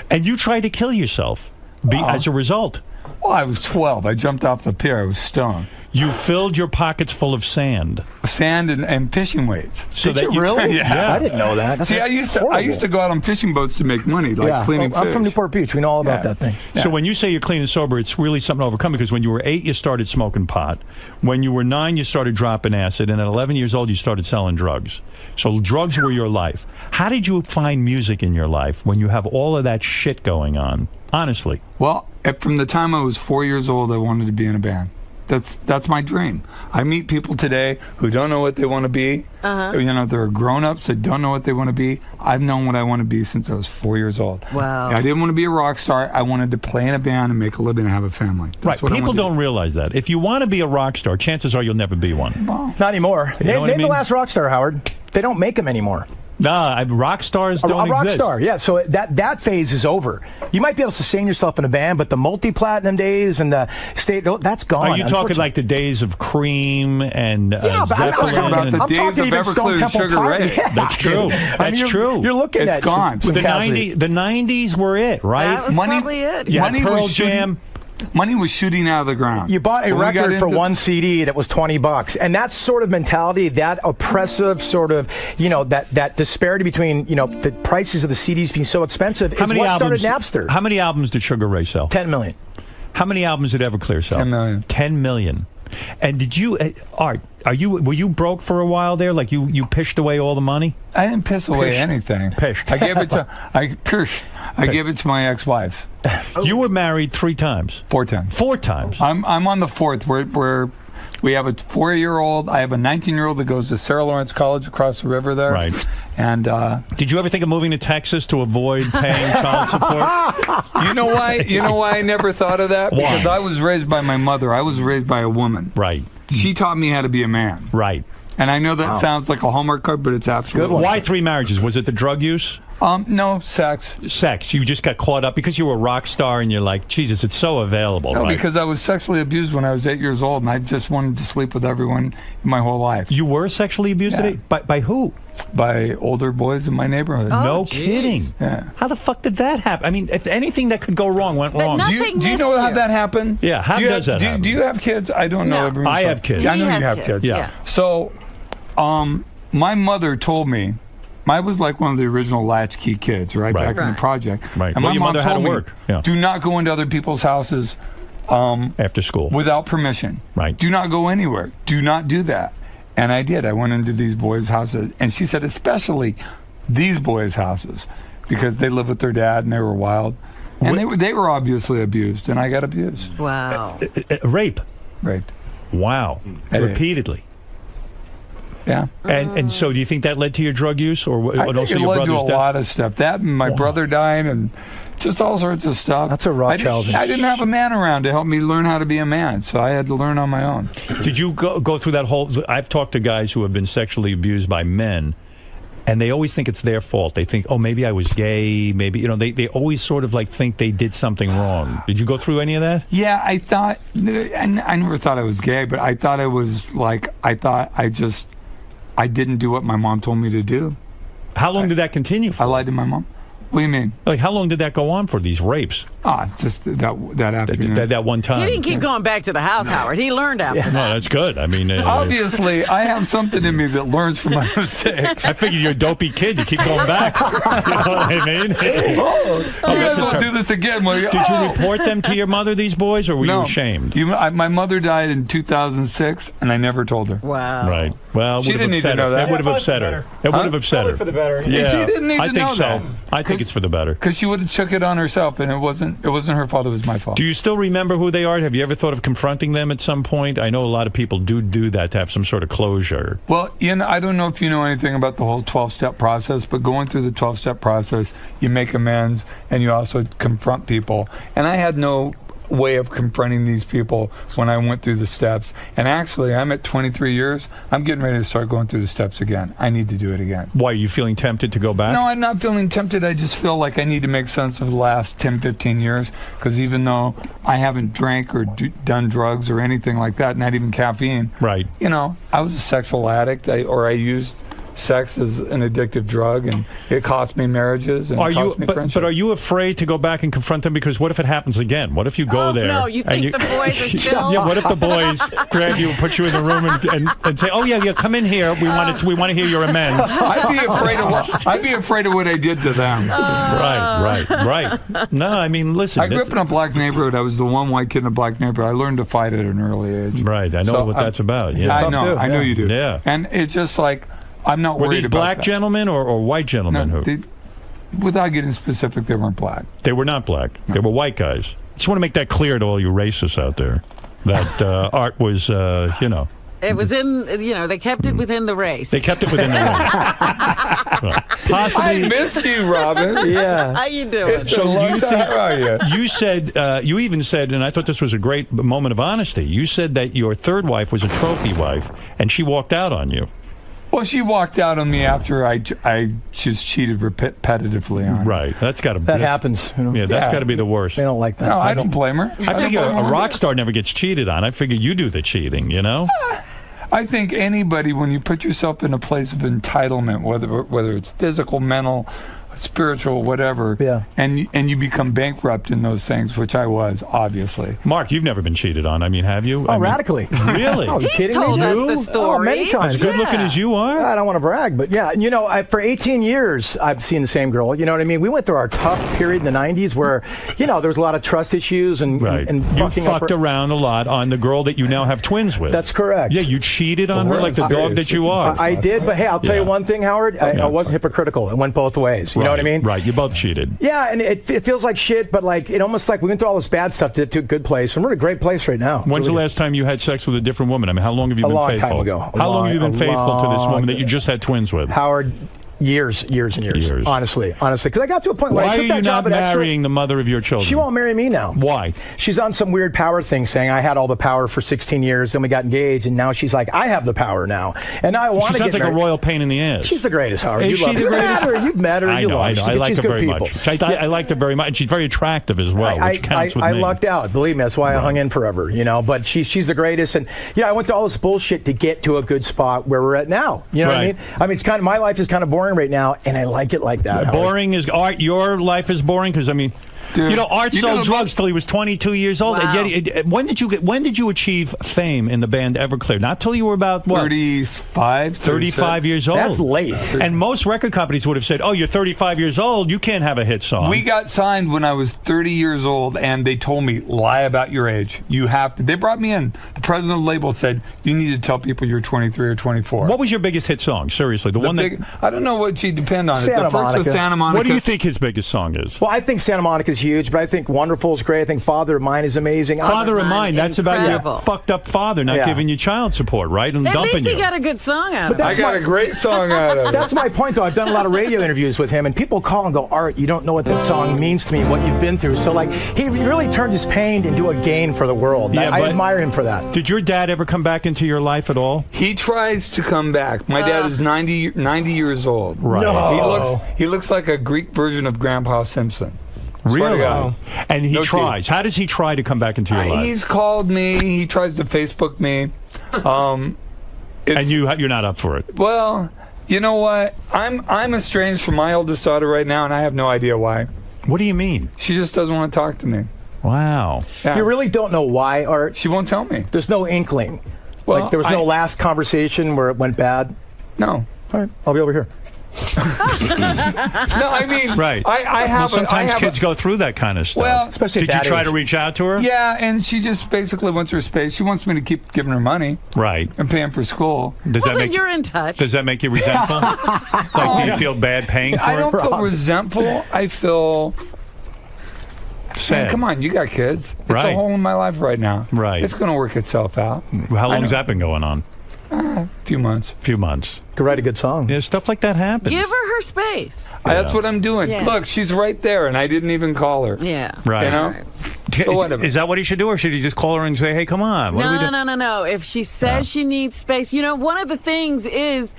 And you tried to kill yourself as a result. Well, I was 12. I jumped off the pier. I was stoned. You filled your pockets full of sand. Sand and fishing weights. So Did that you really? Yeah. I didn't know that. That's See, I used to go out on fishing boats to make money, like cleaning fish. I'm from Newport Beach. We know all about that thing. So when you say you're clean and sober, it's really something to overcome, because when you were 8, you started smoking pot. When you were 9, you started dropping acid. And at 11 years old, you started selling drugs. So drugs were your life. How did you find music in your life when you have all of that shit going on? Honestly. Well, from the time I was 4 years old, I wanted to be in a band. That's my dream. I meet people today who don't know what they want to be. There are grown-ups that don't know what they want to be. I've known what I want to be since I was 4 years old. Wow. I didn't want to be a rock star. I wanted to play in a band and make a living and have a family. That's what I People wanted to don't realize that. If you want to be a rock star, chances are you'll never be one. Not anymore. You know what I Name mean? the last rock star, Howard. They don't make them anymore. Nah, rock stars don't A rock exist. star, yeah. So that phase is over. You might be able to sustain yourself in a band, but the multi-platinum days and the state, that's gone. Are you talking like the days of Cream and Yeah, but I'm Zeppelin? talking about the days talking of even Everclear Stone Temple Sugar Pilots. Ray. Yeah. That's true. That's true. You're looking It's at gone. The 90s were it, right? That was Money- probably it. You had Money Pearl was shooting- Jam. Money was shooting out of the ground. You bought a When we got record for into- one CD that was $20, and that sort of mentality, that oppressive sort of, that disparity between, the prices of the CDs being so expensive is what started Napster. How many albums did Sugar Ray sell? 10 million. How many albums did Everclear sell? 10 million. 10 million. And did you, Art? Were you broke for a while there? Like you pished away all the money? I didn't piss away anything. Pished. I gave it to I gave it to my ex-wife. You were married 3 times. 4 times. 4 times. I'm on the 4th. We have a 4-year-old. I have a 19-year-old that goes to Sarah Lawrence College across the river there. Right. And did you ever think of moving to Texas to avoid paying child support? You know why I never thought of that? Why? Because I was raised by my mother. I was raised by a woman. Right. She taught me how to be a man. Right. And I know that sounds like a Hallmark card, but it's absolutely Good. Why 3 marriages? Was it the drug use? No, sex. Sex. You just got caught up because you were a rock star and you're like, Jesus, it's so available. No, right? because I was sexually abused when I was 8 years old, and I just wanted to sleep with everyone my whole life. You were sexually abused Yeah. today? By who? By older boys in my neighborhood. No kidding. Yeah. How the fuck did that happen? I mean, if anything that could go wrong went wrong. Do you know how that happened? Yeah, how does that happen? Do you have kids? I don't know. No. I have kids. I know He you has have kids, kids. yeah. So, my mother told me, I was like one of the original latchkey kids, right? Back in the project. Right. And Well, my your mom mother had told to me, work. Yeah. do not go into other people's houses after school without permission. Right. Do not go anywhere. Do not do that. And I did. I went into these boys' houses, and she said, especially these boys' houses, because they lived with their dad and they were wild, and they were obviously abused, and I got abused. Wow. Rape. Right. Wow. Repeatedly. Yeah. And so do you think that led to your drug use, or I think also it your led to brother's a death? lot of stuff. That and my brother dying and just all sorts of stuff. That's a rough childhood. I didn't have a man around to help me learn how to be a man, so I had to learn on my own. Did you go through that whole... I've talked to guys who have been sexually abused by men, and they always think it's their fault. They think, oh, maybe I was gay, maybe, they always sort of like think they did something wrong. Did you go through any of that? Yeah, I thought... I never thought I was gay, but I thought I was like... I didn't do what my mom told me to do. How long did that continue for? I lied to my mom. What do you mean? Like, how long did that go on for, these rapes? Just that afternoon. That one time. He didn't keep going back to the house, Howard. He learned after that. No, that's good. I mean... Obviously, I have something in me that learns from my mistakes. I figured you're a dopey kid. You keep going back. You know what I mean? You guys won't do this again, will you? Did you report them to your mother, these boys, or were you ashamed? My mother died in 2006, and I never told her. Wow. Right. Well, she didn't need to know that. It would have upset her. It would have upset her. For the better. Yeah, she didn't need to know that. I think it's for the better. Because she would have took it on herself, and it wasn't her fault. It was my fault. Do you still remember who they are? Have you ever thought of confronting them at some point? I know a lot of people do that to have some sort of closure. Well, I don't know if you know anything about the whole 12-step process, but going through the 12-step process, you make amends, and you also confront people. And I had no way of confronting these people when I went through the steps. And actually, I'm at 23 years. I'm getting ready to start going through the steps again. I need to do it again. Why, are you feeling tempted to go back? No, I'm not feeling tempted. I just feel like I need to make sense of the last 10, 15 years, because even though I haven't drank or done drugs or anything like that, not even caffeine, right? I was a sexual addict, I used sex is an addictive drug, and it cost me marriages and cost me friendships. But are you afraid to go back and confront them? Because what if it happens again? What if you go there? No, you think the boys are still... Yeah, what if the boys grab you and put you in the room and say, "Oh yeah, come in here. We want to hear your amends." I'd be afraid of what I did to them. Right. No, I mean, listen. I grew up in a black neighborhood. I was the one white kid in a black neighborhood. I learned to fight at an early age. Right. I know what that's about. Yeah. I know. I know you do. Yeah. And it's just like, I'm not worried about that. Were these black gentlemen or white gentlemen? Without getting specific, they weren't black. They were not black. No. They were white guys. Just want to make that clear to all you racists out there. That Art was, It was in, they kept it within the race. They kept it within the race. Possibly. I miss you, Robin. Yeah. How you doing? It's a long time. How are you? You said, you even said, and I thought this was a great moment of honesty. You said that your third wife was a trophy wife, and she walked out on you. Well, she walked out on me after I just cheated repetitively on her. Right. That happens. Yeah, that's got to be the worst. They don't like that. No, I don't blame her. I figure a rock star never gets cheated on. I figure you do the cheating, I think anybody, when you put yourself in a place of entitlement, whether it's physical, mental, spiritual, whatever, and you become bankrupt in those things, which I was, obviously. Mark, you've never been cheated on, I mean, have you? Radically. Really? Oh, you kidding me? He's told us the story. Many times. As good looking as you are? I don't want to brag, but yeah, for 18 years, I've seen the same girl. You know what I mean? We went through our tough period in the 90s where, there was a lot of trust issues and you fucked around a lot on the girl that you now have twins with. That's correct. Yeah, you cheated on her like the dog that you are. I did, but hey, I'll tell you one thing, Howard. I wasn't hypocritical. It went both ways. You know what I mean? Right. You both cheated. Yeah, and it feels like shit, but it almost like we went through all this bad stuff to a good place, and we're in a great place right now. When's the last time you had sex with a different woman? I mean, how long have you been faithful? A long time ago. How long have you been faithful to this woman that you just had twins with? Howard, years and years. Honestly, because I got to a point where Why I took that job are you not marrying the mother of your children? She won't marry me now. Why? She's on some weird power thing, saying I had all the power for 16 years, then we got engaged, and now she's like, I have the power now, and I want to get married. She sounds like a royal pain in the ass. She's the greatest, Howard. Is she the greatest? You've met her. I know. I like her very much. I liked her very much, and she's very attractive as well, which counts with me. I lucked out. Believe me, that's why I hung in forever. But she's the greatest, and I went through all this bullshit to get to a good spot where we're at now. You know what I mean? I mean, it's kind of my life is kind of boring right now, and I like it like that. Boring is Art. Your life is boring because I mean, dude, Art sold drugs till he was 22 years old. Wow. And yet, when did you achieve fame in the band Everclear? Not till you were about what? 35 years old. That's late. And most record companies would have said, "Oh, you're 35 years old. You can't have a hit song." We got signed when I was 30 years old, and they told me, lie about your age. You have to. They brought me in. The president of the label said, you need to tell people you're 23 or 24. What was your biggest hit song? Seriously, the one that... I don't know what you depend on. Santa the first Monica. was Santa Monica. What do you think his biggest song is? Well, I think Santa Monica is is huge, but I think Wonderful is great. I think Father of Mine is amazing. Father of Mine, that's about incredible. your fucked up father not giving you child support, right? And At dumping least he you. got a good song out of it. I got a great song out of it. That's my point, though. I've done a lot of radio interviews with him, and people call and go, Art, you don't know what that song means to me, what you've been through. So, like, he really turned his pain into a gain for the world. Yeah, I but admire him for that. Did your dad ever come back into your life at all? He tries to come back. My dad is 90 years old. Right. No. He looks like a Greek version of Grandpa Simpson. Swear to Really? God. And he No tries. How does he try to come back into your life? He's called me. He tries to Facebook me. And you're not up for it. Well, you know what? I'm estranged from my oldest daughter right now, and I have no idea why. What do you mean? She just doesn't want to talk to me. Wow. Yeah. You really don't know why, Art? She won't tell me. There's no inkling. Well, like, there was no last conversation where it went bad? No. All right, I'll be over here. No, I mean, Right. I have. Sometimes kids go through that kind of stuff. Well, especially did at you that try to age. reach out to her? Yeah, and she just basically wants her space. She wants me to keep giving her money. Right. And paying for school. Does Well, that then make you're in touch. Does that make you resentful? Like, do you feel bad paying for I don't it? feel resentful. I feel Sad. Man, come on, you got kids. It's Right. a hole in my life right now. Right. It's going to work itself out. How long has that been going on? A few months. Few months. Could write a good song. Yeah, stuff like that happens. Give her space. That's what I'm doing. Yeah. Look, she's right there, and I didn't even call her. Yeah. Right. You know? So whatever. Is that what he should do, or should he just call her and say, "Hey, come on"? What do we do? No. If she says she needs space, one of the things is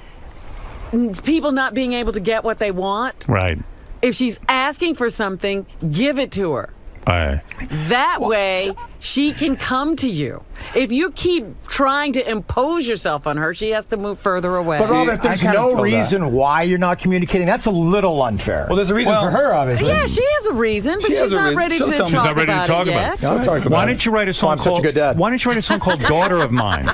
people not being able to get what they want. Right. If she's asking for something, give it to her. All right. That way, she can come to you. If you keep trying to impose yourself on her, she has to move further away. But Robin, if there's no reason why you're not communicating, that's a little unfair. Well, there's a reason for her, obviously. Yeah, she has a reason, but She she's has a not reason. ready She'll to tell me. talk She's not ready to about talk it about yet. it. I'll talk about Why it. don't you write a song I'm such a called good dad. Why don't you write a song called "Daughter of Mine"?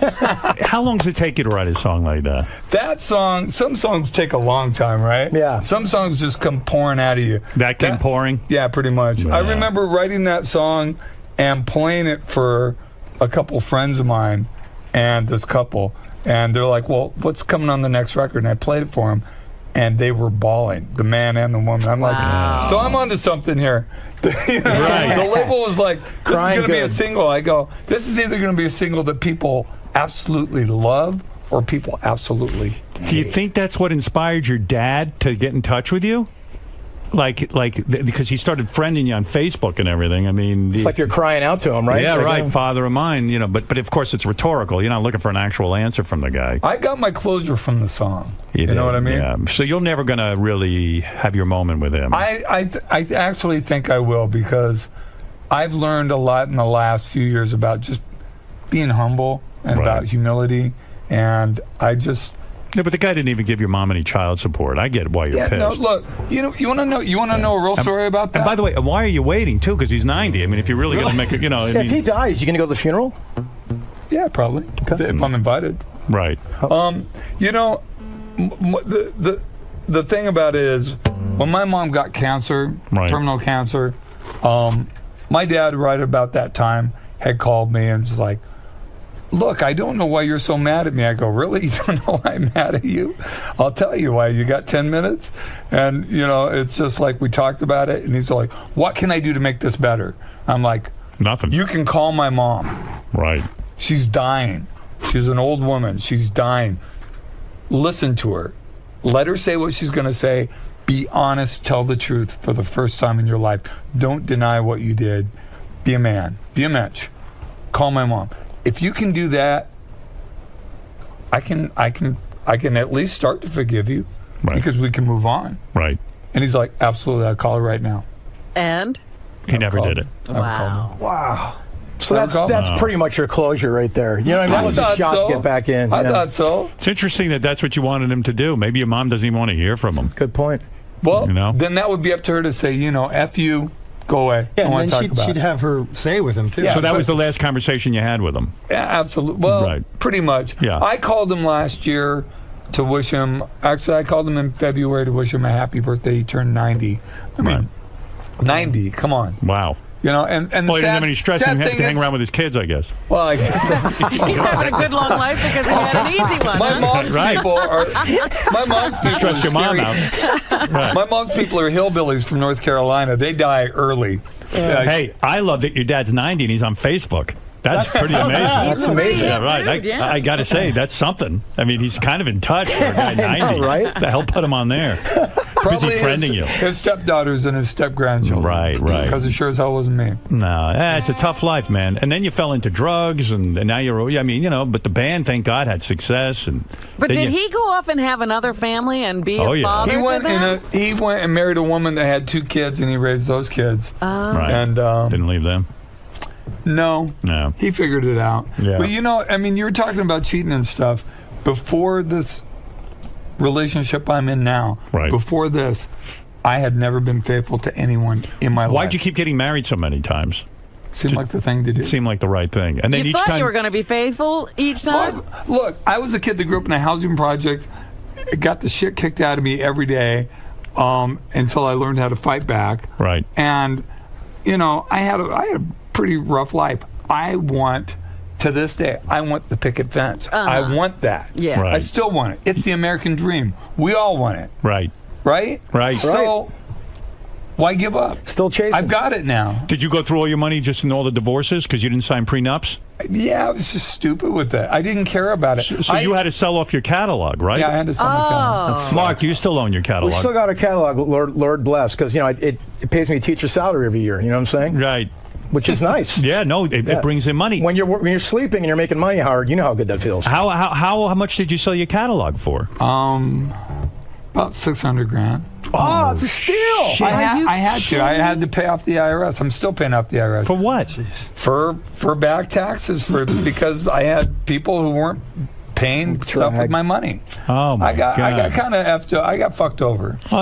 How long does it take you to write a song like that? That song, some songs take a long time, right? Yeah. Some songs just come pouring out of you. That came pouring? Yeah, pretty much. Yeah. I remember writing that song and playing it for a couple friends of mine and this couple. And they're like, well, what's coming on the next record? And I played it for them. And they were bawling, the man and the woman. I'm like, so I'm onto something here. Right. The label was like, this Crying is going to be a good. single. I go, this is either going to be a single that people absolutely love or people absolutely Do you think that's what inspired your dad to get in touch with you? Because he started friending you on Facebook and everything. I mean, It's like you're crying out to him, right? Yeah, Like, right. Father of mine, but of course it's rhetorical. You're not looking for an actual answer from the guy. I got my closure from the song. You did, know what I mean? Yeah. So you're never going to really have your moment with him. I actually think I will, because I've learned a lot in the last few years about just being humble and about humility, and I just. Yeah, but the guy didn't even give your mom any child support. I get why you're pissed. No, look, you want to know a real story about that? And by the way, why are you waiting too? Because he's 90. I mean, if you're really going to make it, If he dies, you going to go to the funeral? Yeah, probably. If I'm invited. Right. The thing about it is, when my mom got cancer, terminal cancer, my dad right about that time had called me and was like, look, I don't know why you're so mad at me. I go, really? You don't know why I'm mad at you? I'll tell you why. You got 10 minutes? And, it's just like we talked about it. And he's like, what can I do to make this better? I'm like, nothing. You can call my mom. Right. She's dying. She's an old woman. She's dying. Listen to her. Let her say what she's going to say. Be honest. Tell the truth for the first time in your life. Don't deny what you did. Be a man. Be a mensch. Call my mom. If you can do that, I can at least start to forgive you, because we can move on. Right. And he's like, absolutely, I'll call her right now. And? He never did it. Wow. Wow. So that's pretty much your closure right there. You know, what I mean? That was a shot to get back in. I thought so. It's interesting that's what you wanted him to do. Maybe your mom doesn't even want to hear from him. Good point. Well, then that would be up to her to say, F you. Go away. Yeah, I want and to then talk about she'd it. have her say with him, too. So that was the last conversation you had with him? Yeah, absolutely. Well, pretty much. Yeah. I called him last year to wish him. Actually, I called him in February to wish him a happy birthday. He turned 90. I mean, 90. Come on. Wow. You know, and the Well, he didn't sad, have any stress. He sad didn't have thing to hang is- around with his kids, I guess. Well, I guess. He's having a good long life because he had an easy one. My huh? mom's Right. people are. My mom's people Stress are your mom scary. out. Right. My mom's people are hillbillies from North Carolina. They die early. Hey, I love that your dad's 90 and he's on Facebook. That's pretty amazing. That's amazing. Yeah, right. Rude, yeah. I got to say, that's something. I mean, he's kind of in touch for a guy 90. know, right? The hell put him on there? Busy friending you. His stepdaughters and his step-grandchildren. Right. Because it sure as hell wasn't me. No, it's a tough life, man. And then you fell into drugs, and now you're, I mean, you know, but the band, thank God, had success. But then did you- he go off and have another family and be a father He to went them? he went and married a woman that had 2 kids, and he raised those kids. Right. And didn't leave them. No. He figured it out. Yeah. But you know, I mean, you were talking about cheating and stuff. Before this relationship I'm in now, before this, I had never been faithful to anyone in my life. Why'd you keep getting married so many times? Seemed like the thing to do. It seemed like the right thing. And then You each thought time you were going to be faithful each time? Look, I was a kid that grew up in a housing project, got the shit kicked out of me every day until I learned how to fight back. Right. And, you know, I had a pretty rough life. To this day, I want the picket fence. I want that. Yeah. Right. I still want it. It's the American dream. We all want it. Right. Right? Right. So, why give up? Still chasing. I've got it now. Did you go through all your money just in all the divorces because you didn't sign prenups? Yeah, I was just stupid with that. I didn't care about it. So you had to sell off your catalog, right? Yeah, I had to sell my catalog. Mark, do you still own your We catalog? still got our catalog, Lord bless, because, you know, it pays me a teacher's salary every year. You know what I'm saying? Right. Which is nice. Yeah, no, it brings in money. When you're sleeping and you're making money, Howard, you know how good that feels. How much did you sell your catalog for? About $600,000. Oh, it's a steal. I had to pay off the IRS. I'm still paying off the IRS. For what? For back taxes because I had people who weren't paying stuff with my money. Oh my God! I got kind of effed up. I got fucked over. We're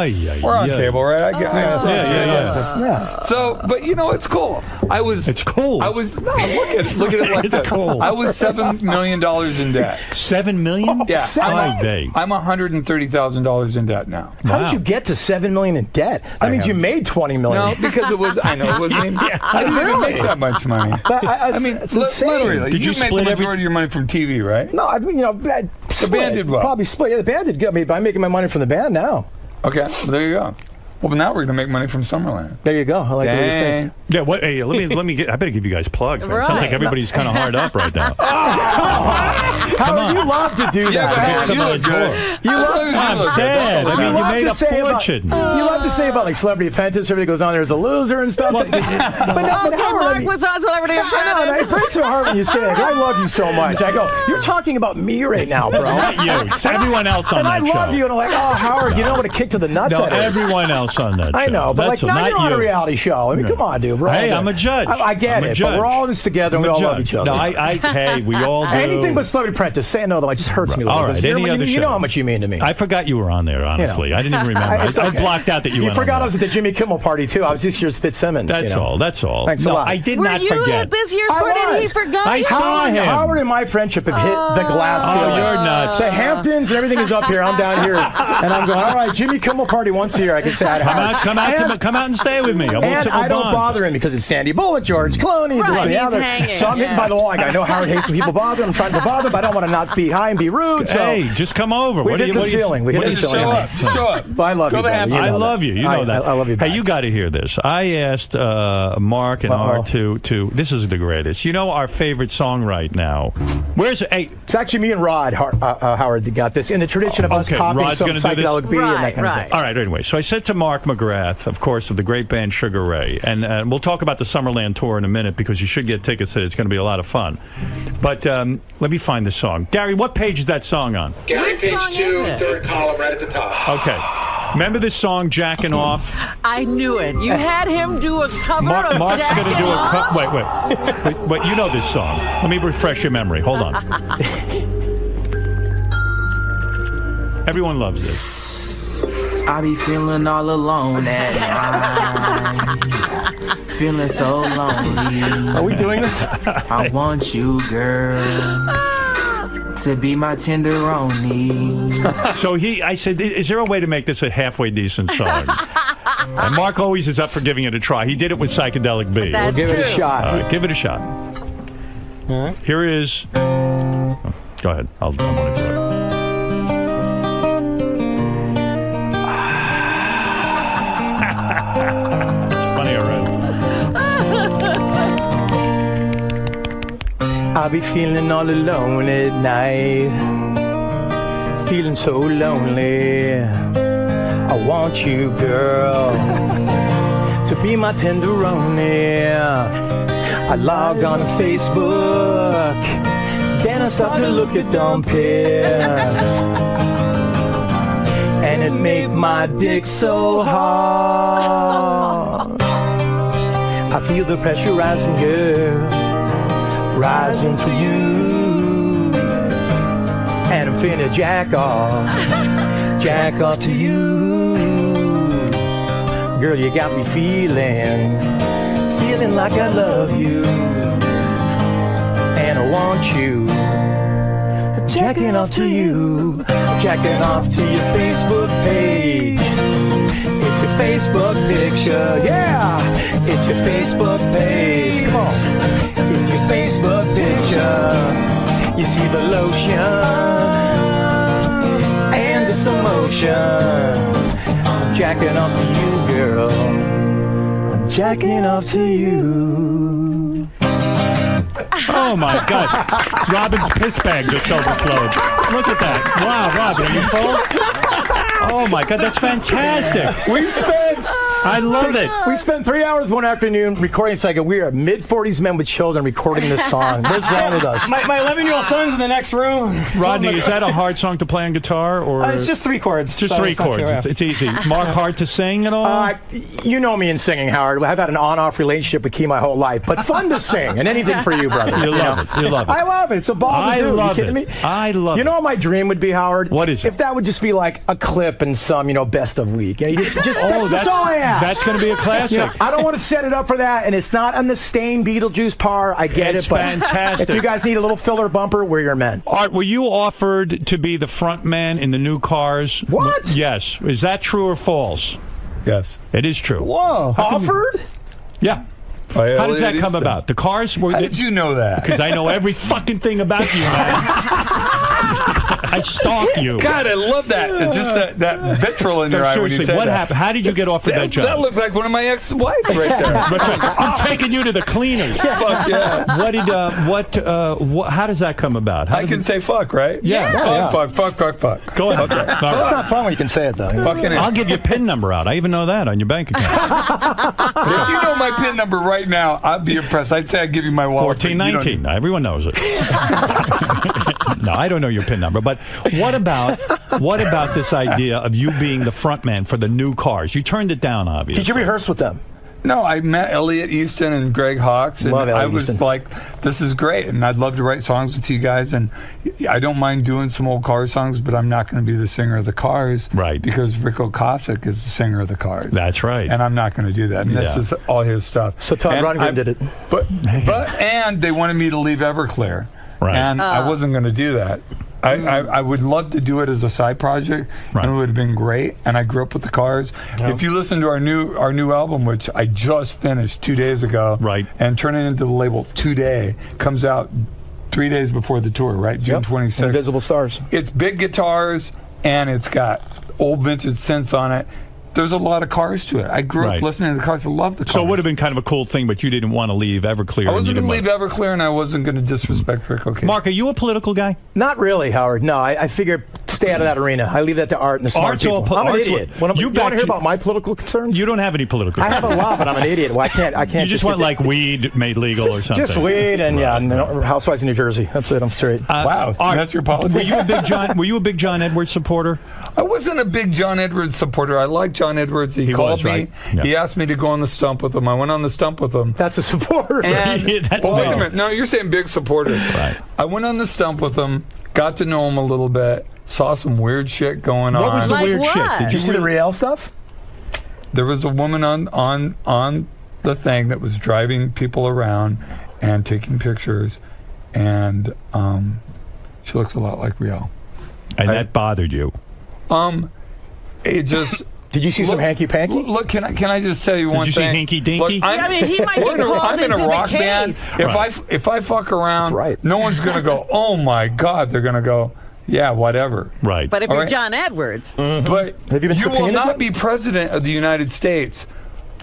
on yeah. cable, right? Yeah. So, but you know, it's cool. It's cool. I was look at it like It's this. cool. I was $7 million in debt. $7 million? Yeah, I'm $130,000 in debt now. How did you get to $7 million in debt? That means you made $20 million. No, because it was. I know it wasn't. Even, I didn't even make that much money. But I mean, it's insane. literally, Did you made the split majority of your money from TV, right? No, I mean, you know, The band did well. Probably split. Yeah, the band did good. I mean, I'm making my money from the band now. Okay, well, there you go. Well, now we're going to make money from Summerland. There you go. I like the way you think. Yeah. What? Hey, let me get. I better give you guys plugs. Man. It sounds Right. like everybody's kind of hard up right now. Howard, you love to do Yeah, but that. Howard, you look good. You love to I'm look good. sad. I mean, you love made to a say fortune. you love to say about like Celebrity Apprentice, everybody goes on there as a loser and stuff. but Okay, Howard, Mark I mean, was on Celebrity I know, and Apprentice. it breaks my heart when you say that. I love you so much. I go, you're talking about me right now, bro. Not you. It's everyone else on And I that love show. you, and I'm like, oh, Howard, you know what a kick to the nuts No, that is. everyone else on that show. I know, but That's like now not you're on you. a reality show. I mean, come on, dude. We're all Hey, there. I'm a judge. I get I'm a it, judge. but we're all in this together, and we I'm a all love judge. each other. No, hey, we all do. Anything but Celebrity Apprentice. Saying no, though, it just hurts me a little All bit. right, You're- any other you show. know how much you mean to me. I forgot you were on there, honestly. You know. I didn't even remember. It's I okay. blocked out that you You went forgot on I was at the Jimmy Kimmel party, too. I was this year's Fitzsimmons. That's you know? all. That's all. Thanks no, a lot. I did Were not you forget. at this year's I party and he was. forgot I you? saw him. Howard and my friendship have hit the glass Oh, ceiling. you're nuts. The Hamptons and everything is up here. I'm down here. And I'm going, all right, Jimmy Kimmel party once a year. I can say hi to Come out and stay with me. I won't And sit I don't bond. bother him because it's Sandy Bullock, George Clooney, this and the he's other. hanging, So I'm hitting yeah. by the wall. I know Howard hates when people bother him. I'm trying to bother him, but I don't want to not be high and be rude. So Hey, just come over. we What do hit you- the ceiling. We hit the Just ceiling. show up. Just show up. But I love Go you, to brother. Hampton. You know I that. love you. You know that. I love you. Hey, back. you got to hear this. I asked Mark and Art to. This is the greatest. You know our favorite song right now. Where's hey? It's actually me and Rod Howard that got this in the tradition of us Okay, copying Rod's some gonna do this? psychedelic beat and that kind of thing. All right. Anyway, so I said to Mark McGrath, of course, of the great band Sugar Ray, and we'll talk about the Summerland tour in a minute because you should get tickets. It's going to be a lot of fun. But let me find the song. Gary, what page is that song on? Gary, page 2, third column, right at the top. Okay. Remember this song, Jackin' Off? I knew it. You had him do a cover of Mark's going to Jackin' do a Off? Wait, you know this song. Let me refresh your memory. Hold on. Everyone loves this. I be feeling all alone at night, feeling so lonely. Are we doing this? I want you, girl, to be my tenderoni. So I said, is there a way to make this a halfway decent song? And Mark always is up for giving it a try. He did it with Psychedelic B. We'll give it a shot. All right, give it a shot. Here is... Oh, go ahead. I want to do it. I'll be feeling all alone at night, feeling so lonely. I want you, girl, to be my tenderoni. I log on to Facebook, then I start to look at dumb pics, and it made my dick so hard. I feel the pressure rising, girl, rising for you, and I'm finna jack off to you. Girl, you got me feeling like I love you, and I want you, jacking off to you, jacking off to your Facebook page. It's your Facebook picture, yeah, it's your Facebook page, come on. It's your Facebook picture. You see the lotion and this emotion. I'm jacking off to you, girl. I'm jacking off to you. Oh my God. Robin's piss bag just overflowed. Look at that. Wow, Robin, are you full? Oh my God, that's fantastic. I love it. We spent 3 hours one afternoon recording Psycho. We are mid-40s men with children recording this song. What's wrong with us? My 11-year-old son's in the next room. Rodney, is that a hard song to play on guitar? Or it's just 3 chords. Just so 3 chords. It's easy. Mark, hard to sing at all? You know me in singing, Howard. I've had an on-off relationship with Key my whole life, but fun to sing, and anything for you, brother. You love it. You love it. I love it. It's a ball to do. I love you kidding it. me? I love it. You know what my dream would be, Howard? What is it? If that would just be like a clip and some, best of week. That's all I ask. That's going to be a classic. I don't want to set it up for that, and it's not on the Stain Beetlejuice par. I get It's it, but fantastic. if you guys need a little filler bumper, we're your men. Art, were you offered to be the front man in the new Cars? What? Yes. Is that true or false? Yes. It is true. Whoa. Offered? Yeah. How does that come about? The Cars were... How did you know that? Because I know every fucking thing about you, man. I stalk you. God, I love that. Just that vitriol in your eye when you seriously, said what that. happened? How did you get offered that job? That looked like one of my ex-wives right there. I'm taking you to the cleaners. Fuck yeah. How does that come about? I can say fuck, right? Yeah. Fuck. Go ahead. Okay. It's not fun when you can say it, though. I'll give you a PIN number out. I even know that on your bank account. If you know my PIN number right now, I'd be impressed. I'd say I'd give you my wallet. 1419. Everyone knows it. No, I don't know your PIN number. But what about this idea of you being the front man for the new Cars? You turned it down, obviously. Did you rehearse with them? No, I met Elliot Easton and Greg Hawkes, and Love I Elliot was Easton. like, this is great, and I'd love to write songs with you guys, and I don't mind doing some old Cars songs, but I'm not going to be the singer of the Cars. Right. Because Rick Ocasek is the singer of the Cars. That's right. And I'm not going to do that, and this is all his stuff. So Todd Rundgren did it. And they wanted me to leave Everclear. Right. And I wasn't going to do that. I would love to do it as a side project, and it would have been great. And I grew up with the Cars. If you listen to our new album, which I just finished 2 days ago, right, and turn it into the label today, comes out 3 days before the tour, right, June 26th. Invisible Stars. It's big guitars, and it's got old vintage synths on it. There's a lot of Cars to it. I grew up listening to the Cars. I love the Cars. So it would have been kind of a cool thing, but you didn't want to leave Everclear. I wasn't going to leave Everclear, and I wasn't going to disrespect Rick Ocasek. Mark, are you a political guy? Not really, Howard. No, I figure stay out of that arena. I leave that to Art and the smart people. I'm an idiot. You want to hear about my political concerns? You don't have any political I have a lot, but I'm an idiot. Well, I can't. You just want like weed made legal or something. Just weed and Housewives in New Jersey. That's it. I'm straight. Wow, that's your politics. Were you a big John Edwards supporter? I wasn't a big John Edwards supporter. I like John Edwards. He called me. Right? Yeah. He asked me to go on the stump with him. I went on the stump with him. That's a supporter. And, wait a minute. No, you're saying big supporter. Right. I went on the stump with him, got to know him a little bit, saw some weird shit going on. What was the weird shit? Did you see the Riel stuff? There was a woman on the thing that was driving people around and taking pictures, and she looks a lot like Riel. And that bothered you? It just Did you see some hanky panky? Look, can I just tell you one Did you thing? see Hinky Dinky? Look, I mean, he might get called I'm in a into rock the band. case. If I fuck around, no one's gonna go, oh my God. They're gonna go, yeah, whatever. Right. But if All you're right? John Edwards, But Have you been you will subpoenaed not yet? be president of the United States.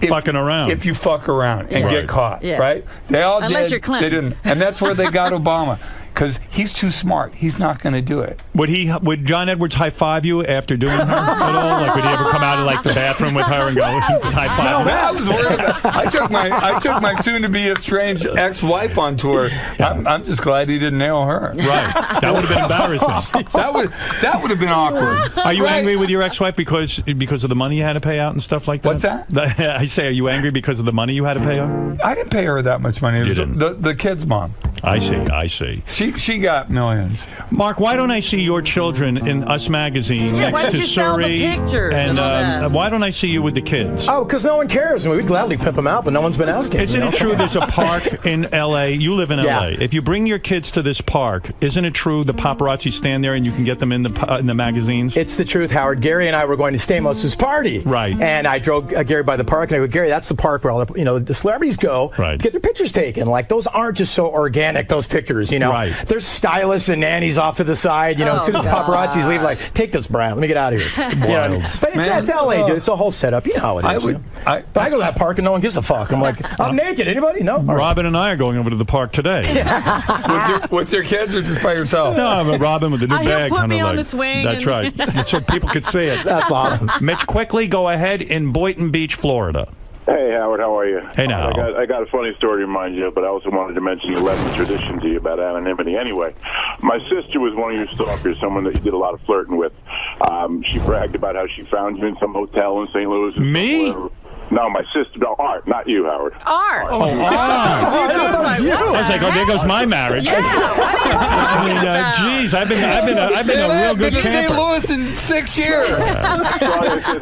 Fucking around. If you fuck around and Yeah. get caught, Yeah. right? They all Unless did. you're Clinton. They didn't. And that's where they got Obama. Because he's too smart. He's not going to do it. Would John Edwards high five you after doing her at all? Like, would he ever come out of like the bathroom with her and go high five? I was worried about. I took my soon-to-be estranged ex-wife on tour. I'm just glad he didn't nail her. Right. That would have been embarrassing. That would have been awkward. Are you Right? angry with your ex-wife because of the money you had to pay out and stuff like that? What's that? I say, are you angry because of the money you had to pay out? I didn't pay her that much money. It was the kid's mom. I see. She got millions. Mark, why don't I see your children in Us Magazine Yeah, why next don't to you sell the Surrey? pictures and all that? Why don't I see you with the kids? Oh, because no one cares. We'd gladly pimp them out, but no one's been asking. Isn't it true there's a park in L.A.? You live in L.A. If you bring your kids to this park, isn't it true the paparazzi stand there and you can get them in the magazines? It's the truth, Howard. Gary and I were going to Stamos' party. Right. And I drove Gary by the park, and I go, Gary, that's the park where all the celebrities go to get their pictures taken. Like, those aren't just so organic, those pictures, Right. There's stylists and nannies off to the side, as soon as paparazzis leave, like, take this, Brian, let me get out of here. You know what I mean? But it's LA, dude. It's a whole setup. You know how it is. But I go to that park and no one gives a fuck. I'm like, I'm naked. Anybody? No? Robin and I are going over to the park today. with your kids or just by yourself? No, but Robin with the new He'll bag. put kind me of on like, the swing That's and- right. So people could see it. That's awesome. Mitch, quickly go ahead in Boynton Beach, Florida. Hey, Howard, how are you? Hey, now. I got a funny story to remind you of, but I also wanted to mention the 11th tradition to you about anonymity. Anyway, my sister was one of your stalkers, someone that you did a lot of flirting with. She bragged about how she found you in some hotel in St. Louis. Me? No, my sister. No, Art, not you, Howard. Art. Oh, Art. I was like, oh, there goes my marriage. I mean, geez, I've been a real good I've been to St. camper. Louis in 6 years.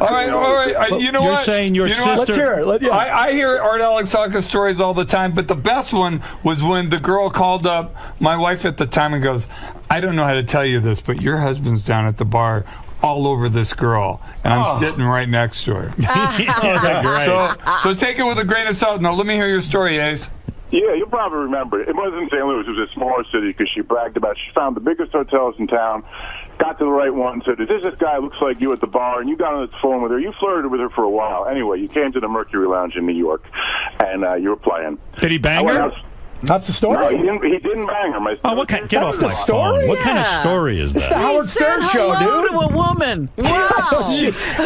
all right. You know You're what? saying your sister. Let's hear it. I hear Art Alexakis stories all the time, but the best one was when the girl called up my wife at the time and goes, I don't know how to tell you this, but your husband's down at the bar all over this girl, and I'm sitting right next to her. So take it with a grain of salt. Now, let me hear your story, Ace. Yeah, you'll probably remember it. It wasn't St. Louis. It was a smaller city because she bragged about she found the biggest hotels in town, got to the right one, said, this guy looks like you at the bar, and you got on the phone with her. You flirted with her for a while. Anyway, you came to the Mercury Lounge in New York, and you were playing. Did he bang her? That's the story? No, he didn't bang her. Oh, what kind? Get That's off the my story? phone. What kind of story is It's the that? Howard Stern show, hello dude. to a woman. Wow.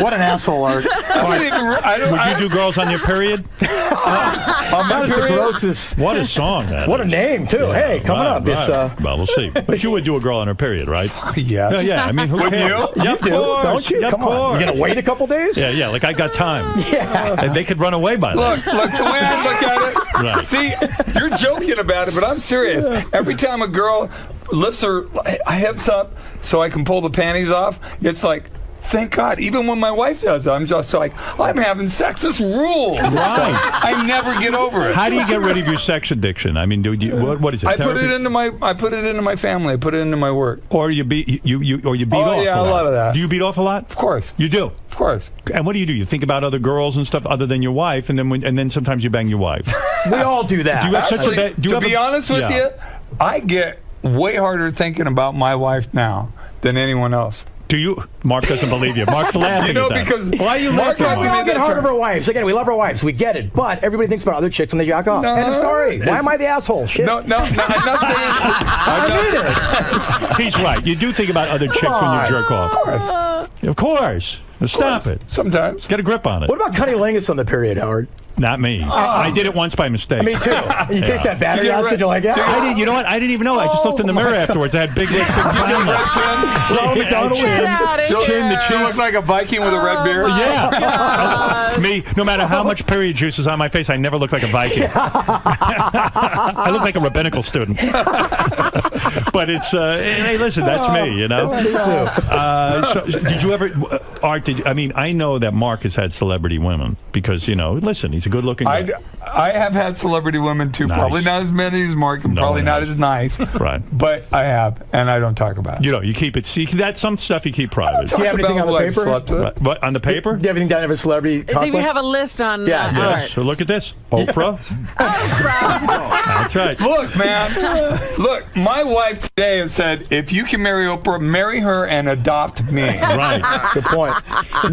What an asshole, Art. Would you do girls on your period? That is the grossest. What a song that What a is. name, too. Hey, coming up. Right. It's Well, we'll see. But you would do a girl on her period, right? Yes. Yeah. I mean, who Wouldn't cares? you? Yeah, You of do, course. don't you? Yeah, Come of on. course. You're going to wait a couple days? Yeah. Like I got time. Yeah. And they could run away by then. Look, the way I look at it. Right. See, you're joking about it, but I'm serious. Every time a girl lifts her hips up so I can pull the panties off, it's like, thank God. Even when my wife does it, I'm just like, I'm having sex. This rules. Right. I never get over it. How do you get rid of your sex addiction? I mean, what is it? I put therapy? it into my family. I put it into my work. Or you beat off. Yeah, a lot of that. Do you beat off a lot? Of course. You do. Of course. And what do? You think about other girls and stuff other than your wife, and then sometimes you bang your wife. We all do that. Do you have such a Actually, bad? to be honest with you, I get way harder thinking about my wife now than anyone else. Do you? Mark doesn't believe you. Mark's laughing at that. because why are you Mark laughing? We Mark? all get hard of our wives. Again, we love our wives. We get it. But everybody thinks about other chicks when they jack off. No, End of story. Why am I the asshole? Shit. No, I'm not saying. I mean it. He's right. You do think about other chicks when you jerk off. Of course. Stop it. Sometimes. Get a grip on it. What about cunnilingus on the period, Howard? Not me. I did it once by mistake. Me too. You taste that battery acid, you're like, yeah. I didn't. You know what? I didn't even know. I just looked in the mirror afterwards. I had big clown lips. Ronald McDonald Chin, the chin looked like a Viking with a red beard. Yeah. Me, no matter how much period juice is on my face, I never look like a Viking. I look like a rabbinical student. But it's, hey, listen, that's me, you know? That's me too. So, did you ever, Art, I mean, I know that Mark has had celebrity women because, listen, he's a good-looking guy. I have had celebrity women too. Nice. Probably not as many as Mark, and No probably one not has. as nice. Right. But I have, and I don't talk about it. You know, you keep it. See, that's some stuff you keep private. Do you have anything on the paper? Right. What on the paper? Do you have anything down of a celebrity Do conquest? we have a list on Yeah, Yes. Art? So look at this. Oprah. That's right. Look, man. Look, my wife today has said, if you can marry Oprah, marry her and adopt me. Right. Good point.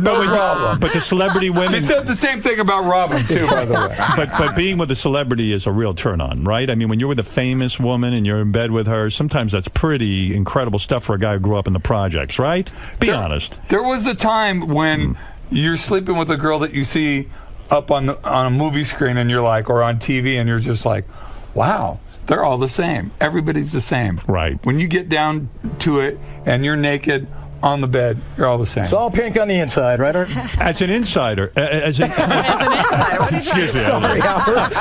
No problem. But the celebrity women. She said the same thing about Robin, too, by the way. But being with a celebrity is a real turn on, right? I mean, when you're with a famous woman and you're in bed with her, sometimes that's pretty incredible stuff for a guy who grew up in the projects, right? Be honest. There was a time when you're sleeping with a girl that you see up on a movie screen and you're like, or on TV, and you're just like, wow, they're all the same. Everybody's the same. Right. When you get down to it and you're naked on the bed, you're all the same. It's all pink on the inside, right, Art? As an insider, as an insider, what are you excuse me. Sorry, Albert.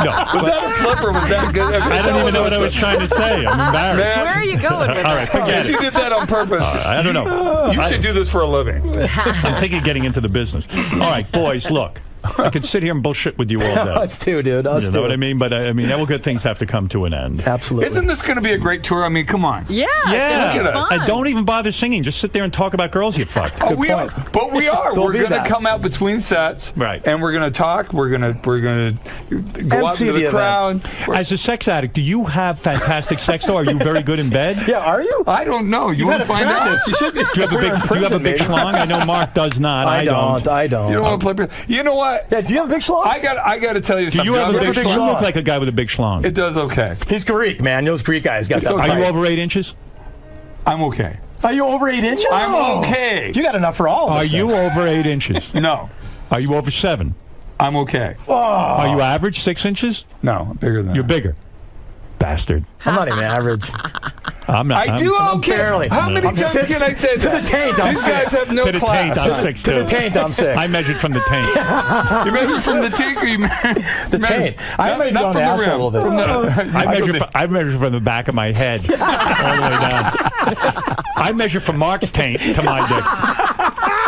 No, was that a slip or was that good? I don't even know what I was trying to say. I'm embarrassed. Man. Where are you going with All right, forget You it. did that on purpose. I don't know. You should do this for a living. I'm thinking of getting into the business. All right, boys, look. I could sit here and bullshit with you all day. Us too, dude. Us You know too. what I mean? But I mean, all good things have to come to an end. Absolutely. Isn't this going to be a great tour? I mean, come on. Yeah, Yeah. it's gonna be fun. And don't even bother singing. Just sit there and talk about girls you fucked. Oh, we are, but we are. Don't We're do going to that. come out between sets, Right. And we're going to talk. We're going to go out MC to the the crowd. As a sex addict, do you have fantastic sex though? Are you very good in bed? Yeah, are you? I don't know. You want to find out? You should be. Do you have a big, schlong? I know Mark does not. I don't. I don't. You don't want to play. You know what? Yeah, do you have a big schlong? I got to tell you Do something. you have a I'm big very- schlong? You look like a guy with a big schlong. It does okay. He's Greek, man. Those Greek guys got that. Are you over 8 inches? I'm okay. Are you over 8 inches? I'm okay. You got enough for all of us. Are you over 8 inches? No. Are you over 7? I'm okay. Oh. Are you average 6 inches? No, I'm bigger than You're that. bigger. Bastard. I'm not even average. I'm not. I do okay. barely. How many I'm times six- can I say to that? the taint, I'm These guys six. have no To the class. taint, I'm 6 To too. the taint, I'm 6. I measured from the taint. You measure from the taint or you The taint. I measured not on from the the asshole rim. a little bit. From the, I measure from the back of my head all the way down. I measure from Mark's taint to my dick.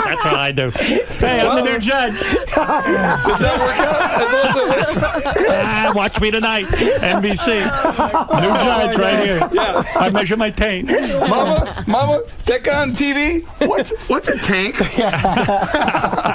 That's what I do. Hey, I'm the new judge. Does that work out? Watch me tonight, NBC. New judge right here. Yeah. I measure my taint. Mama, that guy on TV, what's a tank?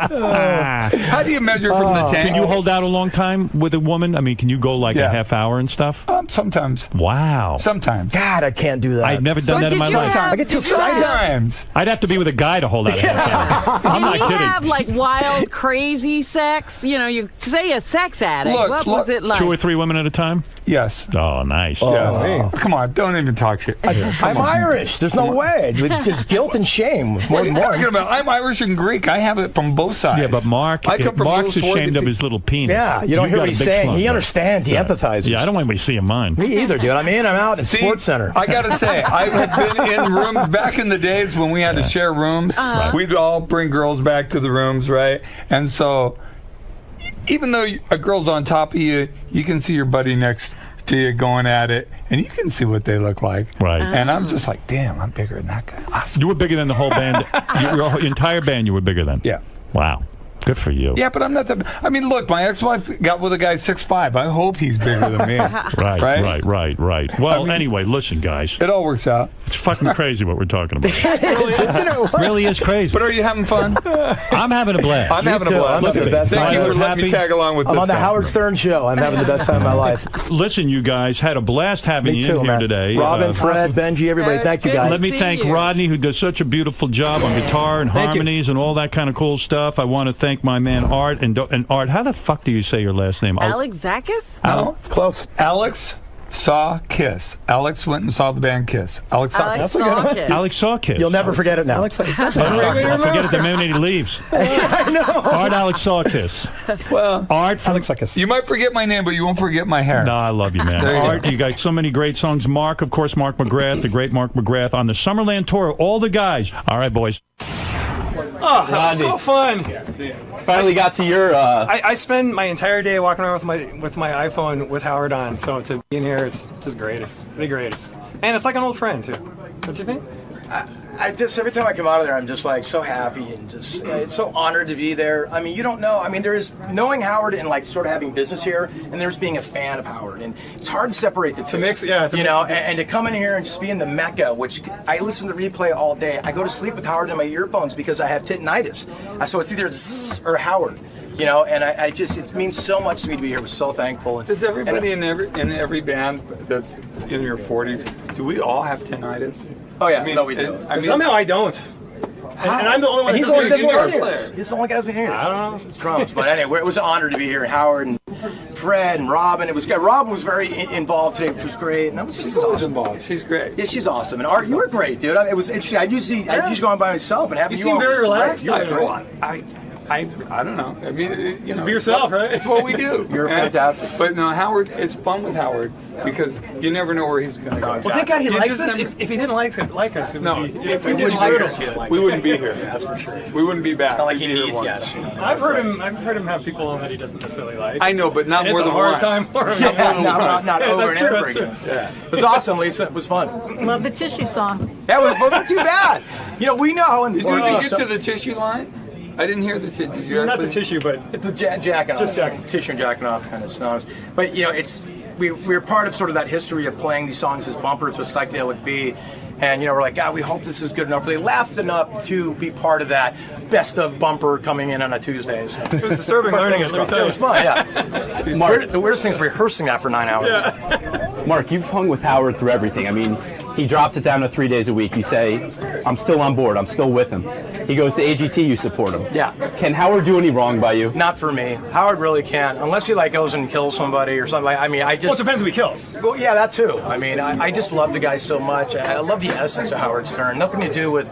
How do you measure from the tank? Can you hold out a long time with a woman? I mean, can you go like a Yeah. half hour and stuff? Sometimes. Wow. Sometimes. God, I can't do that. I've never done that in my life. I get too excited. Sometimes. I'd have to be with a guy to hold out a half hour. I'm Did not he kidding. have like wild, crazy sex? You know, you say a sex addict. Look, what was it like? 2 or 3 women at a time? Yes. Oh, nice. Yes. Come on, don't even talk shit. I'm Irish. There's no way. There's guilt and shame. What More are you than talking one. about? I'mIrish and Greek. I have it from both sides. Yeah, but Mark, I come from Mark's Louis Ford. ashamed of his little penis. Yeah, you don't hear got what a he's big saying. schlong, He though. understands. He empathizes. Yeah, I don't want anybody seeing mine. Me either, dude. I mean, I'm out at Sports Center. I gotta say, I have been in rooms back in the days when we had to share rooms. We'd all bring girls back to the rooms, right? And so, even though a girl's on top of you, you can see your buddy next to you going at it, and you can see what they look like. Right. And I'm just like, damn, I'm bigger than that guy. Awesome. You were bigger than the whole band. Your entire band, you were bigger than. Yeah. Wow. Good for you. Yeah, but I'm not that. I mean, look, my ex-wife got with a guy 6'5". I hope he's bigger than me. Right. Well, anyway, listen, guys. It all works out. It's fucking crazy what we're talking about. Really is crazy. But are you having fun? I'm having a blast. I'm having a blast. I'm having the best Thank time. you for I'm letting me happy. tag along with I'm this on the guy. Howard Stern show. I'm having the best time of my life. Listen, you guys had a blast having Me you too, in here man. today. Robin, Fred, Benji, everybody. Thank you, guys. Let me thank Rodney, who does such a beautiful job on guitar and Thank you. harmonies and all that kind of cool stuff. I want to thank my man Art. And Art, how the fuck do you say your last name? Alex Zakis? No, close. Alex saw Kiss. Alex went and saw the band Kiss. Alex saw Alex Kiss. saw Kiss. Alex saw Kiss. You'll never forget it now. I'll forget it the minute he leaves. I know. Art Alex saw Kiss. Well, Art from Alex Zakis. you might forget my name, but you won't forget my hair. No, I love you, man. There you Art, go. you got so many great songs. Mark, of course, Mark McGrath, the great Mark McGrath, on the Summerland tour. All the guys. All right, boys. Oh, that was so fun. Finally got to your. I spend my entire day walking around with my iPhone with Howard on, so to be in here is the greatest. The greatest. And it's like an old friend, too. What do you think? I just, every time I come out of there, I'm just like so happy and just, it's so honored to be there. I mean, you don't know. I mean, there's knowing Howard and like sort of having business here, and there's being a fan of Howard, and it's hard to separate the two. And to come in here and just be in the Mecca, which I listen to replay all day. I go to sleep with Howard in my earphones because I have titanitis, so it's either Zzz or Howard. And I just, it means so much to me to be here. We're so thankful. Does everybody in every band that's in your 40s, do we all have tinnitus? Oh yeah, no, we do. Somehow I don't. And I'm the only one. He's the only guy who's been here. I don't know. It's drums, but anyway, it was an honor to be here. Howard and Fred and Robin. It was good. Robin was very involved today, which was great. And I was just she's always involved. She's great. Yeah, she's awesome. And Art, you were great, dude. It was interesting. I usually go on by myself and having you seem very relaxed. I don't know. I mean, just be yourself, right? It's what we do. You're fantastic. But no, Howard, it's fun with Howard because you never know where he's going to go. Well, thank God he likes us. If he didn't like us, it would be, if he didn't like us, we wouldn't be here. Yeah, that's for sure. We wouldn't be back. It's not like he needs guests. I've heard him have people on that he doesn't necessarily like. I know, but not more than once. It's a hard time for him. Not over and over again. Yeah. It was awesome, Lisa. It was fun. Love the tissue song. That was not too bad. We know how important. Did you get to the tissue line? I didn't hear the tissue. Did you not the tissue, but it's the jacking off. Just jacking. Tissue and jacking off kind of songs. But we're part of sort of that history of playing these songs as bumpers with Psychedelic B. And we're like, God, we hope this is good enough. They laughed enough to be part of that best of bumper coming in on a Tuesday. So. It was disturbing learning it. Let me tell you. It was fun. Yeah. Mark, the weirdest thing is rehearsing that for 9 hours. Yeah. Mark, you've hung with Howard through everything. I mean, he drops it down to 3 days a week. You say, I'm still on board. I'm still with him. He goes to AGT. You support him. Yeah. Can Howard do any wrong by you? Not for me. Howard really can't, unless he goes and kills somebody or something. I just. Well, it depends who he kills. Well, yeah, that too. I mean, I just love the guy so much. I love the essence of Howard Stern. Nothing to do with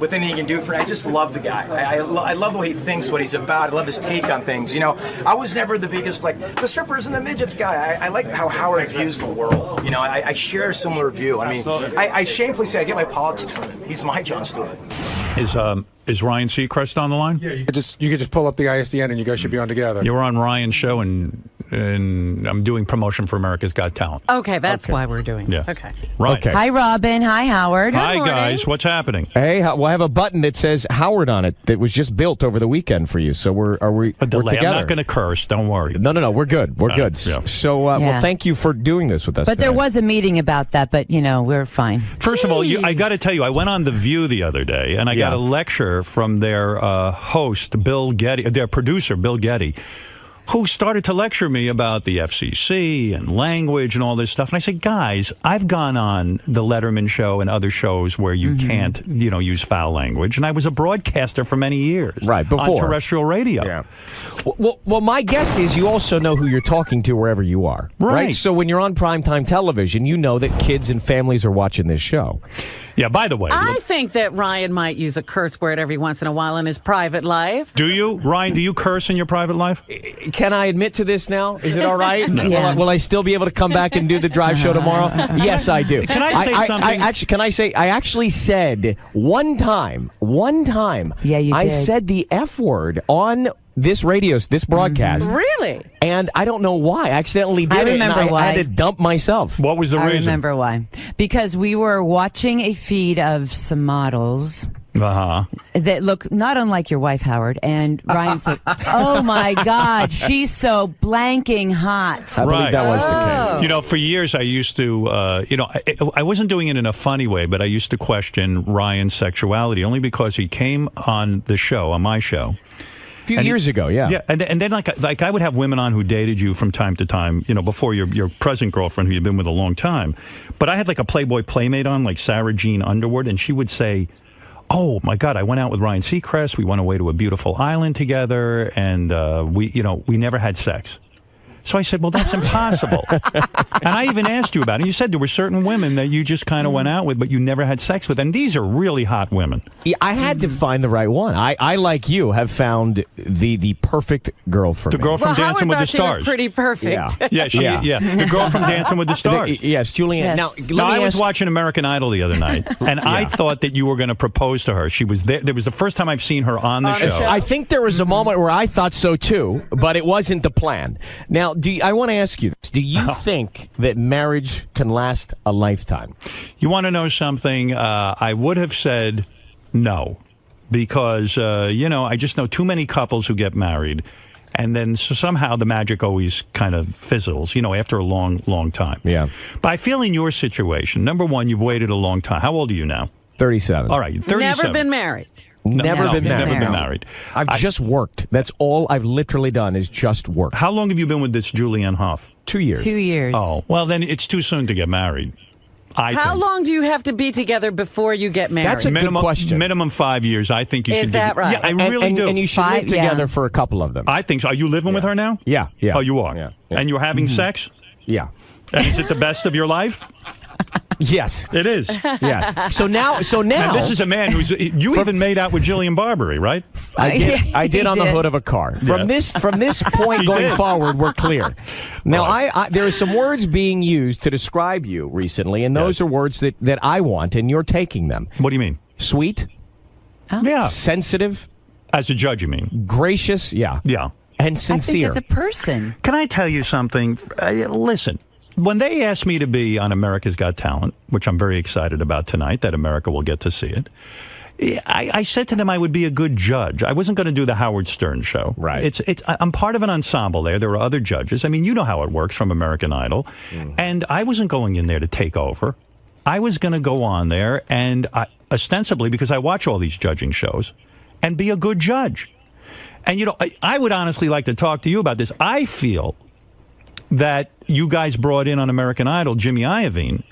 anything he can do for me. I just love the guy. I love the way he thinks, what he's about. I love his take on things. I was never the biggest the strippers and the midgets guy. I like how Howard views the world. I share a similar view. I mean, I shamefully say I get my politics from him. He's my Jon Stewart. Is Ryan Seacrest on the line? Yeah, you could just pull up the ISDN and you guys should be on together. You were on Ryan's show and I'm doing promotion for America's Got Talent. Okay, that's why we're doing this. Yeah. Okay. Right. Okay. Hi, Robin. Hi, Howard. Hi, guys. What's happening? Hey, well, I have a button that says Howard on it that was just built over the weekend for you. So we're together. I'm not going to curse. Don't worry. No. We're good. We're good. Yeah. So, well, thank you for doing this with us. But today. there was a meeting about that, but, we're fine. First of all, I got to tell you, I went on The View the other day, and I got a lecture from their host, Bill Getty, their producer, Bill Getty, who started to lecture me about the FCC and language and all this stuff. And I said, guys, I've gone on the Letterman show and other shows where you can't, use foul language. And I was a broadcaster for many years. Right, before. On terrestrial radio. Yeah. Well, my guess is you also know who you're talking to wherever you are. Right. So when you're on primetime television, you know that kids and families are watching this show. Yeah, by the way. I think that Ryan might use a curse word every once in a while in his private life. Do you? Ryan, do you curse in your private life? Can I admit to this now? Is it all right? Yeah. Will I still be able to come back and do the drive show tomorrow? Yes, I do. Can I say something? I actually said one time. Yeah, you I did. said the F word on this broadcast. Really? And I don't know why. I accidentally did it, and I had to dump myself. What was the reason? I remember why. Because we were watching a feed of some models that look not unlike your wife, Howard. And Ryan said, oh, my God, she's so blanking hot. I believe that was the case. For years I used to, I wasn't doing it in a funny way, but I used to question Ryan's sexuality only because he came on the show, on my show. A few years ago, yeah. Yeah, and then like I would have women on who dated you from time to time, before your present girlfriend who you've been with a long time. But I had like a Playboy Playmate on, like Sarah Jean Underwood, and she would say, oh my God, I went out with Ryan Seacrest. We went away to a beautiful island together, and we never had sex. So I said, well, that's impossible. And I even asked you about it. And you said there were certain women that you just kind of went out with, but you never had sex with. And these are really hot women. Yeah, I had to find the right one. I like you, have found the perfect girl for me. The girl from Dancing with the Stars. She was pretty perfect. Yeah. The girl from Dancing with the Stars. Yes, Julianne. Yes. Now, I was watching American Idol the other night, and I thought that you were going to propose to her. She was there. There was the first time I've seen her on the show. I think there was a moment where I thought so too, but it wasn't the plan. Now, I want to ask you this. Do you think that marriage can last a lifetime? You want to know something? I would have said no, because, I just know too many couples who get married, and then somehow the magic always kind of fizzles, after a long, long time. Yeah. But I feel in your situation, number one, you've waited a long time. How old are you now? 37. All right, 37. Never been married. Never been married. married. I've just worked. That's all I've literally done is just work. How long have you been with this Julianne Hough? 2 years. 2 years. Oh, well, then it's too soon to get married. How long do you have to be together before you get married? That's a good question. Minimum 5 years. I think you should. Is that right? Yeah, I really do. And you should live together for a couple of them. I think so. Are you living with her now? Yeah. Oh, you are? Yeah. And you're having sex? Yeah. And is it the best of your life? Yes. It is. Yes. So now. And this is a man who's. You even made out with Jillian Barbary, right? I did on the hood of a car. From this point going forward, we're clear. Now, there are some words being used to describe you recently, and those are words that I want, and you're taking them. What do you mean? Sweet. Yeah. Sensitive. As a judge, you mean? Gracious. Yeah. Yeah. And sincere. I think as a person. Can I tell you something? Listen. When they asked me to be on America's Got Talent, which I'm very excited about tonight, that America will get to see it, I said to them I would be a good judge. I wasn't going to do the Howard Stern show. Right. I'm part of an ensemble there. There are other judges. I mean, you know how it works from American Idol. And I wasn't going in there to take over. I was going to go on there and ostensibly, because I watch all these judging shows, and be a good judge. And, I would honestly like to talk to you about this. I feel that you guys brought in on American Idol Jimmy Iovine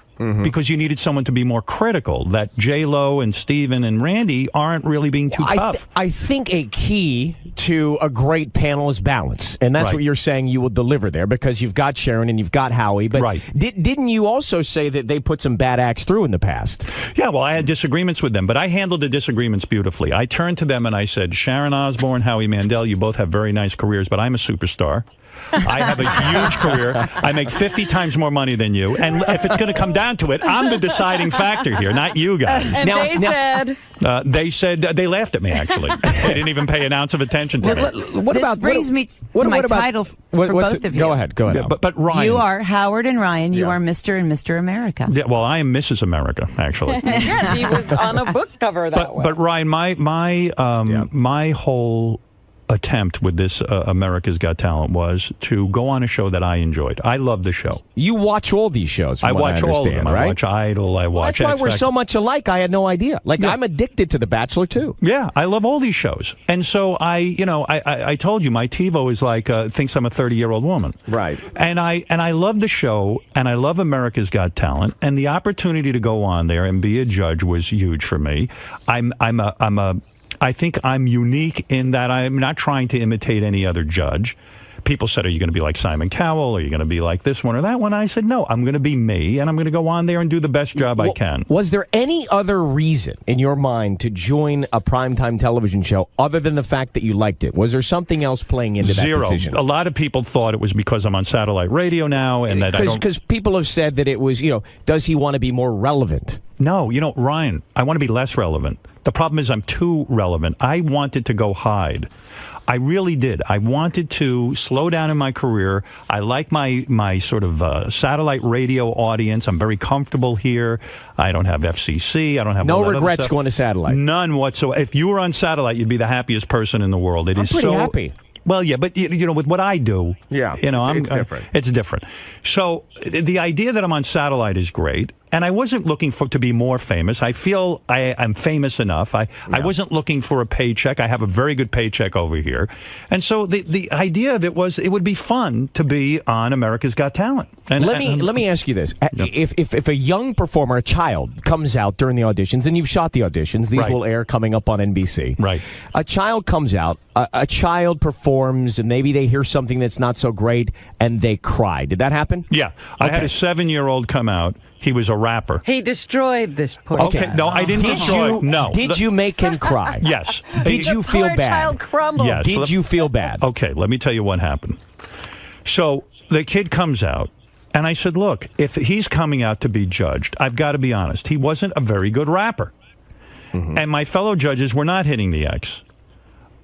because you needed someone to be more critical, that J-Lo and Steven and Randy aren't really being too tough. I think a key to a great panel is balance, and that's what you're saying you will deliver there, because you've got Sharon and you've got Howie, but didn't you also say that they put some bad acts through in the past? Yeah, well, I had disagreements with them, but I handled the disagreements beautifully. I turned to them and I said, Sharon Osbourne, Howie Mandel, you both have very nice careers, but I'm a superstar. I have a huge career. I make 50 times more money than you. And if it's going to come down to it, I'm the deciding factor here, not you guys. And they said they laughed at me, actually. They didn't even pay an ounce of attention to me. This brings me to my title for both of you. Go ahead. Yeah, but Ryan. You are Howard and Ryan. You are Mr. and Mr. America. Yeah, well, I am Mrs. America, actually. Yeah, she was on a book cover that way. But Ryan, my whole attempt with this America's Got Talent was to go on a show that I enjoyed. I love the show. You watch all these shows, I watch all of them. Right? I watch Idol, I watch That's why we're so much alike. I had no idea. I'm addicted to The Bachelor, too. Yeah, I love all these shows. And so I told you, my TiVo is like, thinks I'm a 30-year-old woman. Right. And I love the show, and I love America's Got Talent, and the opportunity to go on there and be a judge was huge for me. I think I'm unique in that I'm not trying to imitate any other judge. People said, are you going to be like Simon Cowell? Are you going to be like this one or that one? I said, no, I'm going to be me, and I'm going to go on there and do the best job I can. Was there any other reason in your mind to join a primetime television show other than the fact that you liked it? Was there something else playing into that decision? A lot of people thought it was because I'm on satellite radio now, and that I don't... Because people have said that it was, does he want to be more relevant? No, Ryan, I want to be less relevant. The problem is I'm too relevant. I wanted to go hide. I really did. I wanted to slow down in my career. I like my sort of satellite radio audience. I'm very comfortable here. I don't have FCC. I don't have no regrets going to satellite. None whatsoever. If you were on satellite, you'd be the happiest person in the world. I'm pretty happy. Well, yeah, but with what I do, it's different. It's different. So the idea that I'm on satellite is great, and I wasn't looking to be more famous. I feel I'm famous enough. I wasn't looking for a paycheck. I have a very good paycheck over here, and so the idea of it was it would be fun to be on America's Got Talent. And let me ask you this: if a young performer, a child, comes out during the auditions, and you've shot the auditions, these will air coming up on NBC. Right. A child comes out, a child performs, and maybe they hear something that's not so great, and they cry. Did that happen? Yeah, I had a 7-year-old come out. He was a rapper. He destroyed this poor Okay, no, I didn't destroy. No. Did you make him cry? Yes. Did you feel bad? Child crumbled. Yes. Did you feel bad? Okay, let me tell you what happened. So the kid comes out, and I said, look, if he's coming out to be judged, I've got to be honest. He wasn't a very good rapper. And my fellow judges were not hitting the X.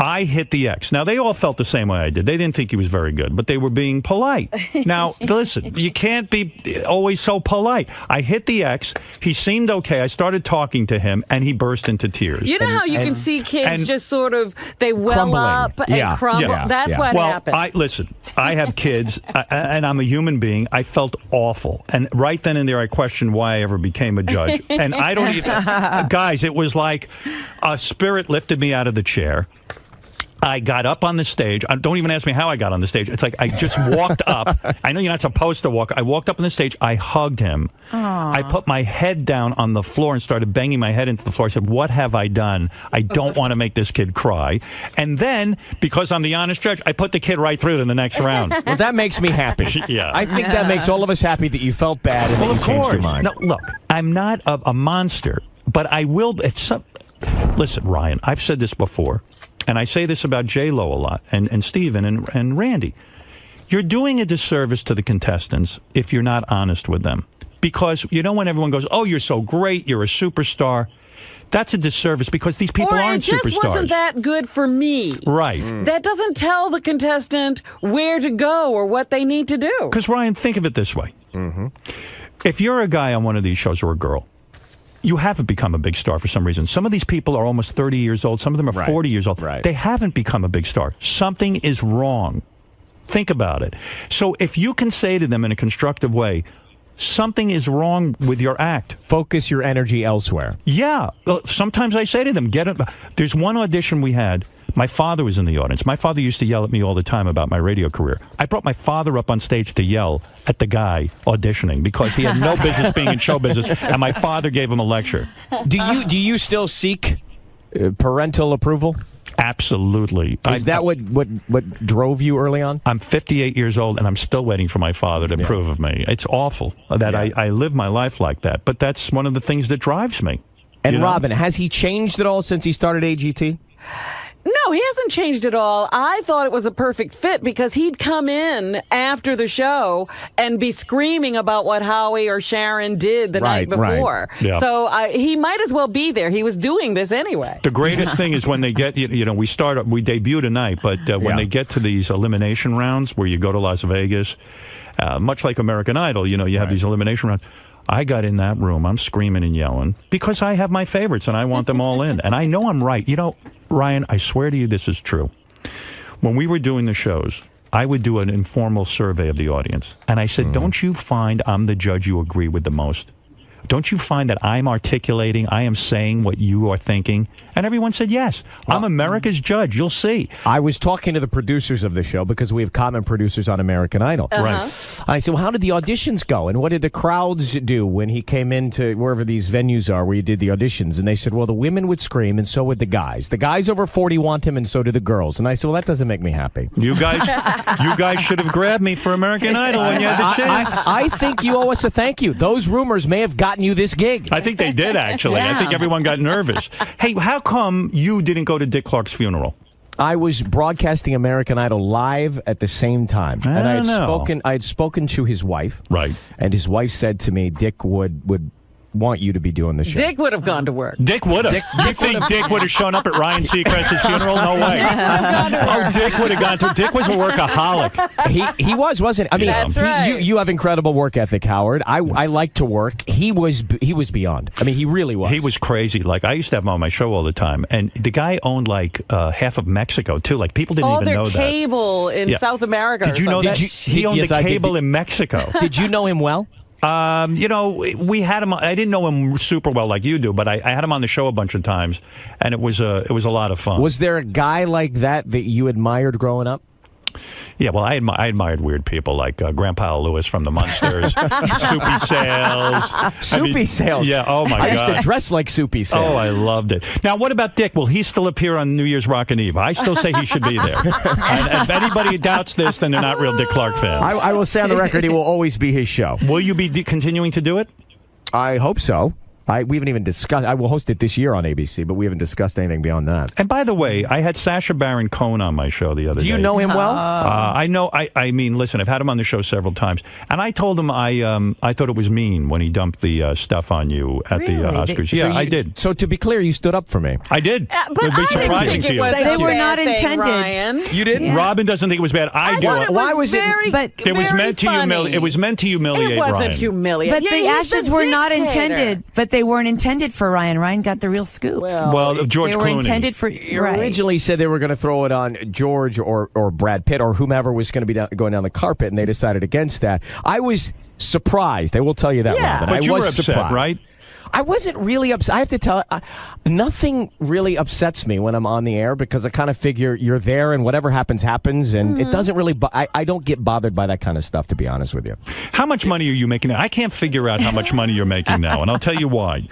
I hit the ex. Now, they all felt the same way I did. They didn't think he was very good, but they were being polite. Now, listen, you can't be always so polite. I hit the ex. He seemed okay. I started talking to him, and he burst into tears. You know how you can see kids just sort of, they well up and crumble? That's what happened. Listen, I have kids, and I'm a human being. I felt awful. And right then and there, I questioned why I ever became a judge. And I don't even... Guys, it was like a spirit lifted me out of the chair. I got up on the stage. Don't even ask me how I got on the stage. It's like I just walked up. I know you're not supposed to walk. I walked up on the stage. I hugged him. Aww. I put my head down on the floor and started banging my head into the floor. I said, what have I done? I don't want to make this kid cry. And then, because I'm the honest judge, I put the kid right through to the next round. Well, that makes me happy. Yeah. I think that makes all of us happy that you felt bad and that you changed your mind. No, look, I'm not a monster, but I will... Listen, Ryan, I've said this before. And I say this about J-Lo a lot, and Steven and Randy. You're doing a disservice to the contestants if you're not honest with them. Because, you know, when everyone goes, oh, you're so great, you're a superstar, that's a disservice because these people aren't superstars. Or it just wasn't that good for me. Right. That doesn't tell the contestant where to go or what they need to do. Because, Ryan, think of it this way. Mm-hmm. If you're a guy on one of these shows or a girl, you haven't become a big star for some reason. Some of these people are almost 30 years old. Some of them are 40 years old. Right. They haven't become a big star. Something is wrong. Think about it. So if you can say to them in a constructive way, something is wrong with your act. Focus your energy elsewhere. Yeah. Sometimes I say to them, there's one audition we had. My father was in the audience. My father used to yell at me all the time about my radio career. I brought my father up on stage to yell at the guy auditioning because he had no business being in show business, and my father gave him a lecture. Do you still seek parental approval? Absolutely. Is that what drove you early on? I'm 58 years old, and I'm still waiting for my father to approve of me. It's awful that I live my life like that, but that's one of the things that drives me. And Robin, has he changed at all since he started AGT? No, he hasn't changed at all. I thought it was a perfect fit because he'd come in after the show and be screaming about what Howie or Sharon did the night before. Right. Yeah. So he might as well be there. He was doing this anyway. The greatest thing is when they get, we debut tonight, but when they get to these elimination rounds where you go to Las Vegas, much like American Idol, you have these elimination rounds. I got in that room. I'm screaming and yelling because I have my favorites and I want them all in. And I know I'm right. Ryan, I swear to you this is true. When we were doing the shows, I would do an informal survey of the audience. And I said, don't you find I'm the judge you agree with the most? Don't you find that I'm articulating, I am saying what you are thinking? And everyone said yes. I'm America's judge. You'll see. I was talking to the producers of the show because we have common producers on American Idol. Right. I said, well, how did the auditions go? And what did the crowds do when he came into wherever these venues are where you did the auditions? And they said, well, the women would scream and so would the guys. The guys over 40 want him and so do the girls. And I said, well, that doesn't make me happy. You guys should have grabbed me for American Idol when you had the chance. I think you owe us a thank you. Those rumors may have gotten you this gig. I think they did, actually. Yeah. I think everyone got nervous. Hey, how come you didn't go to Dick Clark's funeral? I was broadcasting American Idol live at the same time. And I had spoken to his wife. Right. And his wife said to me, Dick would want you to be doing the show. Dick would have gone to work. Dick would have. You think Dick would have shown up at Ryan Seacrest's funeral? No way. Dick would have gone to. Dick was a workaholic. He wasn't he? I mean, That's right. You have incredible work ethic, Howard. I like to work. He was beyond. I mean, he really was. He was crazy. Like, I used to have him on my show all the time, and the guy owned like half of Mexico too. Like, people didn't even know that. All their cable in South America. Did you know that he owned the cable in Mexico? Did you know him well? We had him. I didn't know him super well like you do, but I had him on the show a bunch of times, and it was a lot of fun. Was there a guy like that you admired growing up? Yeah, well, I admired weird people like Grandpa Lewis from the Munsters, Soupy Sales. Soupy Sales? Yeah, oh my God. I used to dress like Soupy Sales. Oh, I loved it. Now, what about Dick? Will he still appear on New Year's Rockin' Eve? I still say he should be there. And if anybody doubts this, then they're not real Dick Clark fans. I will say on the record, it will always be his show. Will you be continuing to do it? I hope so. We haven't even discussed. I will host it this year on ABC, but we haven't discussed anything beyond that. And by the way, I had Sacha Baron Cohen on my show the other day. Do you know him well? I know. I mean, listen, I've had him on the show several times, and I told him I thought it was mean when he dumped the stuff on you at the Oscars. Yeah, I did. So to be clear, you stood up for me. I did. But It'd be I surprising didn't think to it you. was They a were bad not thing, intended. Ryan. You didn't. Robin doesn't think it was bad. I do. Why was it? But it was meant to humiliate. It was meant to humiliate It wasn't Ryan. humiliating. But the ashes were not intended. But they weren't intended for Ryan. Ryan got the real scoop. Well, George they were Clooney. intended for. You Right. originally said they were going to throw it on George or Brad Pitt or whomever was going to be going down the carpet, and they decided against that. I was surprised. I will tell you that, Robin. But I you was were upset, surprised. right? I wasn't really upset. I have to tell nothing really upsets me when I'm on the air because I kind of figure you're there and whatever happens, happens. And it doesn't really, I don't get bothered by that kind of stuff, to be honest with you. How much money are you making now? I can't figure out how much money you're making now, and I'll tell you why.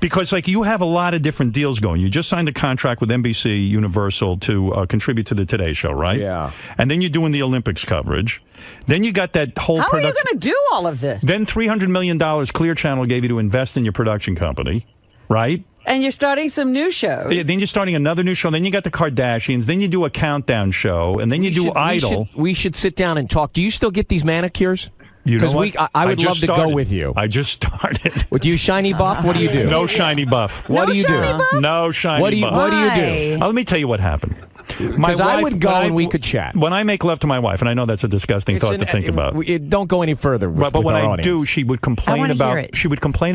Because, like, you have a lot of different deals going. You just signed a contract with NBC Universal to contribute to the Today Show, right? Yeah. And then you're doing the Olympics coverage. Then you got that whole How are you production. going to do all of this? Then $300 million Clear Channel gave you to invest in your production company, right? And you're starting some new shows. Then you're starting another new show. Then you got the Kardashians. Then you do a countdown show. And then you do Idol. We should sit down and talk. Do you still get these manicures? You know Because what? I would just love to started. go with you. I just started. Would you shiny buff? What do you do? No shiny buff. What do you do? No shiny What do you buff. What do you do? Let me tell you what happened. Because I would go and we could chat. When I make love to my wife, and I know that's a disgusting thought to think about. Don't go any further. But with when our I audience. do, she would complain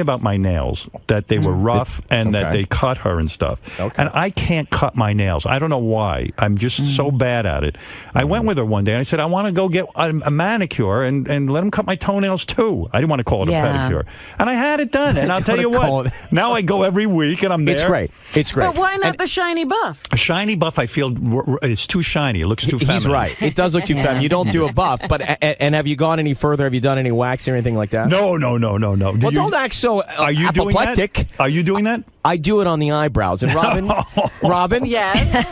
about my nails, that they were rough and that they cut her and stuff. And I can't cut my nails. I don't know why. I'm just so bad at it. I went with her one day and I said, I want to go get a manicure and let them cut my toenails too. I didn't want to call it a pedicure. And I had it done. And I'll tell you what, now I go every week and I'm there. It's great. It's great. But why not the shiny buff? A shiny buff, I feel, it's too shiny. It looks too feminine. He's right. It does look too feminine. You don't do a buff. But and have you gone any further? Have you done any wax or anything like that? No. Well, don't act so Are you doing apoplectic. that? Are you doing that? I do it on the eyebrows. And Robin, Yes.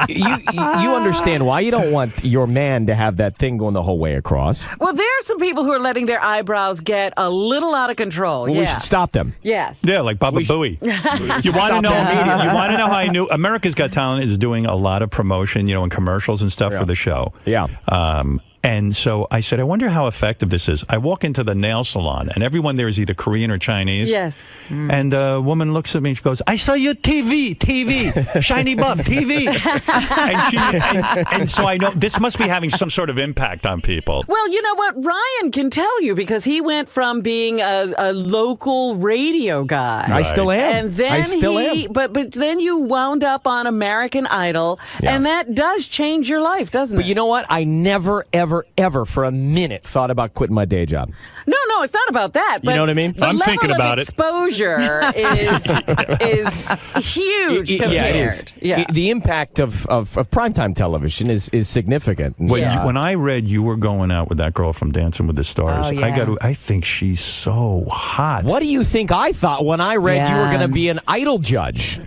you understand why you don't want your man to have that thing going the whole way across. Well, there are some people who are letting their eyebrows get a little out of control. Well, we should stop them. Yes. Yeah, like Baba Booey. You want to know? You want to know how I knew? America's Got Talent is doing a lot of promotion, and commercials and stuff for the show. Yeah. And so I said, I wonder how effective this is. I walk into the nail salon, and everyone there is either Korean or Chinese. Yes. And a woman looks at me and she goes, I saw your TV, shiny buff, TV. and so I know this must be having some sort of impact on people. Well, you know what? Ryan can tell you because he went from being a local radio guy. I still am. And then I still am. But then you wound up on American Idol, and that does change your life, doesn't it? But you know what? I never, ever for a minute thought about quitting my day job. No, it's not about that. But you know what I mean? I'm thinking about it. Exposure is huge compared. Yeah, it is. Yeah. The impact of primetime television is significant. When I read you were going out with that girl from Dancing with the Stars, I think she's so hot. What do you think I thought when I read you were going to be an Idol judge?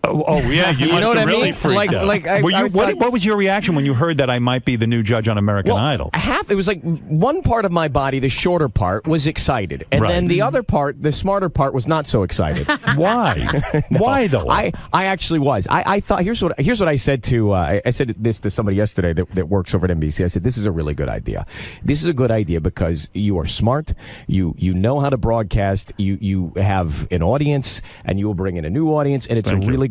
Oh yeah, you must know what have I really mean? freaked out. What was your reaction when you heard that I might be the new judge on American Idol? It was like one part of my body, the shorter part, was excited, and then the other part, the smarter part, was not so excited. Why? Why though? I actually was. I thought here's what I said to I said this to somebody yesterday that works over at NBC. I said this is a really good idea. This is a good idea because you are smart. You know how to broadcast. You have an audience, and you will bring in a new audience, and it's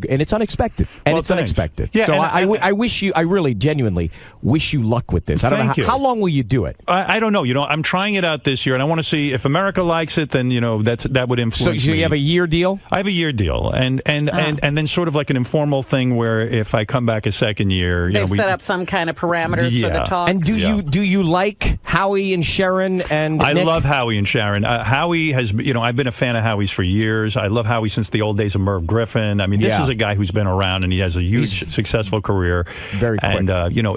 and it's unexpected. And it's unexpected. Yeah, so I wish you. I really genuinely wish you luck with this. I don't know how long will you do it? I don't know. I'm trying it out this year, and I want to see if America likes it. Then that would influence. So you have a year deal? I have a year deal, and then sort of like an informal thing where if I come back a second year, they've set up some kind of parameters for the talk. And do you like Howie and Sharon and I Nick? love Howie and Sharon. Howie has, I've been a fan of Howie's for years. I love Howie since the old days of Merv Griffin. I mean, this is a guy who's been around and he has a huge, successful career. Very quick. And,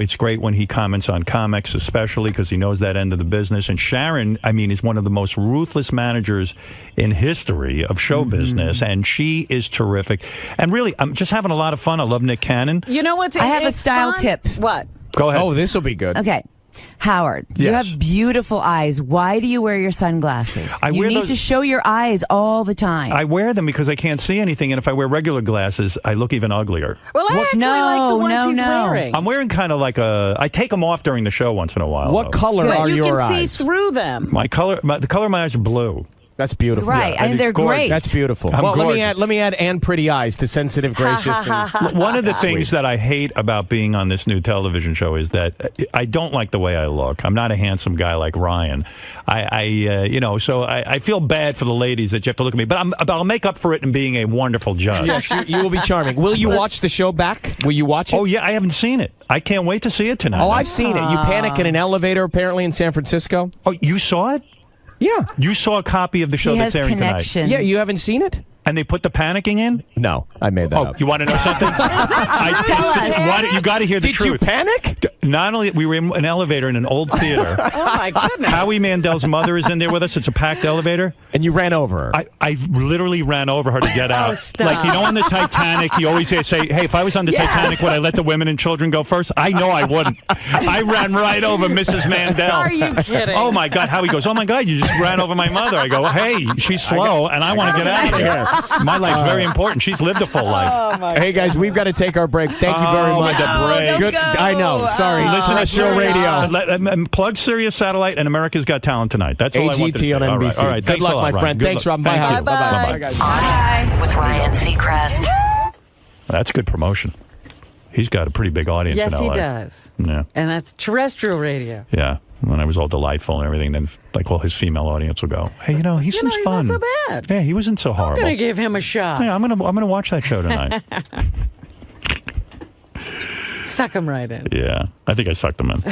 it's great when he comments on comics, especially because he knows that end of the business. And Sharon, is one of the most ruthless managers in history of show business. And she is terrific. And really, I'm just having a lot of fun. I love Nick Cannon. You know what? I have a style tip. What? Go ahead. Oh, this will be good. Okay. Howard, you Yes. have beautiful eyes. Why do you wear your sunglasses? I You wear need those- to show your eyes all the time. I wear them because I can't see anything, and if I wear regular glasses, I look even uglier. Well, I actually like the ones he's wearing. I'm wearing kind of like I take them off during the show once in a while. What though. color are you your can eyes? see through them. The color of my eyes are blue. That's beautiful. Right, and it's they're gorgeous. great. That's beautiful. I'm well, gorgeous. let me add and pretty eyes to sensitive, gracious. and One of the sweet. things that I hate about being on this new television show is that I don't like the way I look. I'm not a handsome guy like Ryan. So I feel bad for the ladies that you have to look at me, but I'll make up for it in being a wonderful judge. Yes, you will be charming. Will you watch the show back? Will you watch it? Oh yeah, I haven't seen it. I can't wait to see it tonight. Oh, I've seen it. You panic in an elevator apparently in San Francisco. Oh, you saw it? Yeah. You saw a copy of the show He that's has airing connections. tonight. Yeah, you haven't seen it? And they put the panicking in? No, I made that up. You want to know something? You got to hear the Did truth. you panic? Not only we were in an elevator in an old theater. Oh my goodness! Howie Mandel's mother is in there with us. It's a packed elevator. And you ran over her. I literally ran over her to get out. stop. Like, on the Titanic, you always say, hey, if I was on the Titanic, would I let the women and children go first? I know I wouldn't. I ran right over Mrs. Mandel. Are you kidding? Oh, my God. Howie goes, oh, my God, you just ran over my mother. I go, hey, she's slow, and I want to get out of here. My life's very important. She's lived a full life. Hey, guys, we've got to take our break. Thank you very much. break. Good. I know. Sorry. Listen to Show Radio. Plug Sirius Satellite and America's Got Talent tonight. That's all I wanted to say. AGT on NBC. All right. Good Thanks luck, a lot, my Ryan. friend. Good Thanks, luck. Robin. Bye, Thank Howie. you. Bye-bye. Bye-bye. Bye. With Ryan Seacrest. That's good promotion. He's got a pretty big audience Yes, in LA. he does. Yeah. And that's terrestrial radio. Yeah. When I was all delightful and everything, then all his female audience will go, hey, he seems he's fun. not so bad. Yeah, he wasn't so I'm horrible. going to give him a shot. Yeah, I'm gonna watch that show tonight. Suck him right in. Yeah, I think I sucked him in.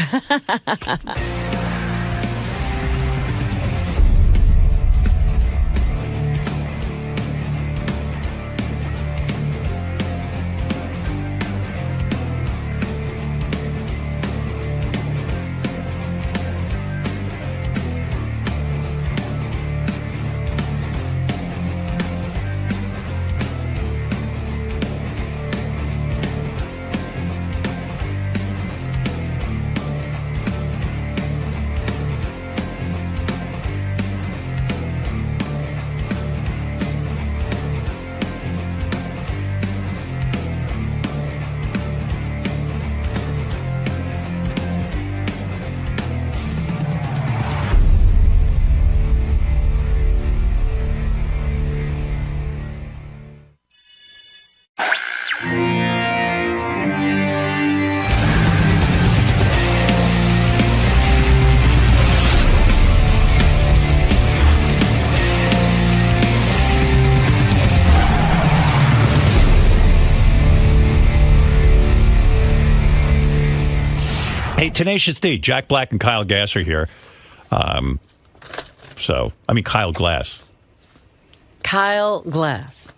Hey, Tenacious D, Jack Black and Kyle Gass are here. Kyle Glass. Kyle Glass.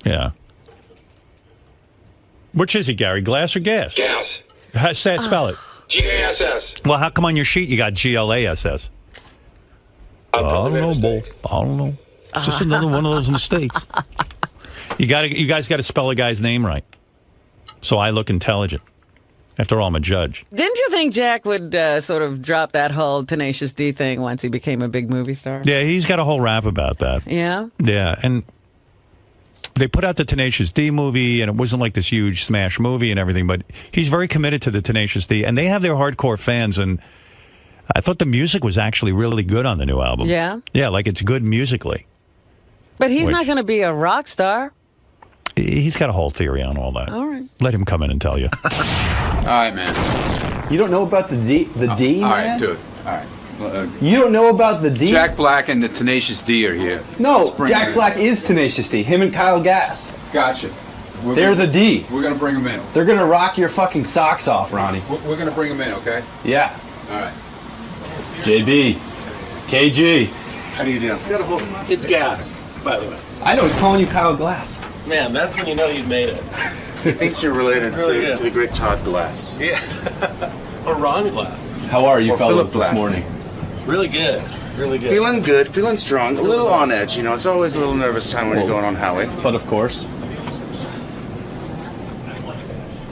Yeah. Which is he, Gary? Glass or Gas? Gas. Spell it. G-A-S-S. Well, how come on your sheet you got Glass? I don't know, Bull. I don't know. It's just another one of those mistakes. You guys got to spell a guy's name right, so I look intelligent. After all, I'm a judge. Didn't you think Jack would sort of drop that whole Tenacious D thing once he became a big movie star? Yeah, he's got a whole rap about that. Yeah? Yeah, and they put out the Tenacious D movie, and it wasn't like this huge smash movie and everything, but he's very committed to the Tenacious D, and they have their hardcore fans, and I thought the music was actually really good on the new album. Yeah? Yeah, like it's good musically. But he's not going to be a rock star. He's got a whole theory on all that. All right. Let him come in and tell you. All right, man. You don't know about the D, man? All right, dude. All right. You don't know about the D? Jack Black and the Tenacious D are here. No, Let's bring Jack them in. Black is Tenacious D. Him and Kyle Gass. Gotcha. They're the D. We're going to bring them in. They're going to rock your fucking socks off, Ronnie. We're going to bring them in, okay? Yeah. All right. JB. KG. How do you do? It's Gas, by the way. I know, he's calling you Kyle Glass. Man, that's when you know you've made it. He thinks you're related Really good. to the great Todd Glass. Yeah. Or Ron Glass. How are you Or fellas Philip this Glass. morning? Really good. Really good. Feeling good, feeling strong, a little on edge. You know, it's always a little nervous time when you're going on Howie. But of course.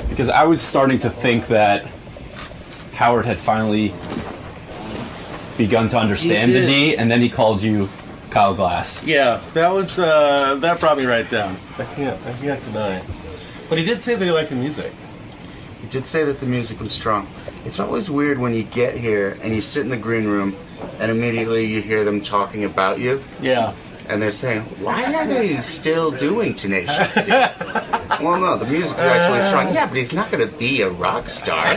Because I was starting to think that Howard had finally begun to understand the D, and then he called you Kyle Glass. Yeah, that was that brought me right down. I can't deny it. But he did say that he liked the music. He did say that the music was strong. It's always weird when you get here and you sit in the green room and immediately you hear them talking about you. Yeah. And they're saying, why are they still doing Tenacious D? Well, no, the music's actually strong. Yeah, but he's not going to be a rock star.